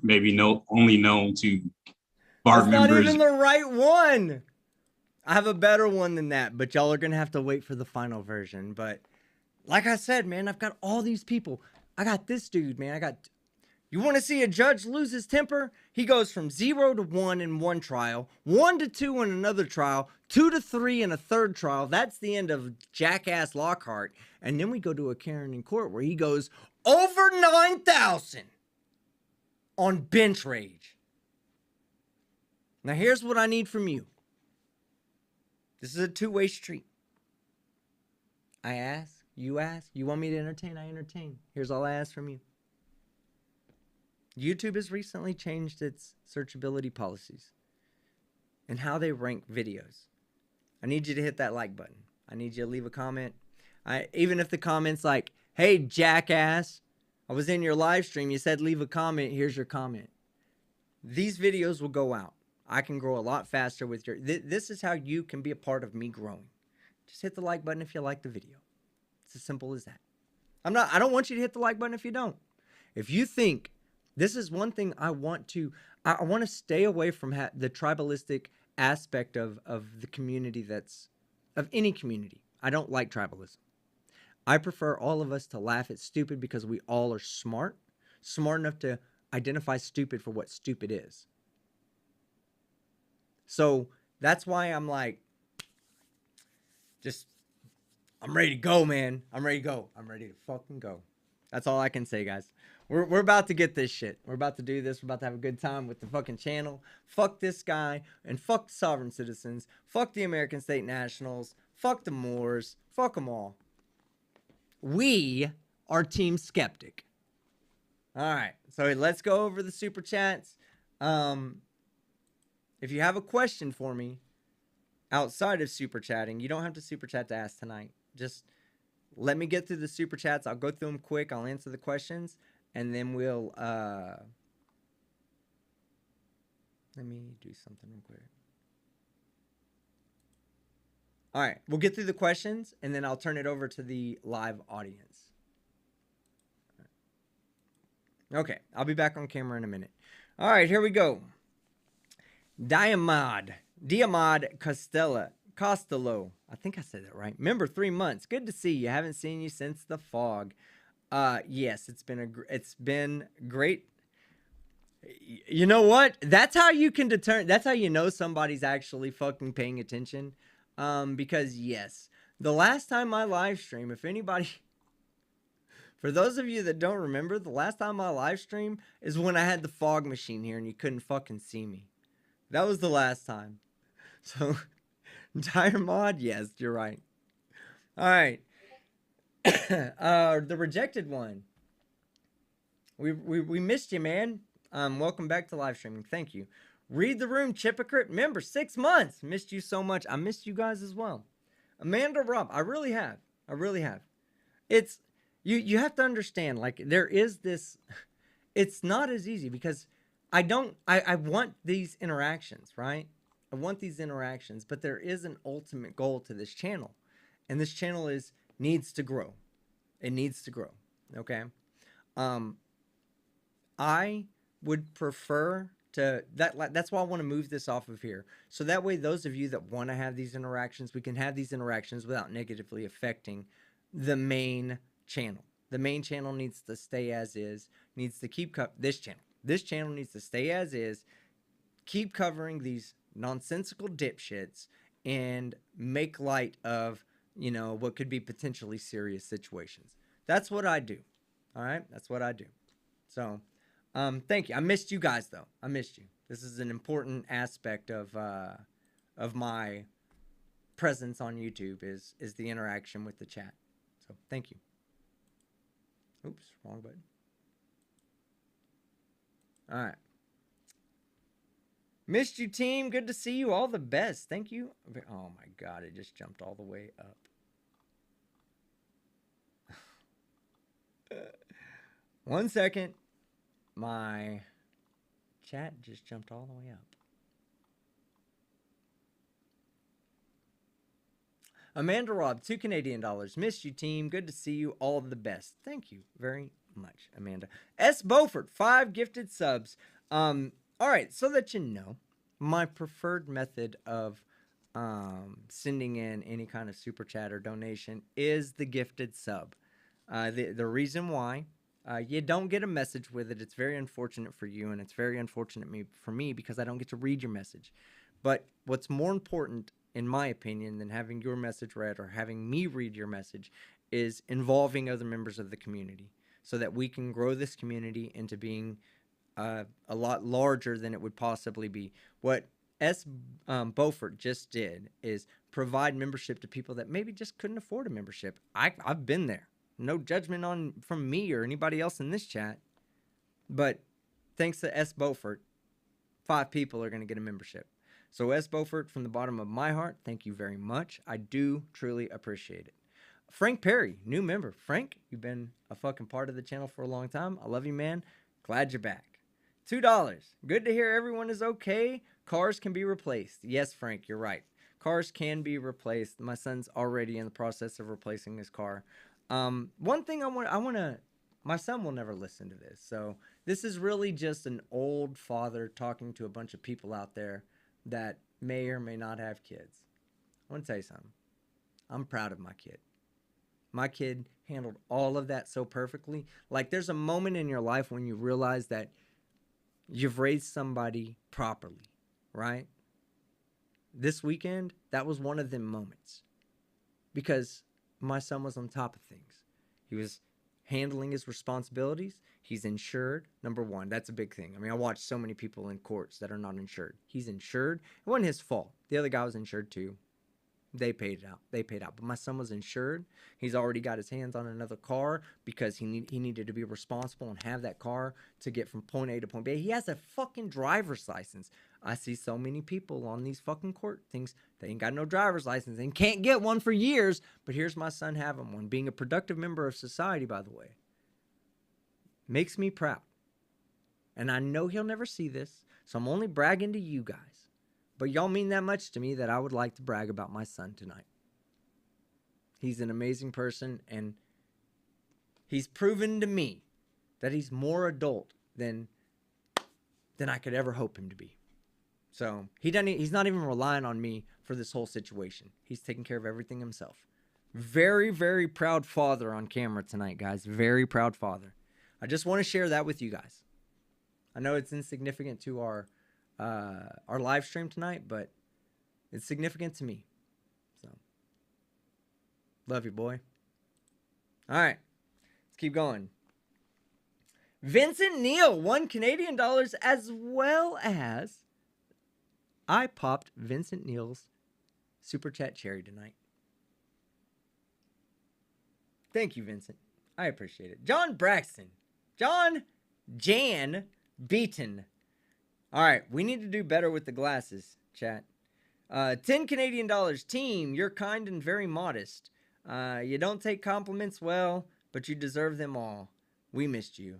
Maybe only known to bar That's members. not even the right one. I have a better one than that, but y'all are gonna have to wait for the final version. But like I said, man, I've got all these people. I got this dude, man. You want to see a judge lose his temper? He goes from 0 to 1 in one trial, 1 to 2 in another trial, 2 to 3 in a third trial. That's the end of jackass Lockhart. And then we go to a Karen in court where he goes over 9,000 on bench rage. Now here's what I need from you. This is a two-way street. I ask, you ask. You want me to entertain? I entertain. Here's all I ask from you. YouTube has recently changed its searchability policies and how they rank videos. I need you to hit that like button. I need you to leave a comment. Even if the comment's like, "Hey, jackass, I was in your live stream. You said leave a comment. Here's your comment." These videos will go out. I can grow a lot faster with your... This is how you can be a part of me growing. Just hit the like button if you like the video. It's as simple as that. I don't want you to hit the like button if you don't. If you think... This is one thing I want to stay away from the tribalistic aspect of the community of any community. I don't like tribalism. I prefer all of us to laugh at stupid because we all are smart enough to identify stupid for what stupid is. So that's why I'm like, I'm ready to go, man. I'm ready to go. I'm ready to fucking go. That's all I can say, guys. We're about to get this shit. We're about to do this. We're about to have a good time with the fucking channel. Fuck this guy and fuck the sovereign citizens. Fuck the American State Nationals. Fuck the Moors. Fuck them all. We are Team Skeptic. All right. So let's go over the super chats. If you have a question for me outside of super chatting, you don't have to super chat to ask tonight. Just let me get through the super chats. I'll go through them quick. I'll answer the questions. And then we'll, let me do something real quick. All right, we'll get through the questions, and then I'll turn it over to the live audience. Okay, I'll be back on camera in a minute. All right, here we go. Diamad Costello. I think I said that right. Member 3 months. Good to see you. Haven't seen you since the fog. Yes, it's been great. You know what? That's how you can determine. That's how you know somebody's actually fucking paying attention. Because yes, the last time I live stream, if anybody, for those of you that don't remember, the last time I live stream is when I had the fog machine here and you couldn't fucking see me. That was the last time. So, Dire Mod, yes, you're right. All right. The rejected one. We missed you, man. Welcome back to live streaming. Thank you. Read the room, Hypocrite. Member, 6 months. Missed you so much. I missed you guys as well. Amanda Robb, I really have. I really have. It's you have to understand, like, there is this, it's not as easy because I want these interactions, right? I want these interactions, but there is an ultimate goal to this channel. And this channel needs to grow. It needs to grow. Okay. I would prefer that's why I want to move this off of here. So that way, those of you that want to have these interactions, we can have these interactions without negatively affecting the main channel. The main channel needs to stay as is, needs to keep this channel. This channel needs to stay as is, keep covering these nonsensical dipshits and make light of, what could be potentially serious situations. That's what I do. All right? That's what I do. So, thank you. I missed you guys, though. I missed you. This is an important aspect of my presence on YouTube is the interaction with the chat. So, thank you. Oops, wrong button. All right. Missed you, team. Good to see you. All the best. Thank you. Oh, my God. It just jumped all the way up. One second. My chat just jumped all the way up. Amanda Robb, $2 Canadian. Missed you, team. Good to see you. All the best. Thank you very much, Amanda. S. Beaufort, 5 gifted subs. All right, so that you know, my preferred method of sending in any kind of super chat or donation is the gifted sub. The reason why you don't get a message with it, it's very unfortunate for you, and it's very unfortunate for me because I don't get to read your message. But what's more important, in my opinion, than having your message read or having me read your message is involving other members of the community so that we can grow this community into being a lot larger than it would possibly be. What S. Beaufort just did is provide membership to people that maybe just couldn't afford a membership. I've been there. No judgment from me or anybody else in this chat. But thanks to S. Beaufort, 5 people are going to get a membership. So S. Beaufort, from the bottom of my heart, thank you very much. I do truly appreciate it. Frank Perry, new member. Frank, you've been a fucking part of the channel for a long time. I love you, man. Glad you're back. $2. Good to hear everyone is okay. Cars can be replaced. Yes, Frank, you're right. Cars can be replaced. My son's already in the process of replacing his car. One thing my son will never listen to this. So this is really just an old father talking to a bunch of people out there that may or may not have kids. I want to tell you something. I'm proud of my kid. My kid handled all of that so perfectly. Like, there's a moment in your life when you realize that you've raised somebody properly, right? This weekend, that was one of them moments. Because my son was on top of things. He was handling his responsibilities. He's insured. Number one, that's a big thing. I mean, I watched so many people in courts that are not insured. He's insured. It wasn't his fault. The other guy was insured too. They paid it out. But my son was insured. He's already got his hands on another car because he needed to be responsible and have that car to get from point A to point B. He has a fucking driver's license. I see so many people on these fucking court things. They ain't got no driver's license and can't get one for years. But here's my son having one. Being a productive member of society, by the way, makes me proud. And I know he'll never see this, so I'm only bragging to you guys. But y'all mean that much to me that I would like to brag about my son tonight. He's an amazing person, and he's proven to me that he's more adult than I could ever hope him to be. So he's not even relying on me for this whole situation. He's taking care of everything himself. Very, very proud father on camera tonight, guys. Very proud father. I just want to share that with you guys. I know it's insignificant to our live stream tonight, but it's significant to me. So, love you, boy. All right, let's keep going. Vincent Neal, $1 Canadian, as well as I popped Vincent Neal's super chat cherry tonight. Thank you, Vincent. I appreciate it. John Braxton. Jan Beaton. All right, we need to do better with the glasses, chat. 10 Canadian dollars. Team, you're kind and very modest. You don't take compliments well, but you deserve them all. We missed you.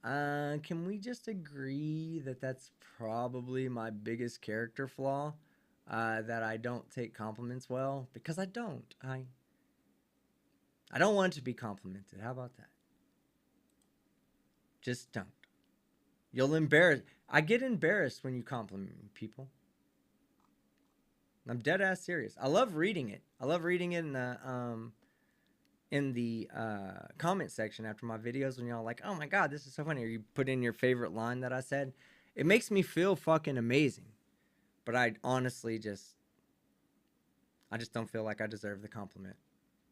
Can we just agree that that's probably my biggest character flaw? That I don't take compliments well? Because I don't. I don't want to be complimented. How about that? Just don't. You'll embarrass. I get embarrassed when you compliment me, people. I'm dead ass serious. I love reading it. I love reading it in the comment section after my videos when y'all are like, oh my god, this is so funny. Or you put in your favorite line that I said. It makes me feel fucking amazing. But I honestly just don't feel like I deserve the compliment.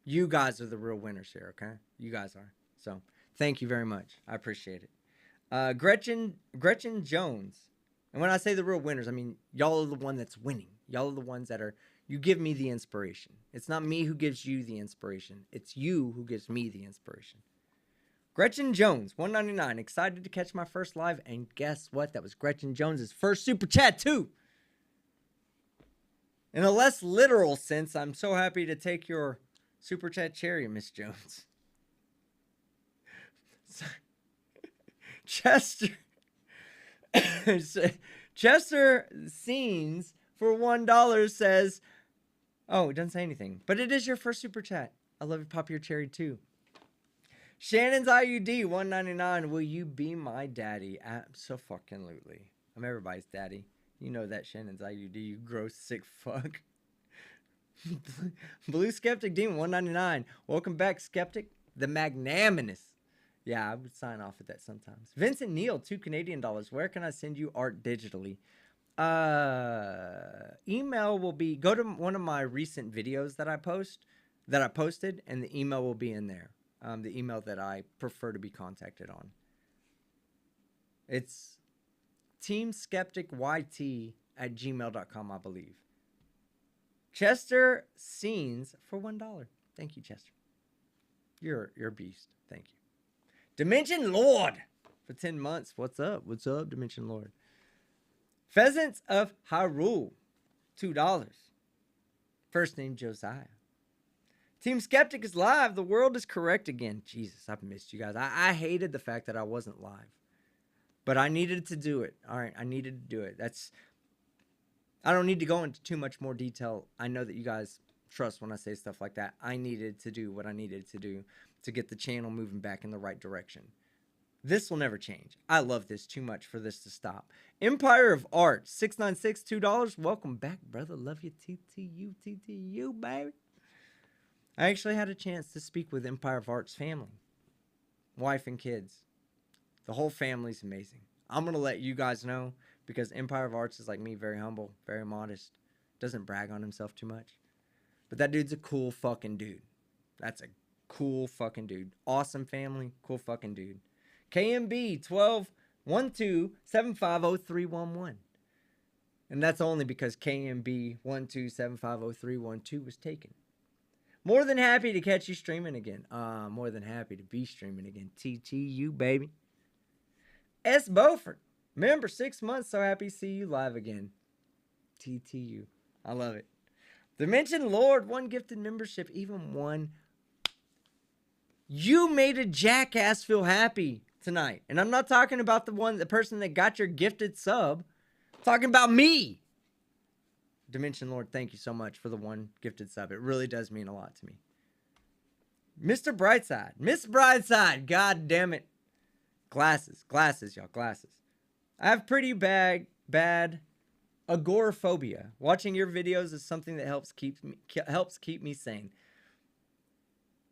You guys are the real winners here, okay? You guys are. So thank you very much. I appreciate it. Gretchen Jones. And when I say the real winners, I mean y'all are the one that's winning. Y'all are the ones that are, you give me the inspiration. It's not me who gives you the inspiration. It's you who gives me the inspiration. Gretchen Jones, $1.99. Excited to catch my first live. And guess what? That was Gretchen Jones's first super chat too. In a less literal sense, I'm so happy to take your super chat cherry, Miss Jones. Chester Scenes for $1 says, oh, it doesn't say anything, but it is your first super chat. I love you, pop your cherry too. Shannon's IUD, $1.99. Will you be my daddy? Abso-fucking-lutely. I'm everybody's daddy. You know that, Shannon's IUD, you gross sick fuck. Blue Skeptic Demon, $1.99. Welcome back, Skeptic. The Magnanimous. Yeah, I would sign off at that sometimes. Vincent Neal, $2 Canadian. Where can I send you art digitally? Email will be, go to one of my recent videos that I posted, and the email will be in there. The email that I prefer to be contacted on. It's teamskepticyt@gmail.com, I believe. Chester Scenes for $1. Thank you, Chester. You're a beast. Thank you. Dimension Lord for 10 months. What's up? What's up, Dimension Lord? Pheasants of Hyrule, $2. First name Josiah. Team Skeptic is live. The world is correct again. Jesus, I've missed you guys. I hated the fact that I wasn't live. But I needed to do it. All right, I needed to do it. I don't need to go into too much more detail. I know that you guys trust when I say stuff like that. I needed to do what I needed to do to get the channel moving back in the right direction. This will never change. I love this too much for this to stop. Empire of Art, $6.96, $2. Welcome back, brother. Love you, TTU, baby. I actually had a chance to speak with Empire of Art's family. Wife and kids. The whole family's amazing. I'm going to let you guys know because Empire of Arts is like me, very humble, very modest. Doesn't brag on himself too much. But that dude's a cool fucking dude. That's a cool fucking dude. Awesome family, cool fucking dude. KMB 1212750311. And that's only because KMB 12750312 was taken. More than happy to catch you streaming again. More than happy to be streaming again. TTU, baby. S. Beaufort. Member, 6 months. So happy to see you live again. TTU. I love it. Dimension Lord, 1 gifted membership. Even 1. You made a jackass feel happy tonight. And I'm not talking about the person that got your gifted sub. I'm talking about me. Dimension Lord, thank you so much for the 1 gifted sub. It really does mean a lot to me. Mr. Brightside. Miss Brightside. God damn it. Glasses, y'all, glasses. I have pretty bad agoraphobia. Watching your videos is something that helps keep me sane.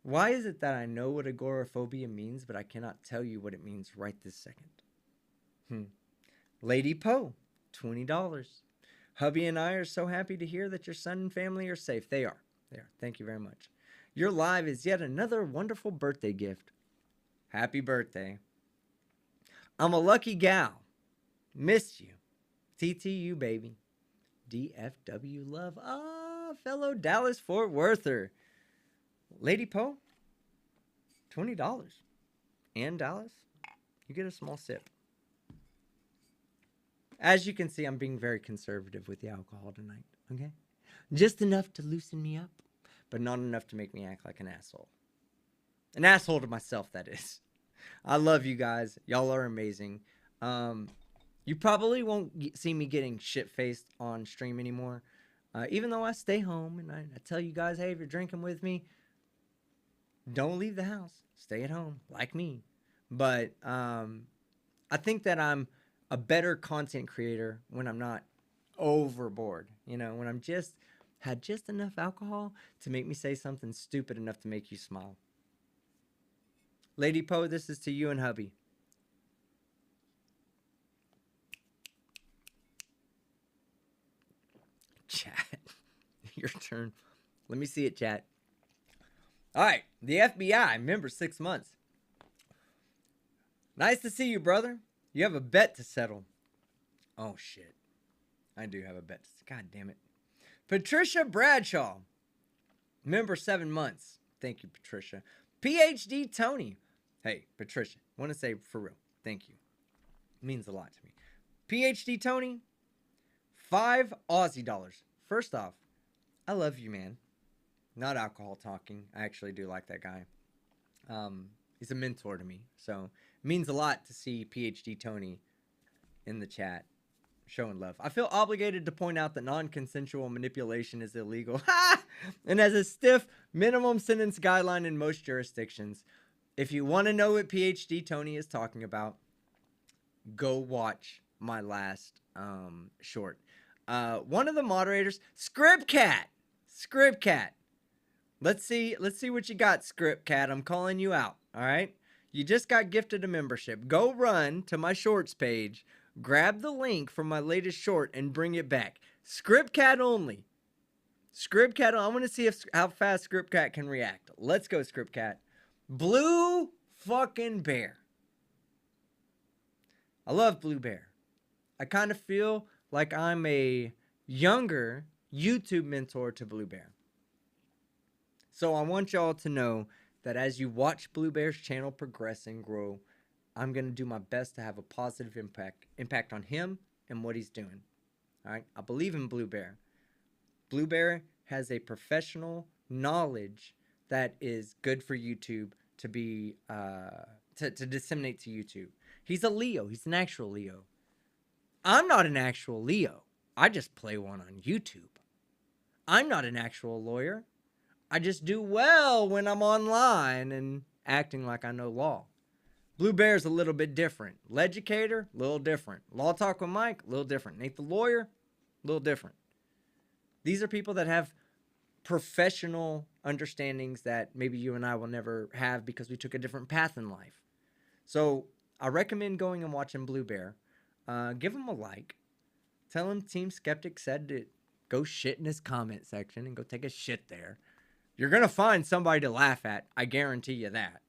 Why is it that I know what agoraphobia means, but I cannot tell you what it means right this second? Lady Poe, $20. Hubby and I are so happy to hear that your son and family are safe. They are. Thank you very much. Your live is yet another wonderful birthday gift. Happy birthday. I'm a lucky gal. Miss you. TTU, baby. DFW love. Fellow Dallas Fort Worther. Lady Poe, $20. And Dallas, you get a small sip. As you can see, I'm being very conservative with the alcohol tonight, okay? Just enough to loosen me up, but not enough to make me act like an asshole. An asshole to myself, that is. I love you guys. Y'all are amazing. You probably won't see me getting shit-faced on stream anymore. Even though I stay home and I tell you guys, hey, if you're drinking with me, don't leave the house. Stay at home, like me. But I think that I'm a better content creator when I'm not overboard. You know, when I'm had just enough alcohol to make me say something stupid enough to make you smile. Lady Poe, this is to you and hubby. Chat. Your turn. Let me see it, chat. All right. The FBI, member 6 months. Nice to see you, brother. You have a bet to settle. Oh, shit. I do have a bet. God damn it. Patricia Bradshaw, member 7 months. Thank you, Patricia. PhD Tony. Hey, Patricia, want to say for real, thank you. It means a lot to me. PhD Tony, 5 Aussie dollars. First off, I love you, man. Not alcohol talking. I actually do like that guy. He's a mentor to me. So it means a lot to see PhD Tony in the chat showing love. I feel obligated to point out that non-consensual manipulation is illegal. And has a stiff minimum sentence guideline in most jurisdictions. If you want to know what PhD Tony is talking about, go watch my last short. One of the moderators, Scriptcat. Let's see what you got, Scriptcat. I'm calling you out. All right. You just got gifted a membership. Go run to my shorts page, grab the link from my latest short, and bring it back. Scriptcat only. Scriptcat. I want to see how fast Scriptcat can react. Let's go, Scriptcat. Blue fucking Bear. I love Blue Bear. I kind of feel like I'm a younger YouTube mentor to Blue Bear. So I want y'all to know that as you watch Blue Bear's channel progress and grow, I'm going to do my best to have a positive impact on him and what he's doing. All right? I believe in Blue Bear. Blue Bear has a professional knowledge that is good for YouTube to be to disseminate to YouTube. He's a Leo. He's an actual Leo. I'm not an actual Leo. I just play one on YouTube. I'm not an actual lawyer. I just do well when I'm online and acting like I know law. Blue Bear's a little bit different. Legicator, a little different. Law Talk with Mike, a little different. Nate the Lawyer, a little different. These are people that have professional understandings that maybe you and I will never have because we took a different path in life. So I recommend going and watching Blue Bear. Give him a like. Tell him Team Skeptic said to go shit in his comment section and go take a shit there. You're going to find somebody to laugh at. I guarantee you that.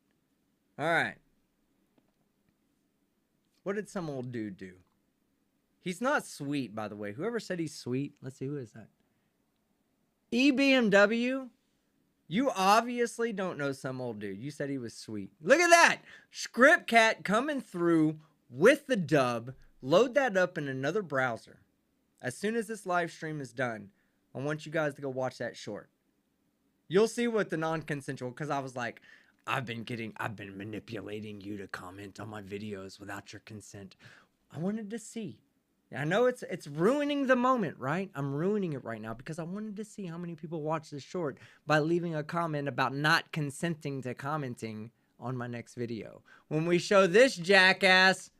All right. What did some old dude do? He's not sweet, by the way. Whoever said he's sweet, let's see, who is that? EBMW? You obviously don't know some old dude. You said he was sweet. Look at that! Scriptcat coming through with the dub. Load that up in another browser. As soon as this live stream is done, I want you guys to go watch that short. You'll see what the non-consensual, because I was like, I've been manipulating you to comment on my videos without your consent. I wanted to see. I know it's ruining the moment, right? I'm ruining it right now because I wanted to see how many people watch this short by leaving a comment about not consenting to commenting on my next video. When we show this jackass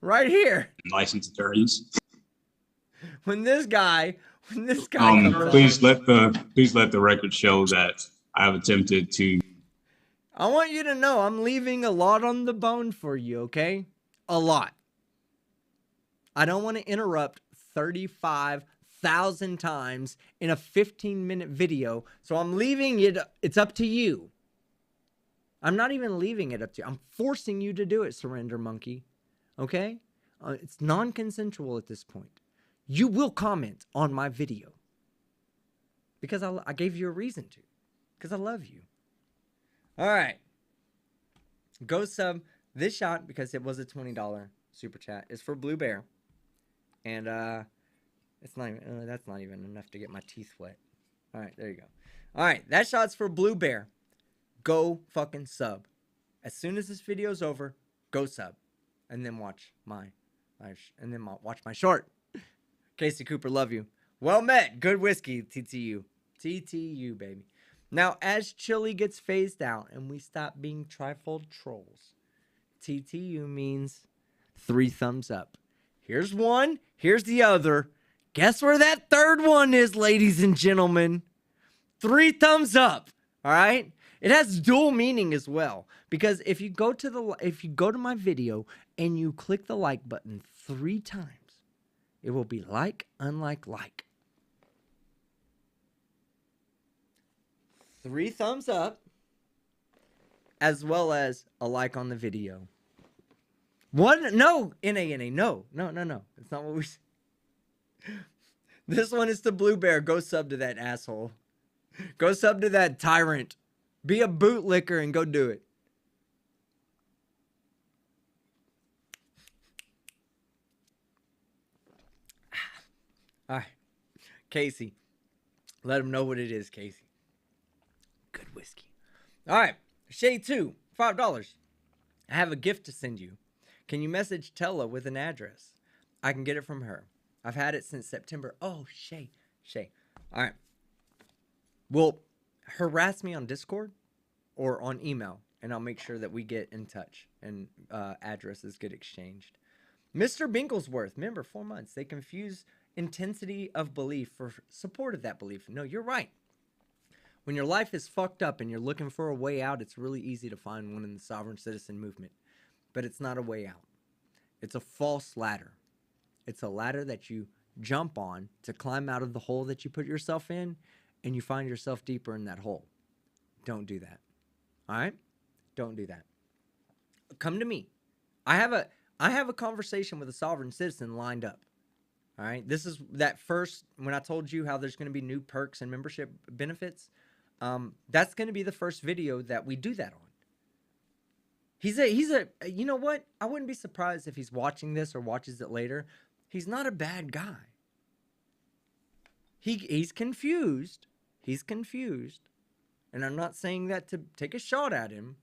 right here. Licensed attorneys. When this guy comes please let the record show that I have attempted to. I want you to know I'm leaving a lot on the bone for you, okay? A lot. I don't want to interrupt 35,000 times in a 15-minute video, so I'm leaving it. It's up to you. I'm not even leaving it up to you. I'm forcing you to do it, Surrender Monkey. Okay? It's non-consensual at this point. You will comment on my video because I gave you a reason to, because I love you. All right. Go sub. This shot, because it was a $20 super chat, is for Blue Bear. And it's not even, that's not even enough to get my teeth wet. All right, there you go. All right, that shot's for Blue Bear. Go fucking sub. As soon as this video's over, go sub. And then watch my watch my short. Casey Cooper, love you. Well met. Good whiskey, TTU. TTU, baby. Now, as Chili gets phased out and we stop being trifold trolls, TTU means 3 thumbs up. Here's one. Here's the other. Guess where that third one is, ladies and gentlemen? 3 thumbs up. All right? It has dual meaning as well, because if you go to my video and you click the like button 3 times, it will be like, unlike, like. 3 thumbs up, as well as a like on the video. One, no, NA, no. It's not what we. This one is to Blue Bear. Go sub to that asshole. Go sub to that tyrant. Be a bootlicker and go do it. All right, Casey. Let him know what it is, Casey. Good whiskey. All right, Shade 2, $5. I have a gift to send you. Can you message Tella with an address? I can get it from her. I've had it since September. Oh, Shay. All right. Well, harass me on Discord or on email, and I'll make sure that we get in touch and addresses get exchanged. Mr. Binklesworth, member, 4 months. They confuse intensity of belief for support of that belief. No, you're right. When your life is fucked up and you're looking for a way out, it's really easy to find one in the sovereign citizen movement. But it's not a way out. It's a false ladder. It's a ladder that you jump on to climb out of the hole that you put yourself in, and you find yourself deeper in that hole. Don't do that. All right? Don't do that. Come to me. I have a conversation with a sovereign citizen lined up. All right? This is that first, when I told you how there's going to be new perks and membership benefits, that's going to be the first video that we do that on. He's a, you know what? I wouldn't be surprised if he's watching this or watches it later. He's not a bad guy. He's confused. He's confused. And I'm not saying that to take a shot at him,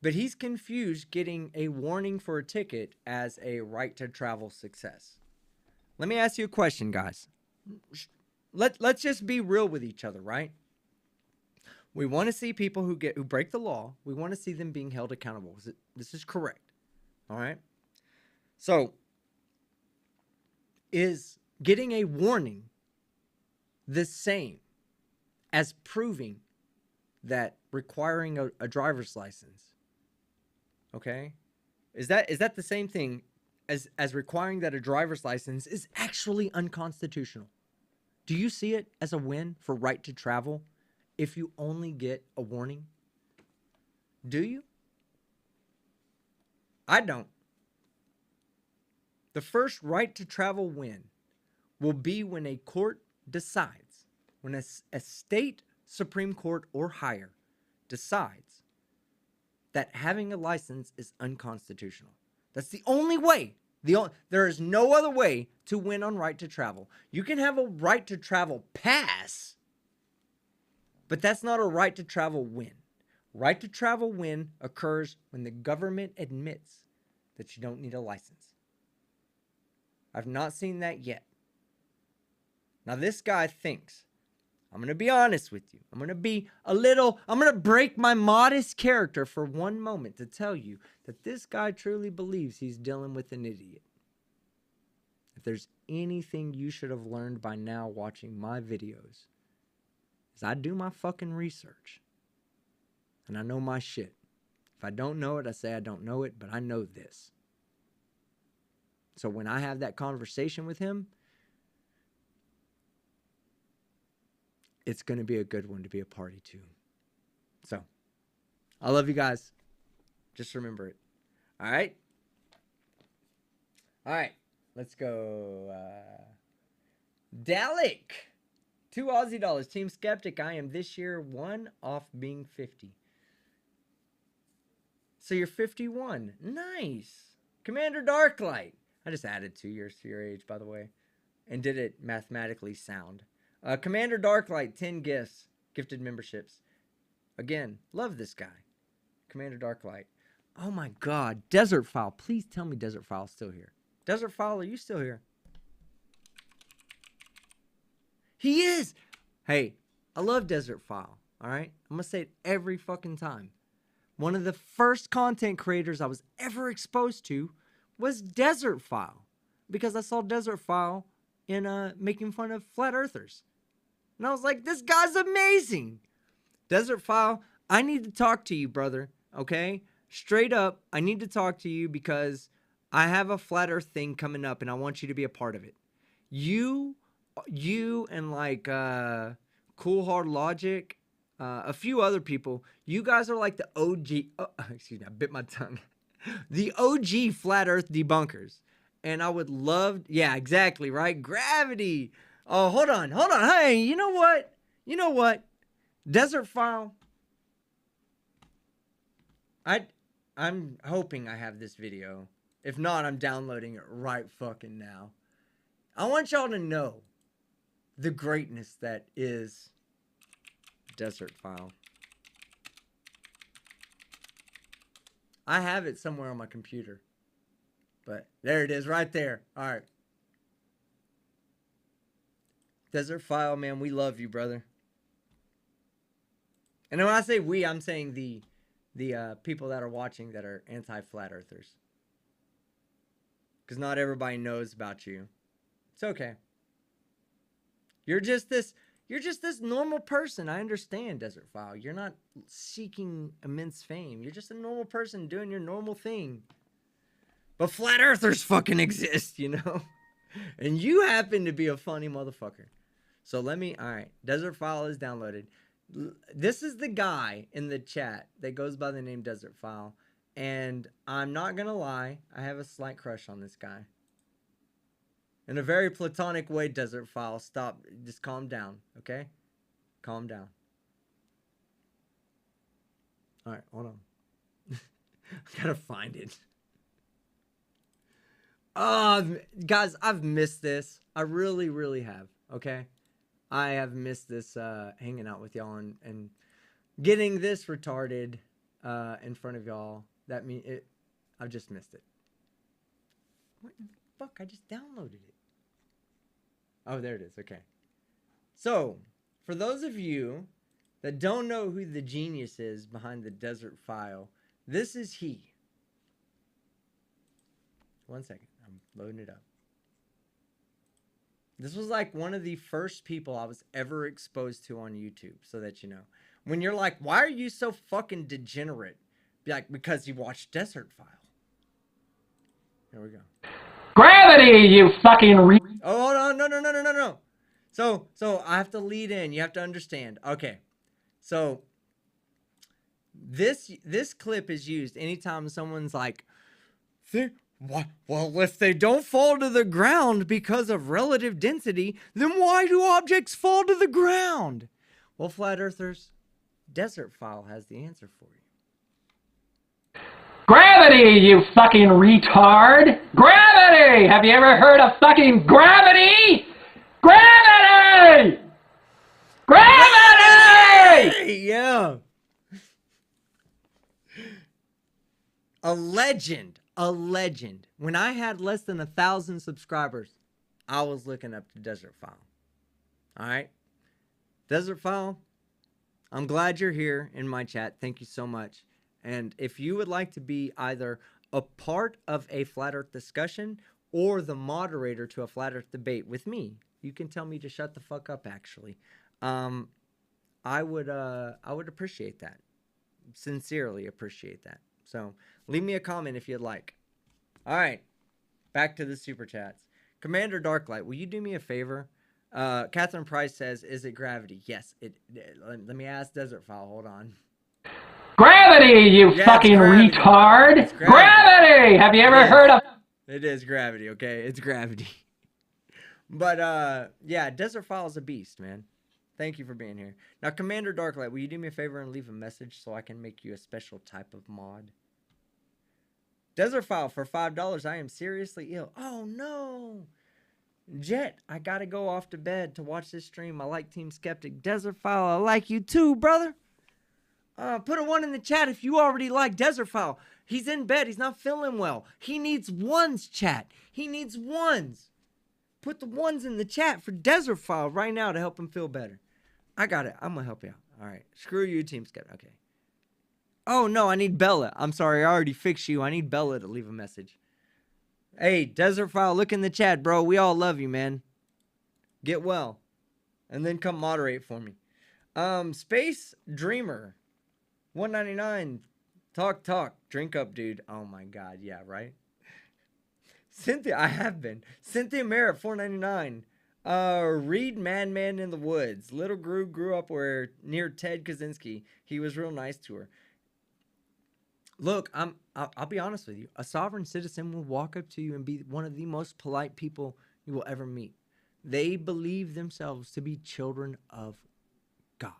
but he's confused getting a warning for a ticket as a right to travel success. Let me ask you a question, guys. Let's just be real with each other, right? We want to see people who break the law. We want to see them being held accountable. This is correct. All right? So, is getting a warning the same as proving that requiring a driver's license? Okay? Is that the same thing as requiring that a driver's license is actually unconstitutional? Do you see it as a win for right to travel if you only get a warning? Do you? I don't. The first right to travel win will be when a court decides, when a state Supreme Court or higher decides that having a license is unconstitutional. That's the only way. There is no other way to win on right to travel. You can have a right to travel pass, but that's not a right to travel win. Right to travel win occurs when the government admits that you don't need a license. I've not seen that yet. Now this guy thinks, I'm going to be honest with you. I'm going to break my modest character for one moment to tell you that this guy truly believes he's dealing with an idiot. If there's anything you should have learned by now watching my videos, is I do my fucking research. And I know my shit. If I don't know it, I say I don't know it, but I know this. So when I have that conversation with him, it's going to be a good one to be a party to. So, I love you guys. Just remember it. All right? All right. Let's go. Dalek. 2 Aussie dollars. Team Skeptic. I am this year 1 off being 50. So you're 51. Nice. Commander Darklight. I just added 2 years to your age, by the way, and did it mathematically sound. Commander Darklight, 10 gifts, gifted memberships. Again, love this guy. Commander Darklight. Oh my God. Desert File. Please tell me Desert File's still here. Desert File, are you still here? He is. Hey, I love Desert File. All right? I'm going to say it every fucking time. One of the first content creators I was ever exposed to was Desert File, because I saw Desert File in making fun of flat earthers. And I was like, this guy's amazing. Desert File, I need to talk to you, brother. Okay? Straight up, I need to talk to you because I have a flat earth thing coming up and I want you to be a part of it. You and like Cool Hard Logic, a few other people, you guys are like the OG, excuse me, I bit my tongue. The OG flat earth debunkers. And I would love, yeah, exactly, right? Gravity. Oh, hold on. Hey, you know what? Desert File. I'm hoping I have this video. If not, I'm downloading it right fucking now. I want y'all to know the greatness that is Desert File. I have it somewhere on my computer. But there it is right there. All right. Desert File, man, we love you, brother. And when I say we, I'm saying the people that are watching that are anti-flat earthers. Because not everybody knows about you. It's okay. You're just this normal person. I understand, Desert File. You're not seeking immense fame. You're just a normal person doing your normal thing. But flat earthers fucking exist, you know? And you happen to be a funny motherfucker. So alright, Desert File is downloaded. This is the guy in the chat that goes by the name Desert File. And I'm not gonna lie, I have a slight crush on this guy. In a very platonic way, Desert File. Stop. Just calm down, okay? Calm down. Alright, hold on. I gotta find it. Guys, I've missed this. I really, really have, okay? I have missed this hanging out with y'all and getting this retarded in front of y'all. That means it. I've just missed it. What the fuck? I just downloaded it. Oh, there it is. Okay. So, for those of you that don't know who the genius is behind the Desert File, this is he. 1 second. I'm loading it up. This was like one of the first people I was ever exposed to on YouTube, so that you know. When you're like, why are you so fucking degenerate? Be like, because you watched Desert File. Here we go. Gravity, you fucking Oh, hold on. No. So I have to lead in. You have to understand. Okay. So this clip is used anytime someone's like, well, if they don't fall to the ground because of relative density, then why do objects fall to the ground? Well, flat earthers, Desert File has the answer for you. Gravity, you fucking retard! Gravity! Have you ever heard of fucking gravity? Gravity! Gravity! Yeah. A legend. When I had less than 1,000 subscribers, I was looking up to Desert File. All right? Desert File, I'm glad you're here in my chat. Thank you so much. And if you would like to be either a part of a flat earth discussion or the moderator to a flat earth debate with me, you can tell me to shut the fuck up, actually. I would appreciate that. Sincerely appreciate that. So leave me a comment if you'd like. All right, back to the super chats. Commander Darklight, will you do me a favor? Catherine Price says, "Is it gravity?" Yes. Let me ask Desert File. Hold on. Gravity, you fucking retard! Gravity! Have you ever heard of? It is gravity. Okay, it's gravity. But yeah, Desert File is a beast, man. Thank you for being here. Now, Commander Darklight, will you do me a favor and leave a message so I can make you a special type of mod? Desert File for $5. I am seriously ill. Oh no. Jet, I gotta go off to bed to watch this stream. I like Team Skeptic. Desert File, I like you too, brother. Put a 1 in the chat if you already like Desert File. He's in bed. He's not feeling well. He needs ones, chat. He needs ones. Put the ones in the chat for Desert File right now to help him feel better. I got it. I'm going to help you out. All right. Screw you, Team Skeptic. Okay. Oh, no. I need Bella. I'm sorry. I already fixed you. I need Bella to leave a message. Hey, Desert File, look in the chat, bro. We all love you, man. Get well. And then come moderate for me. Space Dreamer. 199. Talk. Drink up, dude. Oh my god, yeah, right? Cynthia, I have been. Cynthia Merritt, 499. Reed Madman in the Woods. Little grew up where near Ted Kaczynski. He was real nice to her. Look, I'll be honest with you. A sovereign citizen will walk up to you and be one of the most polite people you will ever meet. They believe themselves to be children of God.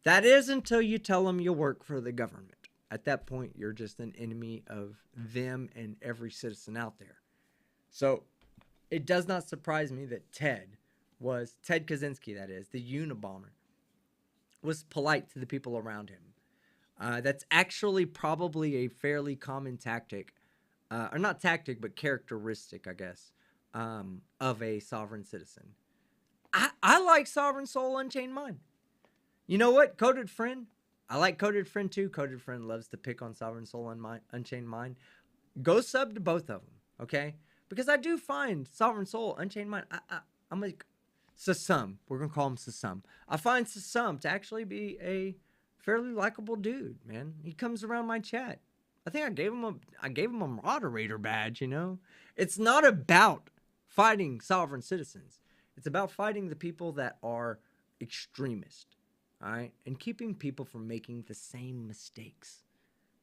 That is until you tell them you work for the government. At that point, you're just an enemy of them and every citizen out there. So it does not surprise me that Ted Kaczynski, that is, the Unabomber, was polite to the people around him. That's actually probably a fairly common tactic, or not tactic, but characteristic, I guess, of a sovereign citizen. I like Sovereign Soul Unchained Mind. You know what? Coded Friend. I like Coded Friend too. Coded Friend loves to pick on Sovereign Soul Unchained Mind. Go sub to both of them, okay? Because I do find Sovereign Soul Unchained Mind. I'm like Sasum. We're gonna call him Sasum. I find Sasum to actually be a fairly likable dude, man. He comes around my chat. I think I gave him a moderator badge. You know, it's not about fighting sovereign citizens. It's about fighting the people that are extremist. All right, and keeping people from making the same mistakes.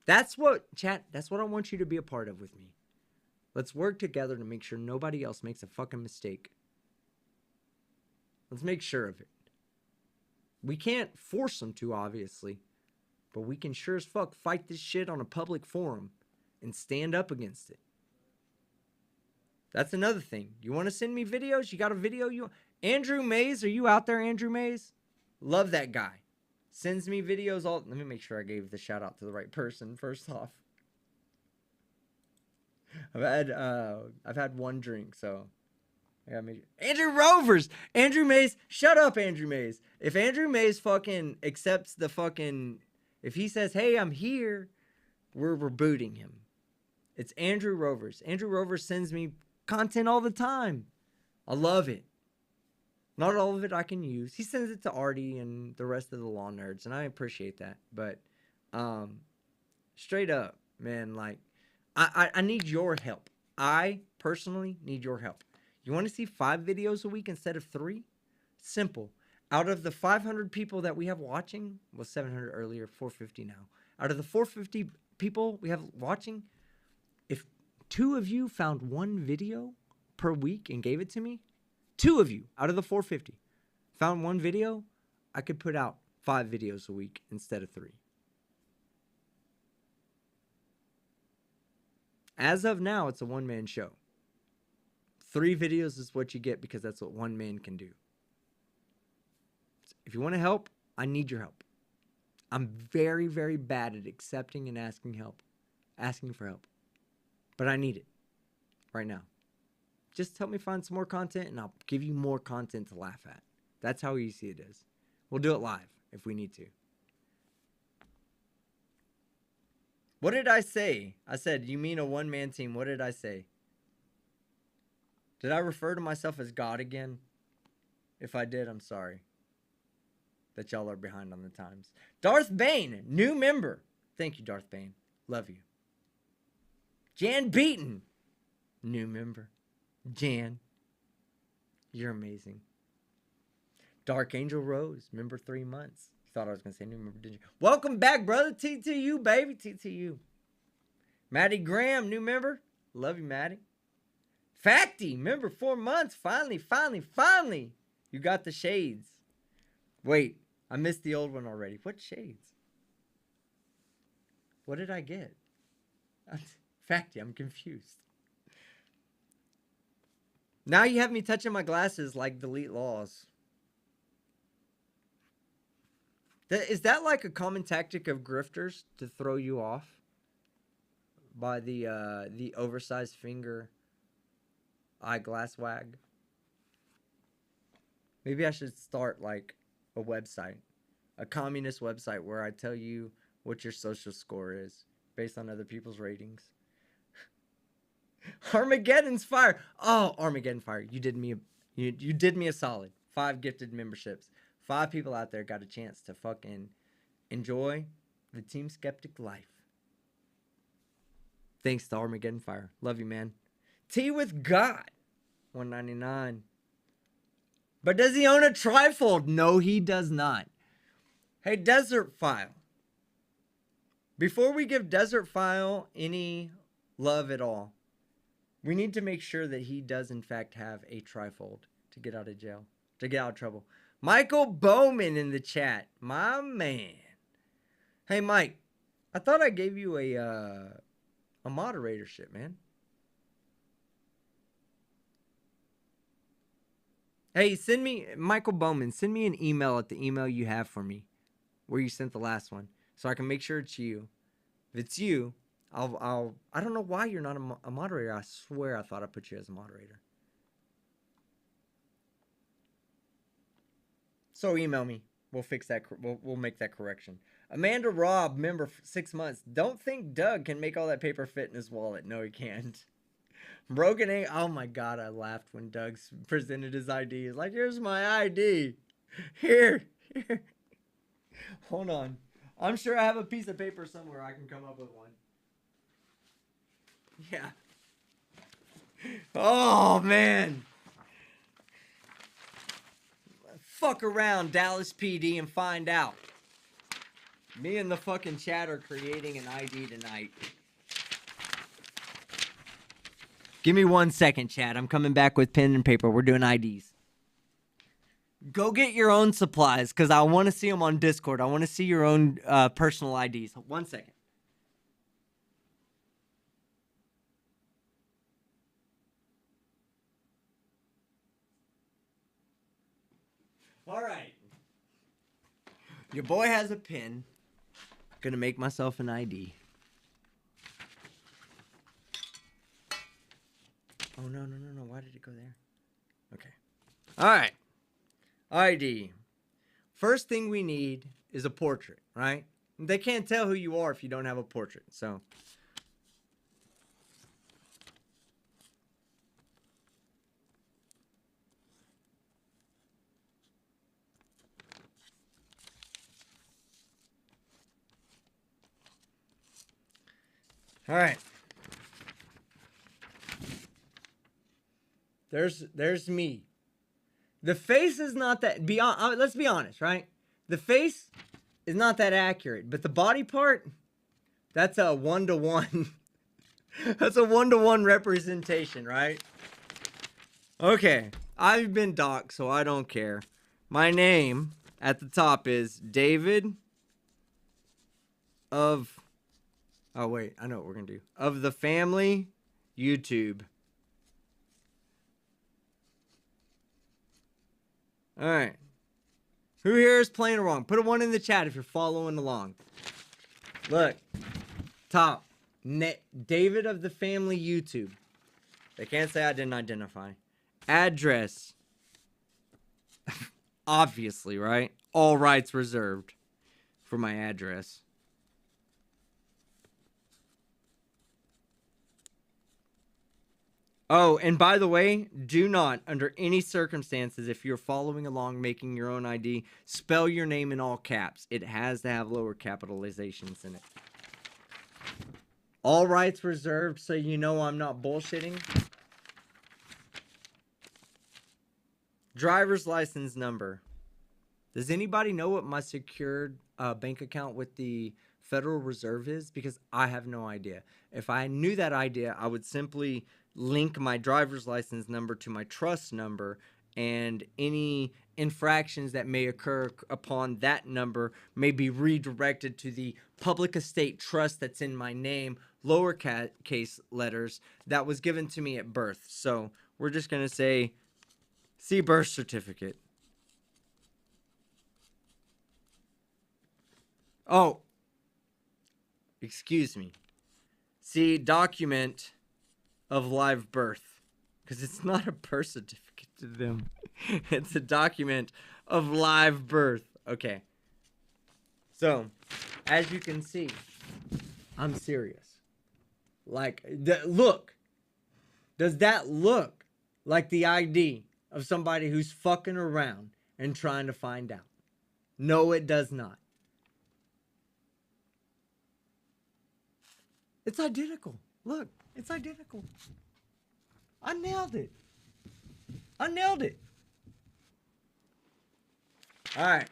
That's what, chat, that's what I want you to be a part of with me. Let's work together to make sure nobody else makes a fucking mistake. Let's make sure of it. We can't force them to, obviously, but we can sure as fuck fight this shit on a public forum and stand up against it. That's another thing. You want to send me videos? You got a video? Andrew Mays, are you out there, Andrew Mays? Love that guy. Sends me videos all... Let me make sure I gave the shout out to the right person first off. I've had one drink, so I gotta make... Andrew Rovers! Andrew Mays! Shut up, Andrew Mays! If Andrew Mays fucking accepts the fucking... If he says, hey, I'm here, we're booting him. It's Andrew Rovers. Andrew Rovers sends me content all the time. I love it. Not all of it I can use. He sends it to Artie and the rest of the law nerds, and I appreciate that. But straight up, man, like, I need your help. I personally need your help. You want to see 5 videos a week instead of 3? Simple. Out of the 500 people that we have watching, well, 700 earlier, 450 now. Out of the 450 people we have watching, if 2 of you found 1 video per week and gave it to me, 2 of you out of the 450 found 1 video, I could put out 5 videos a week instead of 3. As of now, it's a one-man show. 3 videos is what you get because that's what one man can do. If you want to help, I need your help. I'm very, very bad at accepting and asking for help. But I need it right now. Just help me find some more content and I'll give you more content to laugh at. That's how easy it is. We'll do it live if we need to. What did I say? I said, you mean a one-man team. What did I say? Did I refer to myself as God again? If I did, I'm sorry. That y'all are behind on the times. Darth Bane, new member. Thank you, Darth Bane. Love you. Jan Beaton, new member. Jan, you're amazing. Dark Angel Rose, member 3 months. You thought I was going to say new member, didn't you? Welcome back, brother. TTU, baby. TTU. Maddie Graham, new member. Love you, Maddie. Facty, member 4 months. Finally. You got the shades. Wait, I missed the old one already. What shades? What did I get? Facty, I'm confused. Now you have me touching my glasses like delete laws. Is that like a common tactic of grifters to throw you off by the oversized finger eyeglass wag? Maybe I should start like a website, a communist website where I tell you what your social score is based on other people's ratings. Armageddon's fire. Oh, Armageddon fire. You did me a solid. 5 gifted memberships. 5 people out there got a chance to fucking enjoy the Team Skeptic life. Thanks to Armageddon fire. Love you, man. Tea with God. $1.99. But does he own a trifold? No, he does not. Hey, Desert File. Before we give Desert File any love at all, we need to make sure that he does in fact have a trifold to get out of jail, to get out of trouble. Michael Bowman in the chat. My man. Hey, Mike. I thought I gave you a moderatorship, man. Hey, Michael Bowman, send me an email at the email you have for me where you sent the last one so I can make sure it's you. If it's you, I don't know why you're not a moderator. I swear I thought I put you as a moderator. So email me. We'll fix that. We'll make that correction. Amanda Robb, member 6 months. Don't think Doug can make all that paper fit in his wallet. No, he can't. Broken A. Oh my God, I laughed when Doug presented his ID. He's like, here's my ID. Here. Hold on. I'm sure I have a piece of paper somewhere I can come up with one. Yeah. Oh, man. Fuck around, Dallas PD, and find out. Me and the fucking chat are creating an ID tonight. Give me 1 second, chat. I'm coming back with pen and paper. We're doing IDs. Go get your own supplies, because I want to see them on Discord. I want to see your own personal IDs. 1 second. All right. Your boy has a pen. Gonna make myself an ID. Oh, no. Why did it go there? Okay. All right. ID. First thing we need is a portrait, right? They can't tell who you are if you don't have a portrait, so. All right. There's me. The face is not that let's be honest, right? The face is not that accurate, but the body part, that's a 1-to-1. That's a 1-to-1 representation, right? Okay, I've been doxxed, so I don't care. My name at the top is David of... Oh, wait, I know what we're going to do. Of the family YouTube. All right. Who here is playing wrong? Put a 1 in the chat if you're following along. Look. Top. David of the family YouTube. They can't say I didn't identify. Address. Obviously, right? All rights reserved for my address. Oh, and by the way, do not, under any circumstances, if you're following along making your own ID, spell your name in all caps. It has to have lower capitalizations in it. All rights reserved, so you know I'm not bullshitting. Driver's license number. Does anybody know what my secured bank account with the Federal Reserve is? Because I have no idea. If I knew that idea, I would simply link my driver's license number to my trust number, and any infractions that may occur upon that number may be redirected to the public estate trust that's in my name lowercase letters that was given to me at birth. So we're just going to say, see birth certificate. Oh, excuse me. See document of live birth. Because it's not a birth certificate to them. It's a document of live birth. Okay. So, as you can see, I'm serious. Like, look. Does that look like the ID of somebody who's fucking around and trying to find out? No, it does not. It's identical. Look, it's identical. I nailed it. I nailed it. All right.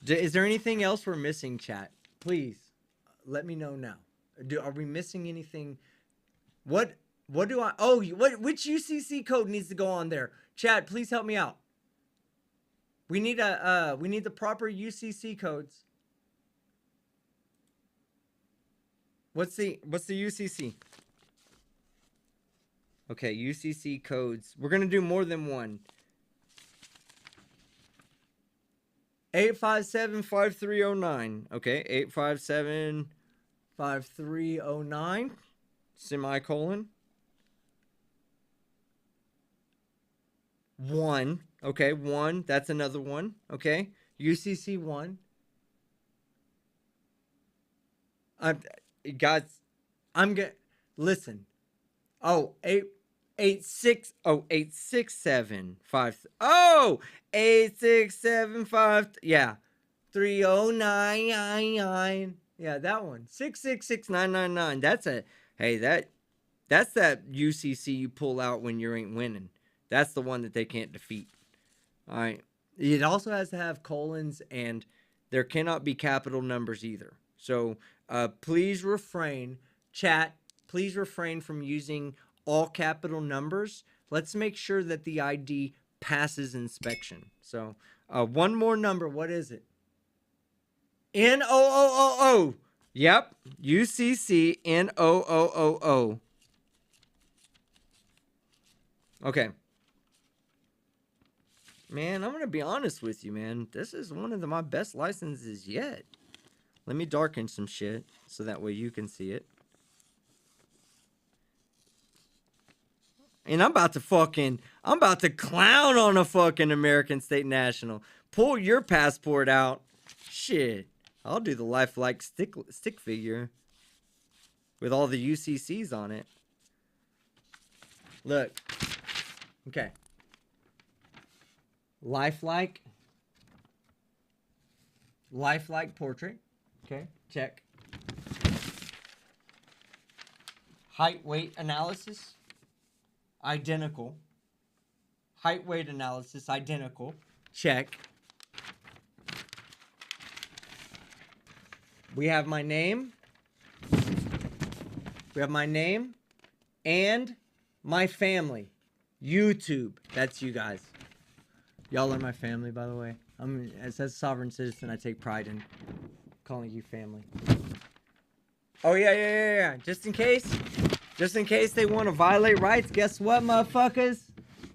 Is there anything else we're missing, chat? Please, let me know now. Are we missing anything? What do I... Oh, which UCC code needs to go on there? Chat, please help me out. We need the proper UCC codes. What's the UCC? Okay, UCC codes. We're going to do more than one. 857-5309. Okay, 857-5309. Semicolon. 1. Okay, 1. That's another one. Okay. UCC 1. Guys, I'm gonna listen. Oh, 867-5. Oh, 8675. Yeah. 3099. Yeah, that one. 666999. That's that UCC you pull out when you ain't winning. That's the one that they can't defeat. All right. It also has to have colons, and there cannot be capital numbers either. So please refrain, chat, please refrain from using all capital numbers. Let's make sure that the ID passes inspection. So one more number. What is it? N-O-O-O-O. Yep. UCC N-O-O-O-O. Okay. Man, I'm going to be honest with you, man. This is one of my best licenses yet. Let me darken some shit so that way you can see it. And I'm about to clown on a fucking American State National. Pull your passport out. Shit. I'll do the lifelike stick figure with all the UCCs on it. Look. Okay. Lifelike portrait. Okay, check. Height weight analysis. Identical. Height weight analysis. Identical. Check. We have my name. We have my name and my family. YouTube. That's you guys. Y'all are my family, by the way. As a sovereign citizen, I take pride in calling you family. Oh, yeah. Just in case they want to violate rights, guess what, motherfuckers?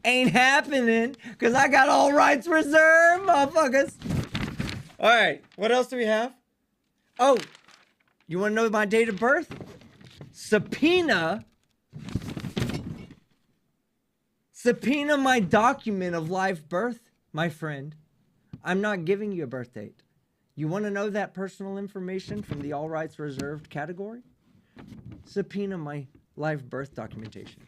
Ain't happening, because I got all rights reserved, motherfuckers. All right, what else do we have? Oh, you want to know my date of birth? Subpoena my document of live birth, my friend. I'm not giving you a birth date. You want to know that personal information from the all rights reserved category? Subpoena my live birth documentation.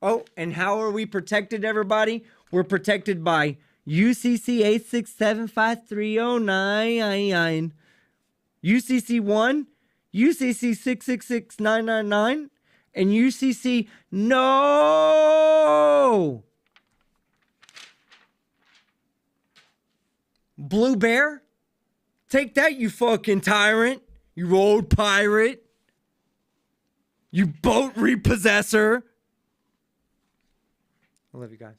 Oh, and how are we protected, everybody? We're protected by UCC 8675309, UCC 1, UCC 666999, and UCC no. Blue Bear? Take that, you fucking tyrant. You old pirate. You boat repossessor. I love you guys.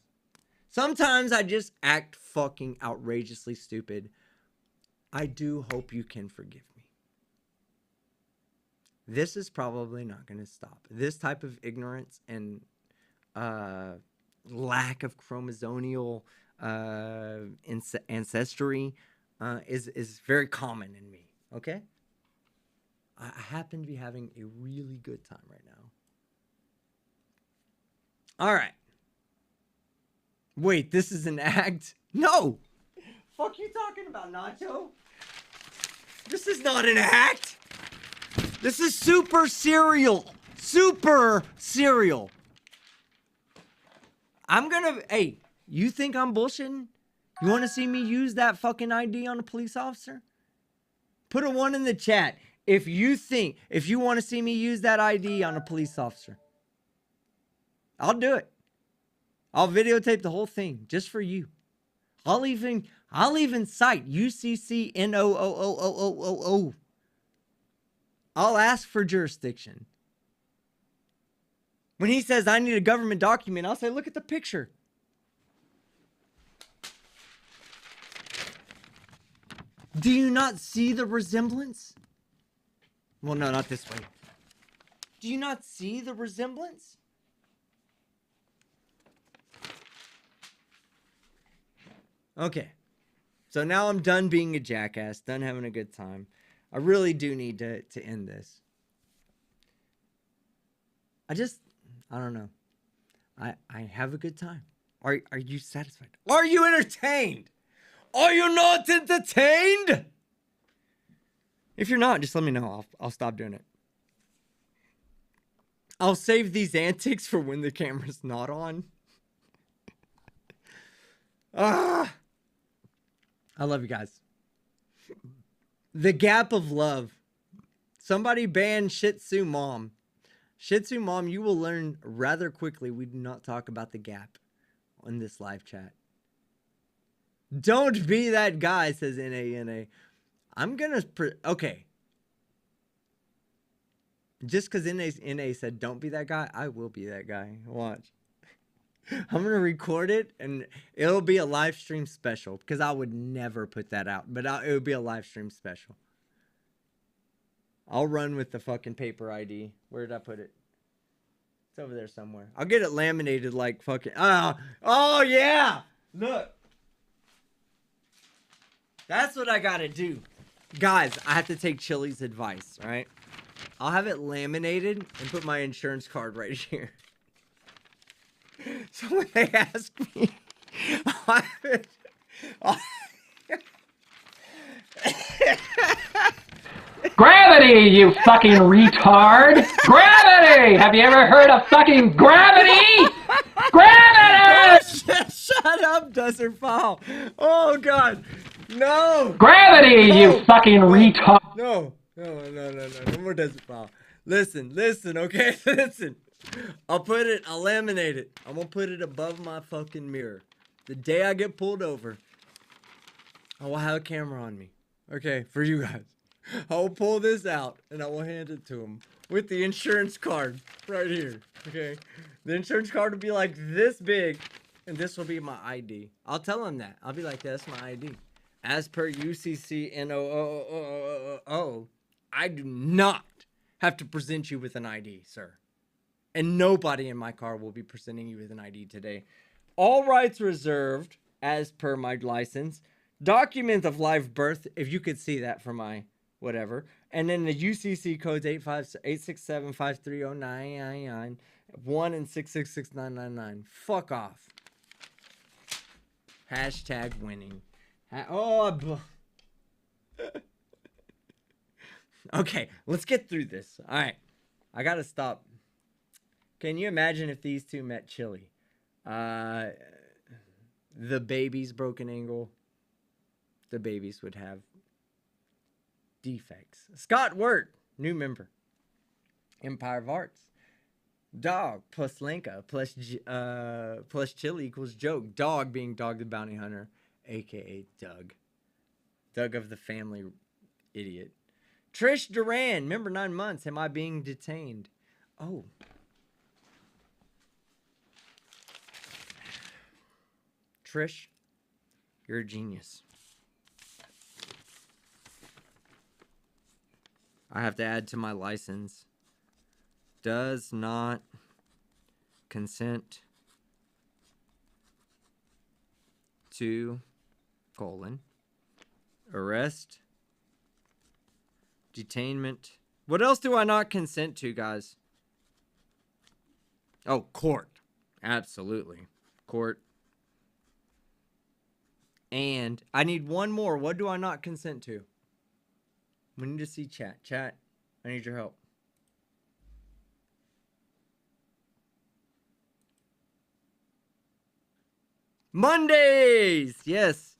Sometimes I just act fucking outrageously stupid. I do hope you can forgive me. this is probably not going to stop. This type of ignorance and lack of chromosomal ancestry is very common in me. Okay, I happen to be having a really good time right now. All right. Wait, this is an act? No. Fuck you talking about, Nacho? This is not an act. This is super serial. Super serial. Hey, you think I'm bullshitting? You want to see me use that fucking ID on a police officer? Put a 1 in the chat if you want to see me use that ID on a police officer. I'll do it. I'll videotape the whole thing just for you. I'll even cite UCCNOOOOOOO. I'll ask for jurisdiction. When he says I need a government document, I'll say, look at the picture. Do you not see the resemblance? Well, no, not this way. Do you not see the resemblance? Okay. So now I'm done being a jackass, done having a good time. I really do need to end this. I don't know. I have a good time. Are you satisfied? Are you entertained? Are you not entertained? If you're not, just let me know. I'll stop doing it. I'll save these antics for when the camera's not on. I love you guys. The gap of love. Somebody ban Shih Tzu Mom. Shih Tzu Mom, you will learn rather quickly we do not talk about the gap on this live chat. Don't be that guy, says NANA. I'm gonna... okay. Just because NA said don't be that guy, I will be that guy. Watch. I'm gonna record it and it'll be a live stream special because I would never put that out, but it would be a live stream special. I'll run with the fucking paper ID. Where did I put it? It's over there somewhere. I'll get it laminated like fucking... oh yeah! Look. That's what I gotta do. Guys, I have to take Chili's advice, all right? I'll have it laminated and put my insurance card right here. So when they ask me, Gravity, you fucking retard! Gravity! Have you ever heard of fucking gravity? Gravity! Shut up, Desert Fowl. Oh, God. No. Gravity, you fucking retard! No more Desert Fowl. Listen, okay? Listen. I'll laminate it. I'm gonna put it above my fucking mirror. The day I get pulled over, I will have a camera on me. Okay, for you guys. I will pull this out and I will hand it to him with the insurance card right here. Okay, the insurance card will be like this big, and this will be my ID. I'll tell him that. I'll be like, that's my ID. As per UCCNOOOOO, I do not have to present you with an ID, sir. And nobody in my car will be presenting you with an ID today. All rights reserved, as per my license. Document of live birth, if you could see that for my whatever. And then the UCC codes 867530999 1 and 6669999. Fuck off. Hashtag winning. Okay, let's get through this. All right, I gotta stop. Can you imagine if these two met Chili? The baby's broken angle. The babies would have defects. Scott Wirt, new member. Empire of Arts. Dog plus Linka plus Chili equals joke. Dog being Dog the Bounty Hunter, aka Doug. Doug of the family idiot. Trish Duran, member 9 months. Am I being detained? Oh. Trish, you're a genius. I have to add to my license. Does not consent to arrest, detainment. What else do I not consent to, guys? Oh, court. Absolutely. Court. And I need one more. What do I not consent to? We need to see chat. Chat, I need your help. Mondays! Yes.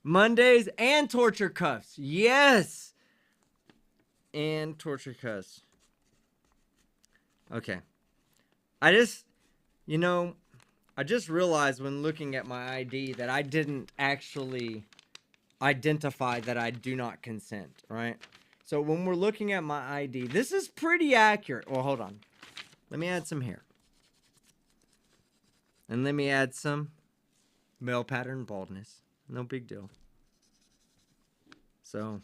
Mondays and torture cuffs. Yes. And torture cuffs. Okay. I just realized when looking at my ID that I didn't actually identify that I do not consent, right? So when we're looking at my ID, this is pretty accurate. Well, hold on. Let me add some hair. And let me add some male pattern baldness. No big deal. So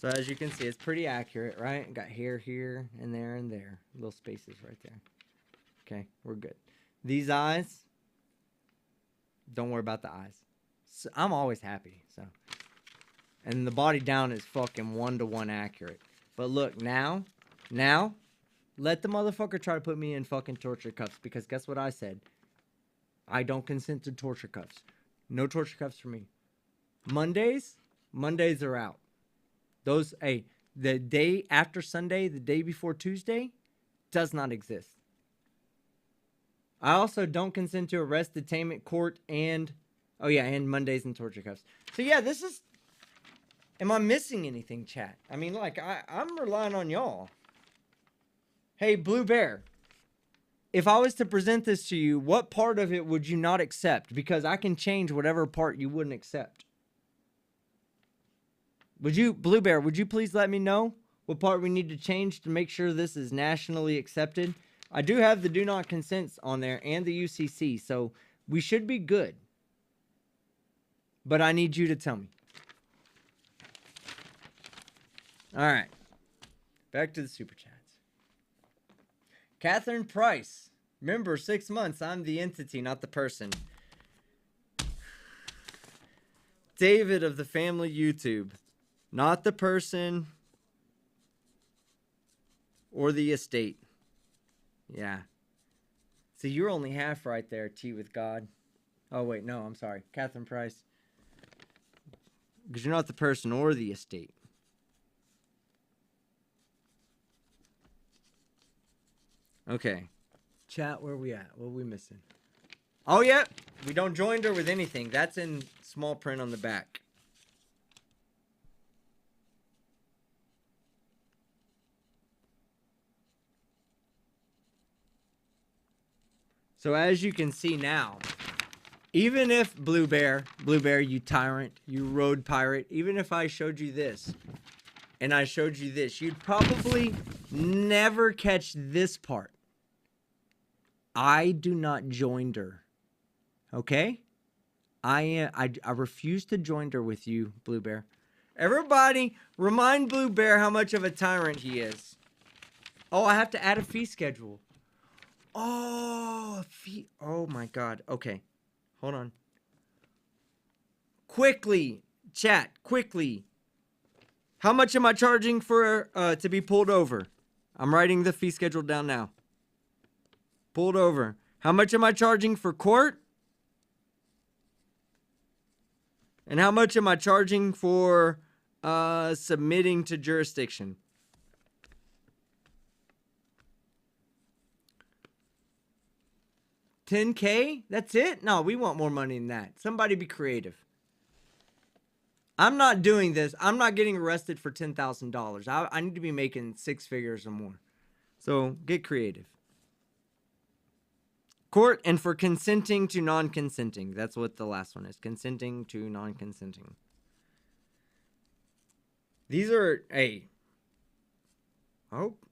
as you can see, it's pretty accurate, right? Got hair here and there and there. Little spaces right there. Okay, we're good. These eyes, don't worry about the eyes. So I'm always happy, so. And the body down is fucking 1-to-1 accurate. But look, now, let the motherfucker try to put me in fucking torture cuffs, because guess what I said? I don't consent to torture cuffs. No torture cuffs for me. Mondays are out. Those, the day after Sunday, the day before Tuesday, does not exist. I also don't consent to arrest, detainment, court, and Mondays and torture cuffs. So yeah, this is. Am I missing anything, chat? I mean, like, I'm relying on y'all. Hey, Blue Bear. If I was to present this to you, what part of it would you not accept? Because I can change whatever part you wouldn't accept. Blue Bear, would you please let me know what part we need to change to make sure this is nationally accepted? I do have the do not consents on there and the UCC, so we should be good. But I need you to tell me. All right. Back to the super chats. Catherine Price. Remember, 6 months. I'm the entity, not the person. David of the family YouTube. Not the person or the estate. Yeah. See, you're only half right there, T with God. Oh, wait, no, I'm sorry. Catherine Price. Because you're not the person or the estate. Okay. Chat, where are we at? What are we missing? Oh, yeah. We don't join her with anything. That's in small print on the back. So as you can see now, even if Blue Bear, you tyrant, you road pirate, even if I showed you this and I showed you this, you'd probably never catch this part. I do not joinder. Okay? I refuse to joinder with you, Blue Bear. Everybody, remind Blue Bear how much of a tyrant he is. Oh, I have to add a fee schedule. Oh, fee. Oh my God. Okay. Hold on. Quickly, chat, quickly. How much am I charging for to be pulled over? I'm writing the fee schedule down now. Pulled over. How much am I charging for court? And how much am I charging for submitting to jurisdiction? $10K? That's it? No, we want more money than that. Somebody be creative. I'm not doing this. I'm not getting arrested for $10,000. I need to be making 6 figures or more. So get creative. Court and for consenting to non-consenting. That's what the last one is. Consenting to non-consenting. These are, hey. I hope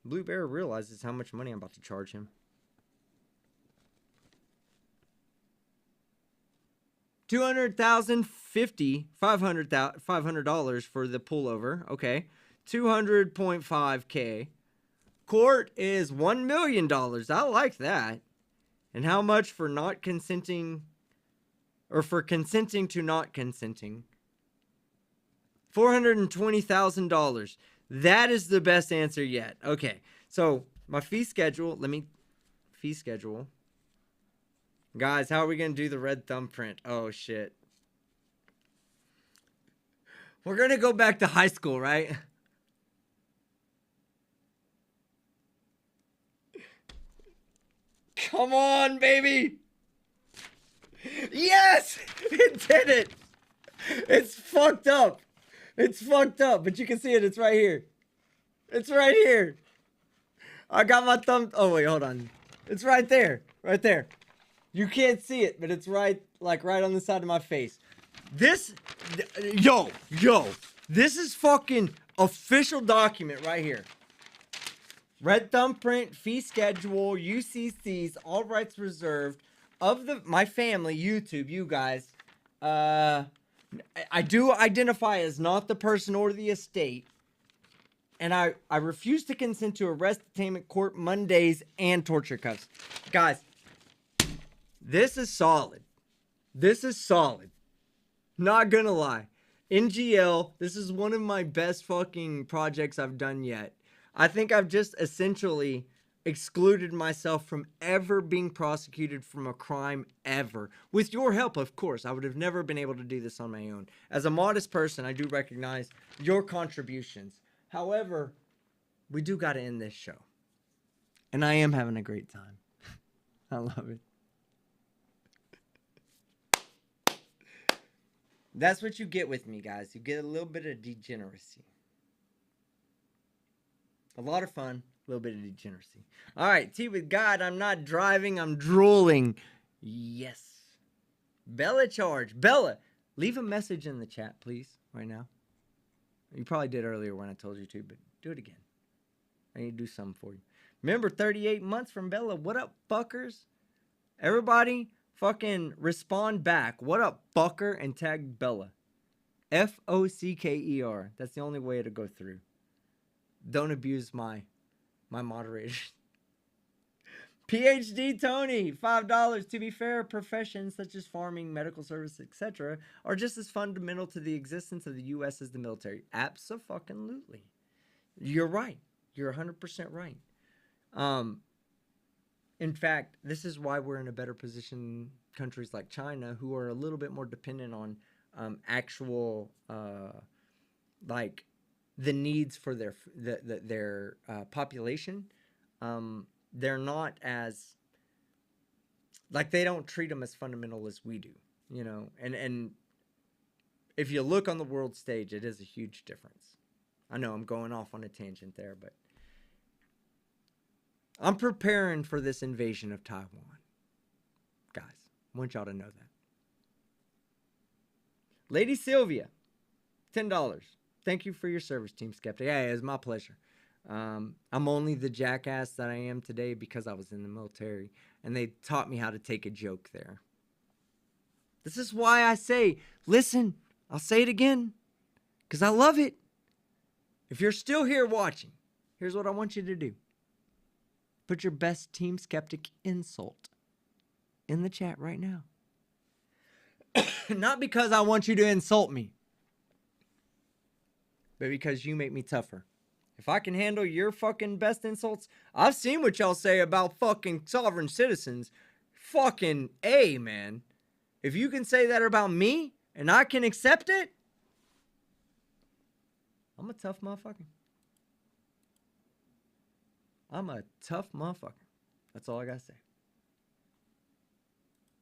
Blue Bear realizes how much money I'm about to charge him. $200,050, $500 for the pullover. Okay. $200.5K. Court is $1 million. I like that. And how much for not consenting, or for consenting to not consenting? $420,000. That is the best answer yet. Okay, so my fee schedule. Fee schedule. Guys, how are we going to do the red thumbprint? Oh, shit. We're going to go back to high school, right? Come on, baby. Yes! It did it. It's fucked up. It's fucked up, but you can see it. It's right here. It's right here. I got my thumb. Oh, wait, hold on. It's right there. Right there. You can't see it, but it's right, like right on the side of my face. This, yo, this is fucking official document right here. Red thumbprint, fee schedule, UCCs, all rights reserved of my family, YouTube, you guys. I do identify as not the person or the estate. And I refuse to consent to arrest, detainment, court, Mondays, and torture cuffs. Guys, this is solid. This is solid. Not gonna lie. NGL, this is one of my best fucking projects I've done yet. I think I've just essentially excluded myself from ever being prosecuted from a crime ever. With your help, of course. I would have never been able to do this on my own. As a modest person, I do recognize your contributions. However, we do gotta end this show. And I am having a great time. I love it. That's what you get with me, guys. You get a little bit of degeneracy. A lot of fun, a little bit of degeneracy. All right, tea with God. I'm not driving, I'm drooling. Yes. Bella charge. Bella, leave a message in the chat, please, right now. You probably did earlier when I told you to, but do it again. I need to do something for you. Remember, 38 months from Bella. What up, fuckers? Everybody, fucking respond back. What up, fucker? And tag Bella. F-O-C-K-E-R. That's the only way to go through. Don't abuse my moderators. PhD Tony, $5. To be fair, professions such as farming, medical service, etc. are just as fundamental to the existence of the U.S. as the military. Abso-fucking-lutely. You're right. You're 100% right. In fact, this is why we're in a better position in countries like China, who are a little bit more dependent on actual, like, the needs for their population. They're not as, like, they don't treat them as fundamental as we do, you know. And if you look on the world stage, it is a huge difference. I know I'm going off on a tangent there, but I'm preparing for this invasion of Taiwan. Guys, I want y'all to know that. Lady Sylvia, $10. Thank you for your service, Team Skeptic. Yeah, it was my pleasure. I'm only the jackass that I am today because I was in the military, and they taught me how to take a joke there. This is why I say, listen, I'll say it again, because I love it. If you're still here watching, here's what I want you to do. Put your best Team Skeptic insult in the chat right now. Not because I want you to insult me, but because you make me tougher. If I can handle your fucking best insults, I've seen what y'all say about fucking sovereign citizens. Fucking A, man. If you can say that about me, and I can accept it, I'm a tough motherfucker. I'm a tough motherfucker. That's all I gotta say.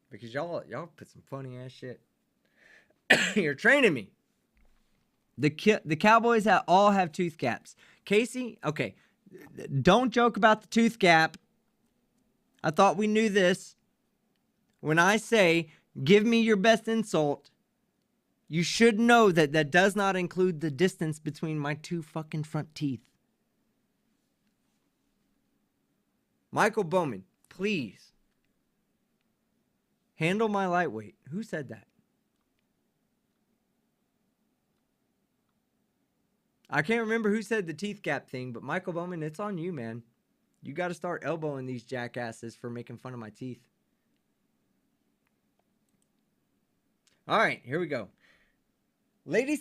Because y'all put some funny ass shit. You're training me. The Cowboys all have tooth gaps. Casey, okay, don't joke about the tooth gap. I thought we knew this. When I say, give me your best insult, you should know that that does not include the distance between my two fucking front teeth. Michael Bowman, please. Handle my lightweight. Who said that? I can't remember who said the teeth gap thing, but Michael Bowman, it's on you, man. You got to start elbowing these jackasses for making fun of my teeth. All right, here we go. Lady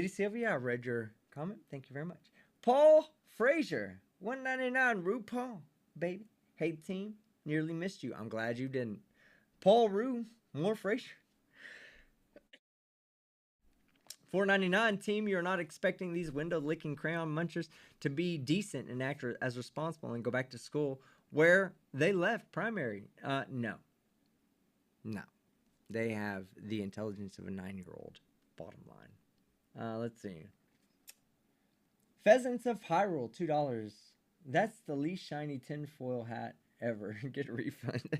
Sylvia, I read your comment. Thank you very much. Paul Frazier, 199 RuPaul, baby. Hey, team. Nearly missed you. I'm glad you didn't. Paul Rue, more Frazier. $4.99 team, you're not expecting these window licking crayon munchers to be decent and act as responsible and go back to school where they left primary. No. They have the intelligence of a 9-year-old. Bottom line. Let's see. Pheasants of Hyrule, $2. That's the least shiny tinfoil hat ever. Get a refund.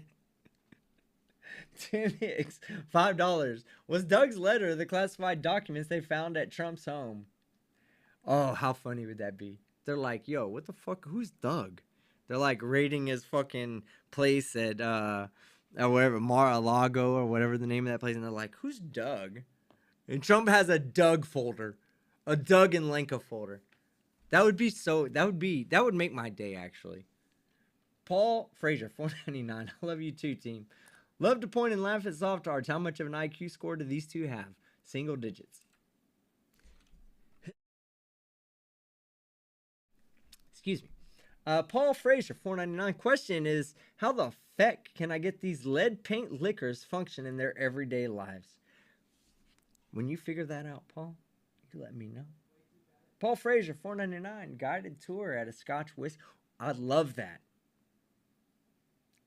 Tim Hicks, $5. Was Doug's letter the classified documents they found at Trump's home? Oh, how funny would that be? They're like, yo, what the fuck? Who's Doug? They're like raiding his fucking place at whatever, Mar-a-Lago or whatever the name of that place, and they're like, who's Doug? And Trump has a Doug folder, a Doug and Lenka folder. That would make my day, actually. Paul Frazier, $4.99. I love you too, team. Love to point and laugh at soft arts. How much of an IQ score do these two have? Single digits. Excuse me. Paul Frazier, $4.99. Question is, how the feck can I get these lead paint liquors function in their everyday lives? When you figure that out, Paul, you let me know. Paul Frazier, $4.99. Guided tour at a Scotch whiskey. I'd love that.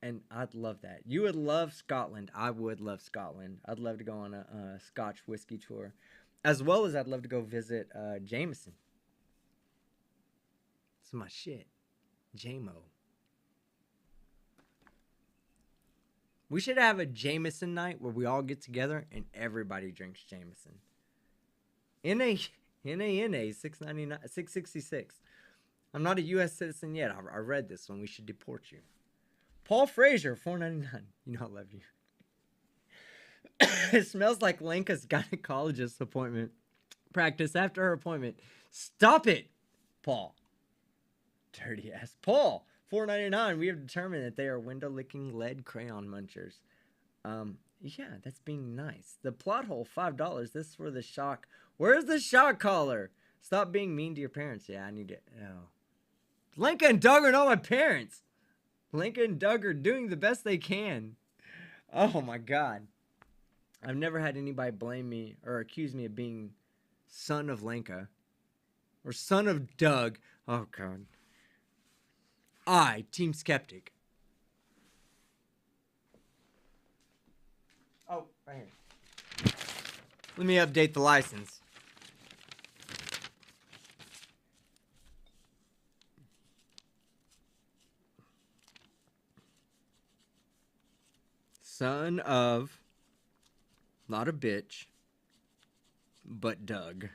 And I'd love that. You would love Scotland. I would love Scotland. I'd love to go on a Scotch whiskey tour. As well as I'd love to go visit Jameson. It's my shit. J-Mo. We should have a Jameson night where we all get together and everybody drinks Jameson. NA 666. I'm not a U.S. citizen yet. I read this one. We should deport you. Paul Frazier, $4.99. You know I love you. It smells like Lenka's gynecologist appointment. Practice after her appointment. Stop it, Paul. Dirty ass. Paul, $4.99. We have determined that they are window-licking lead crayon munchers. Yeah, that's being nice. The plot hole, $5. This is for the shock. Where's the shock collar? Stop being mean to your parents. Yeah, I need it. Oh. Lenka and Doug are not my parents. Lenka and Doug are doing the best they can. Oh my God. I've never had anybody blame me or accuse me of being son of Lenka or son of Doug. Oh God. I, Team Skeptic. Oh, right here. Let me update the license. Son of, not a bitch, but Doug.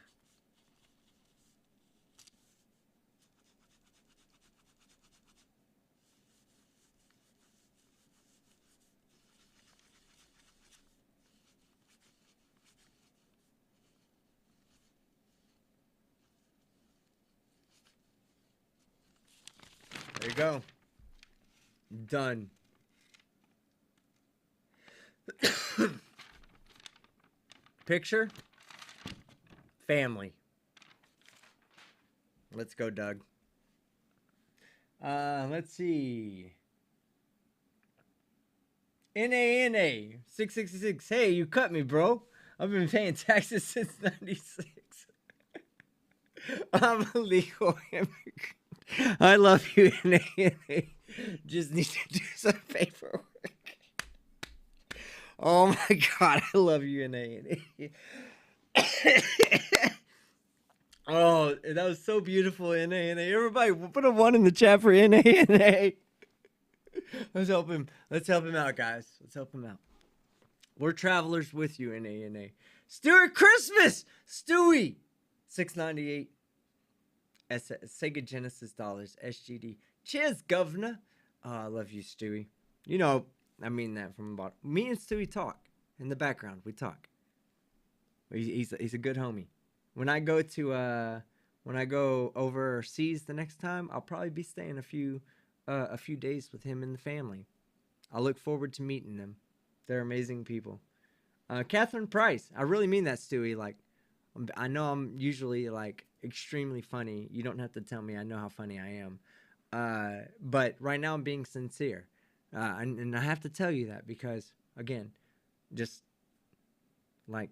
There you go. Done. Picture. Family. Let's go, Doug. Let's see. NANA 666. Hey, you cut me, bro. I've been paying taxes since 96. I'm a legal immigrant. I love you, NANA. Just need to do some paperwork. Oh my God, I love you, NANA. Oh, that was so beautiful, NANA. Everybody, put a 1 in the chat for NANA. Let's help him. Let's help him out, guys. Let's help him out. We're travelers with you, NANA. Stuart Christmas! Stewie! $6.98. Sega Genesis dollars. SGD. Cheers, governor. Oh, I love you, Stewie. You know, I mean that from the bottom. Me and Stewie talk. In the background, we talk. He's a good homie. When I go to when I go overseas the next time, I'll probably be staying a few days with him and the family. I look forward to meeting them. They're amazing people. Catherine Price, I really mean that, Stewie. Like, I know I'm usually like extremely funny. You don't have to tell me. I know how funny I am. But right now I'm being sincere, and I have to tell you that because again, just like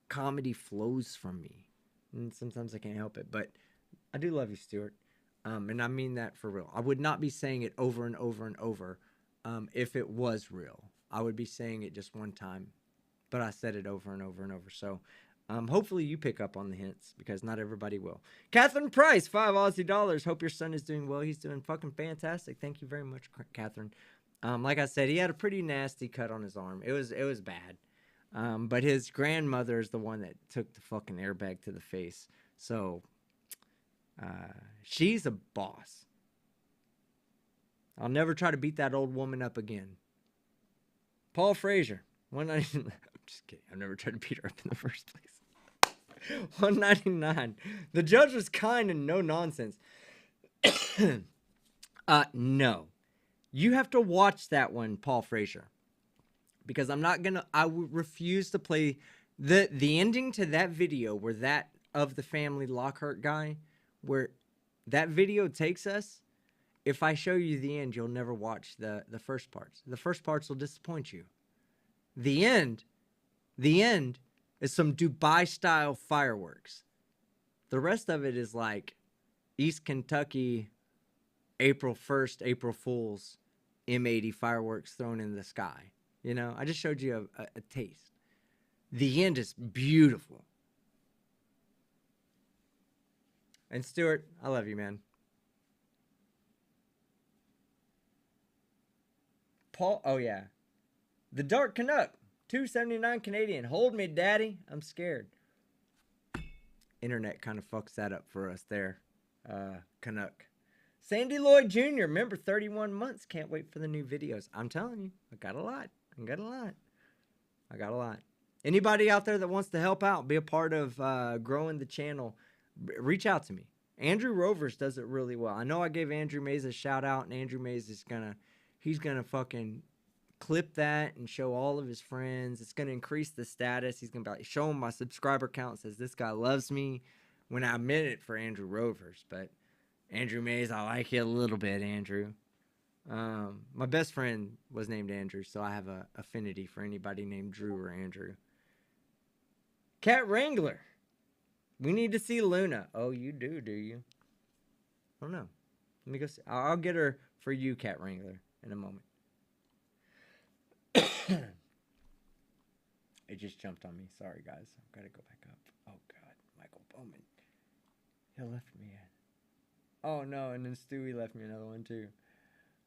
comedy flows from me, and sometimes I can't help it. But I do love you, Stuart, and I mean that for real. I would not be saying it over and over and over if it was real. I would be saying it just one time, but I said it over and over and over. So hopefully you pick up on the hints because not everybody will. Catherine Price, 5 Aussie dollars. Hope your son is doing well. He's doing fucking fantastic. Thank you very much, Catherine. Like I said, he had a pretty nasty cut on his arm. It was bad. But his grandmother is the one that took the fucking airbag to the face. So she's a boss. I'll never try to beat that old woman up again. Paul Frazier, 199. I'm just kidding. I've never tried to beat her up in the first place. 199. The judge was kind and no nonsense. No. You have to watch that one, Paul Frazier. Because I would refuse to play the ending to that video where that of the family Lockhart guy, where that video takes us. If I show you the end, you'll never watch the first parts. The first parts will disappoint you. The end is some Dubai style fireworks. The rest of it is like East Kentucky April 1st, April Fool's M80 fireworks thrown in the sky. You know, I just showed you a taste. The end is beautiful. And Stuart, I love you, man. Paul, oh yeah. The Dark Canuck, $2.79 Canadian. Hold me, daddy. I'm scared. Internet kind of fucks that up for us there. Canuck. Sandy Lloyd Jr., member 31 months. Can't wait for the new videos. I'm telling you, I got a lot. Anybody out there that wants to help out, be a part of growing the channel, reach out to me. Andrew Rovers does it really well. I know I gave Andrew Mays a shout out, and Andrew Mays is he's gonna fucking clip that and show all of his friends. It's gonna increase the status. He's gonna be show him my subscriber count. Says this guy loves me. When I meant it for Andrew Rovers, but Andrew Mays, I like you a little bit, Andrew. My best friend was named Andrew, so I have a affinity for anybody named Drew or Andrew. Cat Wrangler. We need to see Luna. Oh, you do you? I don't know. Let me go see. I'll get her for you, Cat Wrangler, in a moment. It just jumped on me. Sorry, guys. I've got to go back up. Oh, God. Michael Bowman. He left me in. Oh, no. And then Stewie left me another one, too.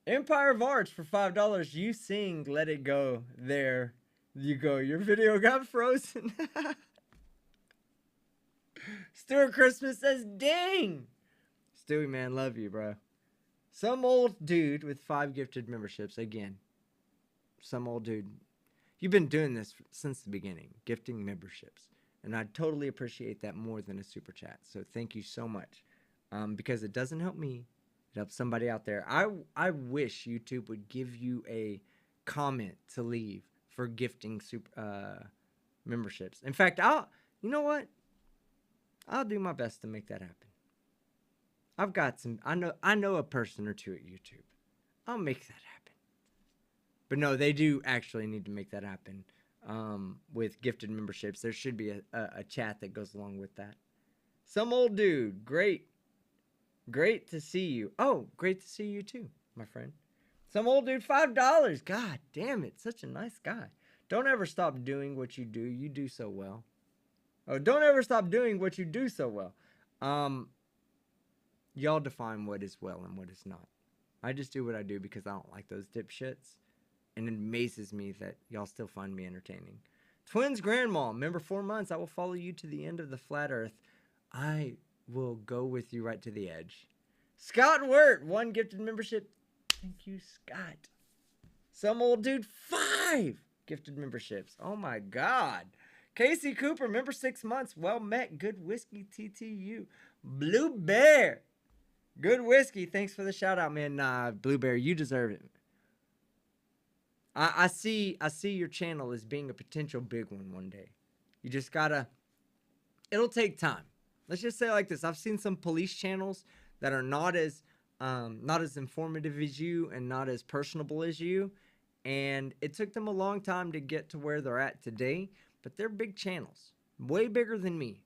Empire of Arts for $5. You sing Let It Go. There you go. Your video got frozen. Stuart Christmas says, dang. Stewie, man, love you, bro. Some old dude with 5 gifted memberships. Again, some old dude. You've been doing this since the beginning, gifting memberships. And I totally appreciate that more than a super chat. So thank you so much. Because it doesn't help me. It helps somebody out there. I wish YouTube would give you a comment to leave for gifting memberships. In fact, you know what? I'll do my best to make that happen. I've got some, I know a person or two at YouTube. I'll make that happen. But no, they do actually need to make that happen with gifted memberships. There should be a chat that goes along with that. Some old dude, great to see you. Oh, great to see you too, my friend. Some old dude, $5. God damn it, such a nice guy. Don't ever stop doing what you do. You do so well. Oh, don't ever stop doing what you do so well. Y'all define what is well and what is not. I just do what I do because I don't like those dipshits. And it amazes me that y'all still find me entertaining. Twins Grandma, member 4 months. I will follow you to the end of the flat earth. I will go with you right to the edge. Scott Wirt, 1 gifted membership. Thank you, Scott. Some old dude, 5 gifted memberships. Oh my God. Casey Cooper, member 6 months. Well met. Good whiskey, TTU. Blue Bear. Good whiskey. Thanks for the shout out, man. Nah, Blue Bear, you deserve it. I see your channel as being a potential big one day. You just gotta, it'll take time. Let's just say it like this. I've seen some police channels that are not as informative as you and not as personable as you. And it took them a long time to get to where they're at today, but they're big channels, way bigger than me.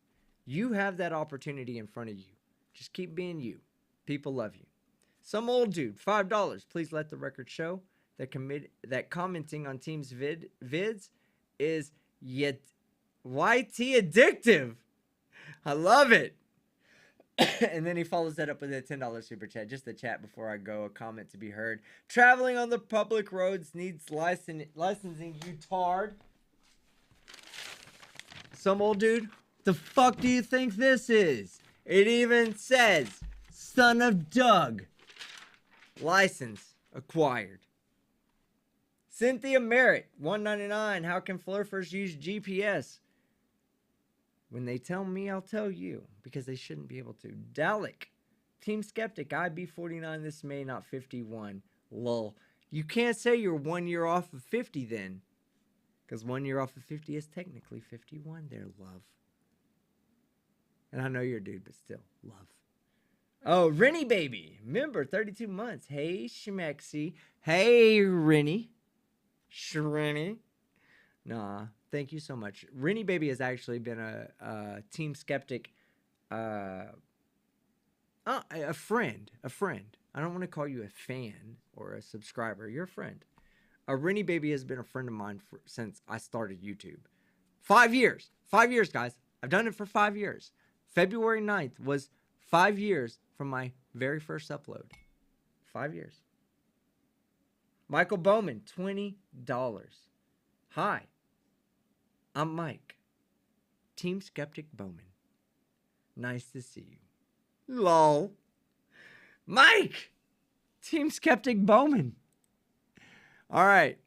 You have that opportunity in front of you. Just keep being you. People love you. Some old dude, $5. Please let the record show that commenting on teams vids is yet YT addictive. I love it. And then he follows that up with a $10 super chat. Just the chat before I go. A comment to be heard. Traveling on the public roads needs licensing, you tard. Some old dude. The fuck do you think this is? It even says, son of Doug. License acquired. Cynthia Merritt, $1.99. How can flurfers use GPS? When they tell me, I'll tell you, because they shouldn't be able to. Dalek, Team Skeptic, IB 49 this May, not 51. Lol. You can't say you're 1 year off of 50 then, because 1 year off of 50 is technically 51 there, love. And I know you're a dude, but still, love. Oh, Rennie Baby, member, 32 months. Hey, Schmexy. Hey, Rennie. Shrenny. Nah. Thank you so much. Rennie Baby has actually been a Team Skeptic, a friend. I don't want to call you a fan or a subscriber. You're a friend. Rennie Baby has been a friend of mine since I started YouTube. 5 years. 5 years, guys. I've done it for 5 years. February 9th was 5 years from my very first upload. 5 years. Michael Bowman, $20. Hi. I'm Mike. Team Skeptic Bowman. Nice to see you. Lol. Mike! Team Skeptic Bowman. All right.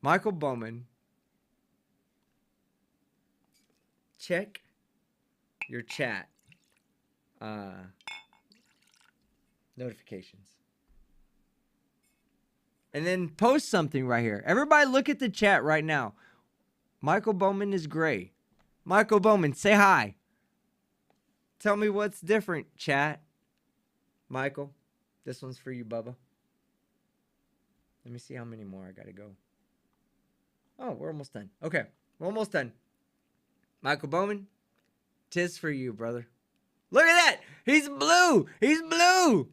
Michael Bowman. Check your chat. Notifications. And then post something right here. Everybody look at the chat right now. Michael Bowman is gray. Michael Bowman, say hi. Tell me what's different, chat. Michael, this one's for you, Bubba. Let me see how many more I gotta go. Oh, we're almost done. Okay, we're almost done. Michael Bowman, 'tis for you, brother. Look at that! He's blue! He's blue!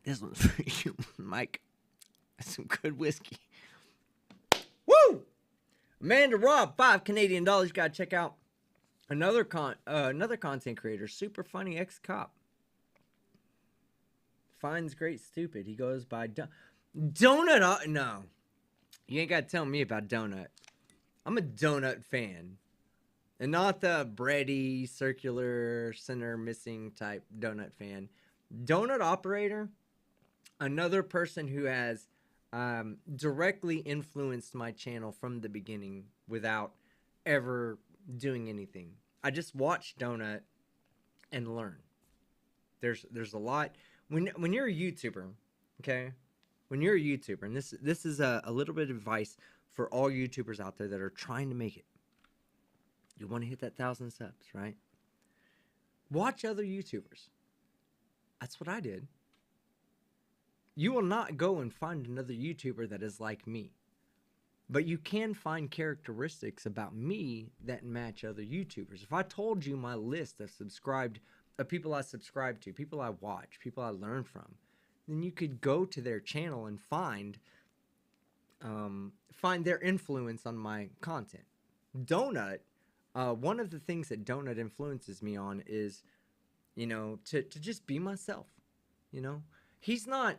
This one's for you, Mike. That's some good whiskey. Woo! Amanda Robb, $5 Canadian. You gotta check out another content creator, super funny ex-cop. Finds great stupid. He goes by Donut. No, you ain't gotta tell me about Donut. I'm a Donut fan, and not the bready, circular, center missing type Donut fan. Donut Operator. Another person who has directly influenced my channel from the beginning without ever doing anything. I just watch Donut and learn. There's a lot when you're a YouTuber, okay? When you're a YouTuber, and this is a little bit of advice for all YouTubers out there that are trying to make it. You want to hit that 1,000 subs, right? Watch other YouTubers. That's what I did. You will not go and find another YouTuber that is like me. But you can find characteristics about me that match other YouTubers. If I told you my list of people I subscribe to, people I watch, people I learn from, then you could go to their channel and find their influence on my content. Donut, one of the things that Donut influences me on is, to just be myself. He's not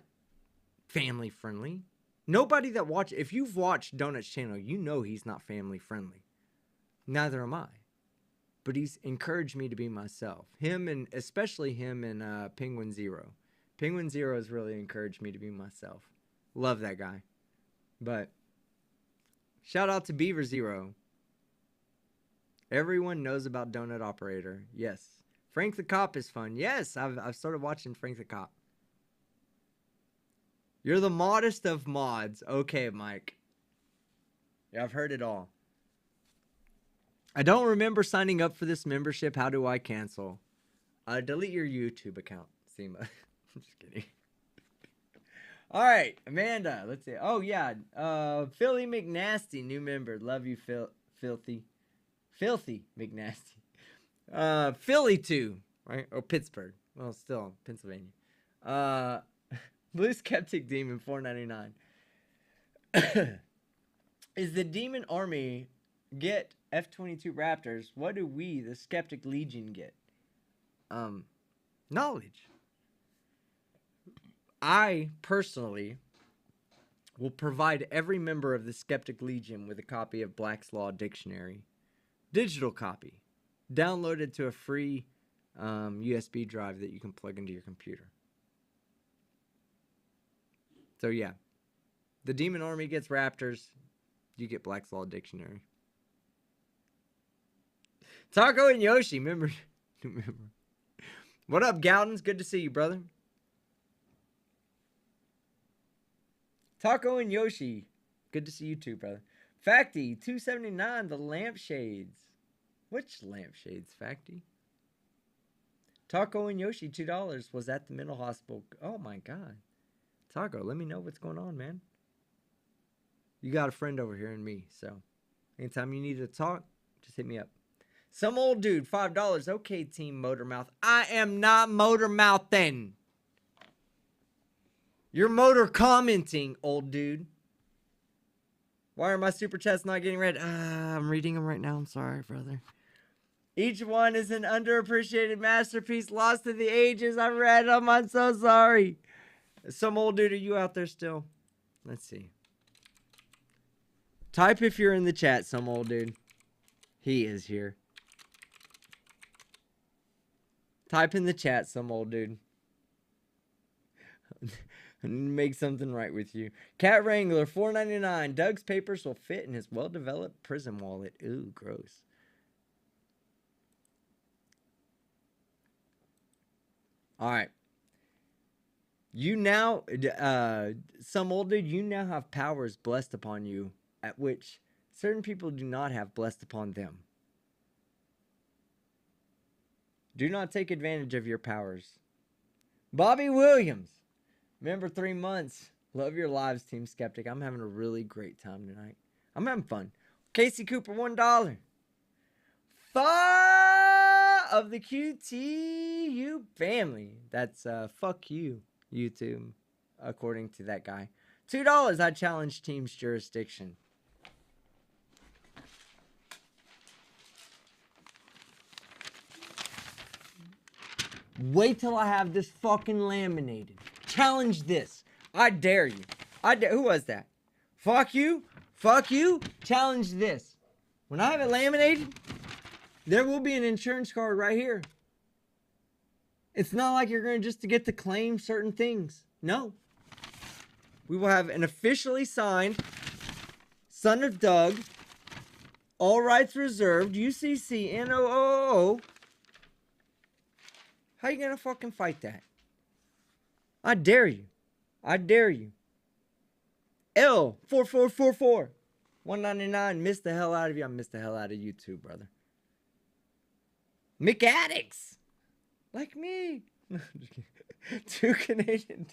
family friendly. Nobody that if you've watched Donut's channel, you know he's not family friendly. Neither am I. But he's encouraged me to be myself. Especially him and Penguin Zero. Penguin Zero has really encouraged me to be myself. Love that guy. But shout out to Beaver Zero. Everyone knows about Donut Operator. Yes. Frank the Cop is fun. Yes, I've started watching Frank the Cop. You're the modest of mods. Okay, Mike. Yeah, I've heard it all. I don't remember signing up for this membership. How do I cancel? Delete your YouTube account, Seema. I'm just kidding. All right, Amanda. Let's see. Oh yeah, Philly McNasty, new member. Love you, Filthy McNasty. Philly too, right? Or Pittsburgh. Well, still Pennsylvania. Blue Skeptic Demon, $4.99. Is the Demon Army get F-22 Raptors? What do we, the Skeptic Legion, get? Knowledge. I personally will provide every member of the Skeptic Legion with a copy of Black's Law Dictionary, digital copy, downloaded to a free USB drive that you can plug into your computer. So yeah, the Demon Army gets Raptors, you get Black's Law Dictionary. Taco and Yoshi, remember. What up, Gowtons? Good to see you, brother. Taco and Yoshi, good to see you too, brother. Facty, $2.79, the lampshades. Which lampshades, Facty? Taco and Yoshi, $2, was at the mental hospital. Oh my God. Taco, let me know what's going on, man. You got a friend over here in me, so anytime you need to talk, just hit me up. Some old dude, $5. Okay, Team Motormouth. I am not motor mouthing. You're motor commenting, old dude. Why are my super chats not getting read? I'm reading them right now. I'm sorry, brother. Each one is an underappreciated masterpiece lost to the ages. I read them. I'm so sorry. Some old dude, are you out there still? Let's see. Type if you're in the chat, some old dude. He is here. Type in the chat, some old dude. Make something right with you. Cat Wrangler, $4.99. Doug's papers will fit in his well-developed prison wallet. Ooh, gross. All right. You now, some old dude, you now have powers blessed upon you, at which certain people do not have blessed upon them. Do not take advantage of your powers. Bobby Williams. Remember 3 months. Love your lives, Team Skeptic. I'm having a really great time tonight. I'm having fun. Casey Cooper, $1. Of the QTU family. That's fuck you, YouTube, according to that guy. $2. I challenge Team's jurisdiction. Wait till I have this fucking laminated. Challenge this. I dare you. Who was that? Fuck you. Fuck you. Challenge this. When I have it laminated, there will be an insurance card right here. It's not like you're going to just get to claim certain things. No. We will have an officially signed Son of Doug, all rights reserved, UCC, NOOO. How you going to fucking fight that? I dare you. I dare you. L4444. $1.99. Missed the hell out of you. I missed the hell out of you too, brother. McAddicts. Like me. $2 Canadian.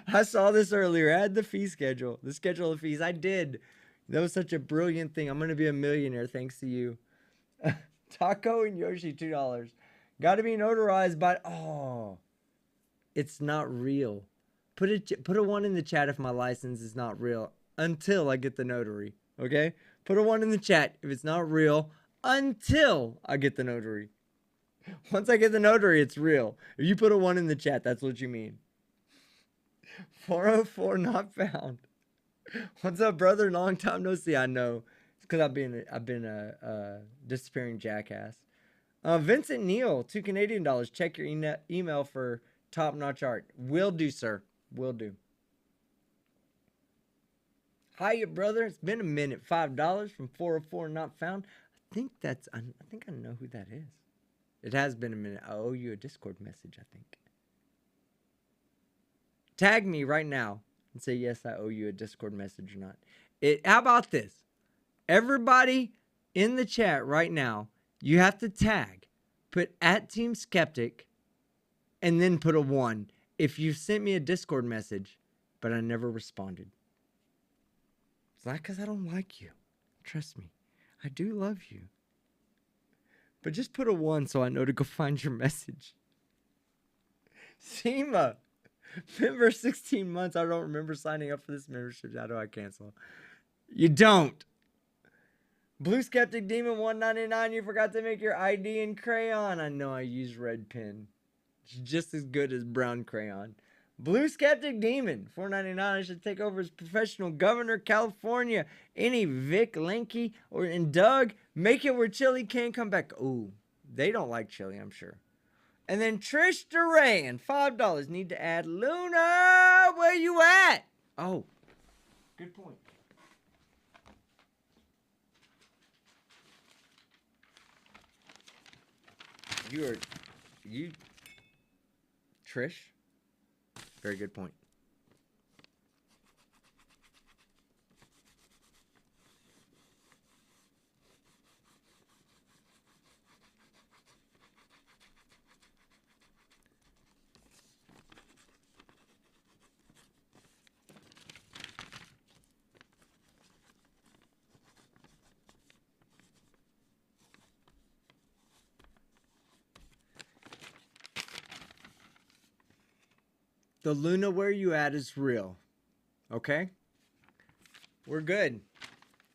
I saw this earlier. I had the fee schedule. The schedule of fees. I did. That was such a brilliant thing. I'm going to be a millionaire thanks to you. Taco and Yoshi, $2. Got to be notarized by... Oh. It's not real. Put a 1 in the chat if my license is not real until I get the notary. Okay? Put a 1 in the chat if it's not real until I get the notary. Once I get the notary, it's real. If you put a 1 in the chat, that's what you mean. 404 not found. What's up, brother? Long time no see. I know. It's because I've been a disappearing jackass. Vincent Neal, $2 Canadian. Check your email for top-notch art. Will do, sir. Will do. Hiya, brother. It's been a minute. $5 from 404 not found. I think I know who that is. It has been a minute. I owe you a Discord message, I think. Tag me right now and say, yes, I owe you a Discord message or not. How about this? Everybody in the chat right now, you have to tag. Put @Team Skeptic and then put a 1 if you sent me a Discord message, but I never responded. It's not because I don't like you. Trust me. I do love you. But just put a 1 so I know to go find your message. Seema. Member 16 months. I don't remember signing up for this membership. How do I cancel? You don't. Blue Skeptic Demon 199. You forgot to make your ID in crayon. I know I use red pen. It's just as good as brown crayon. Blue Skeptic Demon 499. I should take over as professional governor, California. Any Vic, Linky, and Doug. Make it where Chili can't come back. Ooh, they don't like Chili, I'm sure. And then Trish Duran, $5. Need to add Luna. Where you at? Oh, good point. You, Trish? Very good point. The Luna where you at is real. Okay? We're good.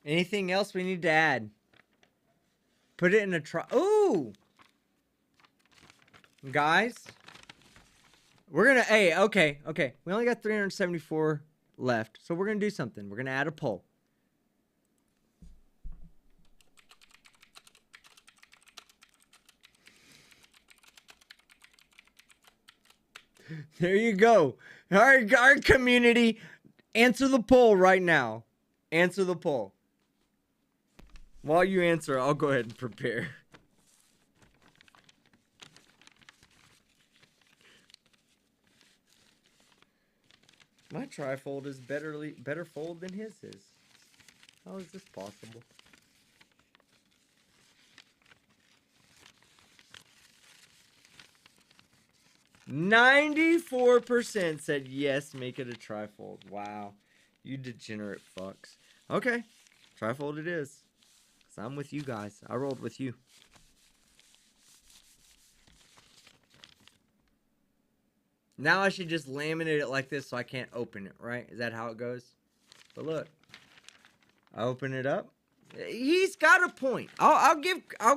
Anything else we need to add? Put it in a try. Ooh! Guys, we're gonna, hey, okay. We only got 374 left, so we're gonna do something. We're gonna add a poll. There you go. Our community, answer the poll right now. Answer the poll. While you answer, I'll go ahead and prepare. My trifold is better fold than his is. How is this possible? %94 said yes, make it a trifold. Wow. You degenerate fucks. Okay. Trifold it is. Because I'm with you guys. I rolled with you. Now I should just laminate it like this so I can't open it, right? Is that how it goes? But look. I open it up. He's got a point. I'll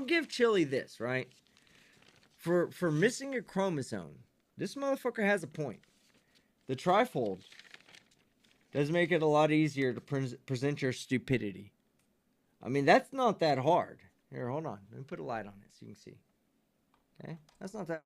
give Chili this, right? For missing a chromosome. This motherfucker has a point. The trifold does make it a lot easier to present your stupidity. I mean, that's not that hard. Here, hold on. Let me put a light on it so you can see. Okay? That's not that.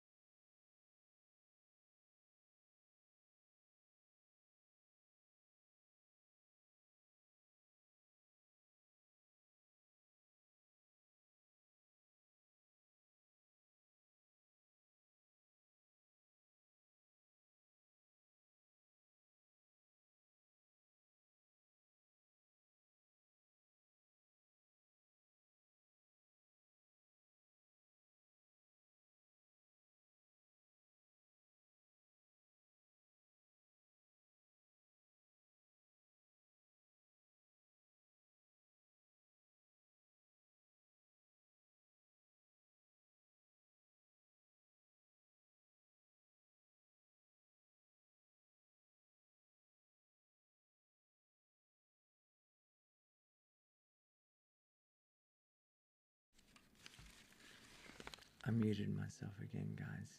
I muted myself again, guys.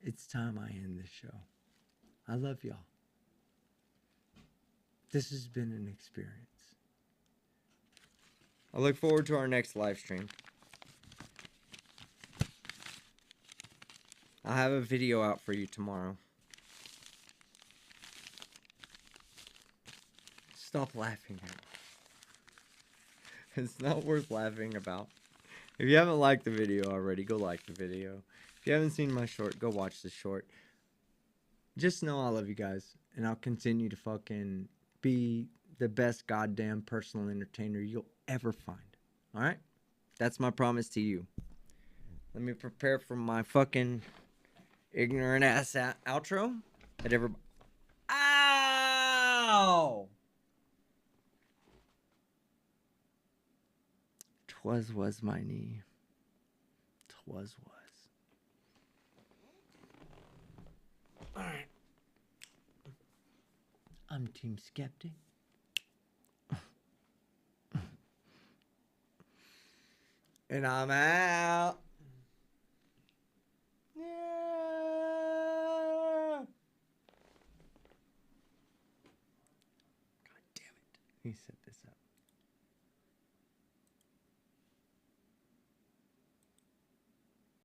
It's time I end this show. I love y'all. This has been an experience. I look forward to our next live stream. I'll have a video out for you tomorrow. Stop laughing at it. It's not worth laughing about. If you haven't liked the video already, go like the video. If you haven't seen my short, go watch the short. Just know I love you guys, and I'll continue to fucking be the best goddamn personal entertainer you'll ever find. Alright? That's my promise to you. Let me prepare for my fucking ignorant ass outro. That everybody. Ow! 'Twas was my knee. 'Twas was. Alright. I'm Team Skeptic. And I'm out. Yeah. God damn it. He set this up.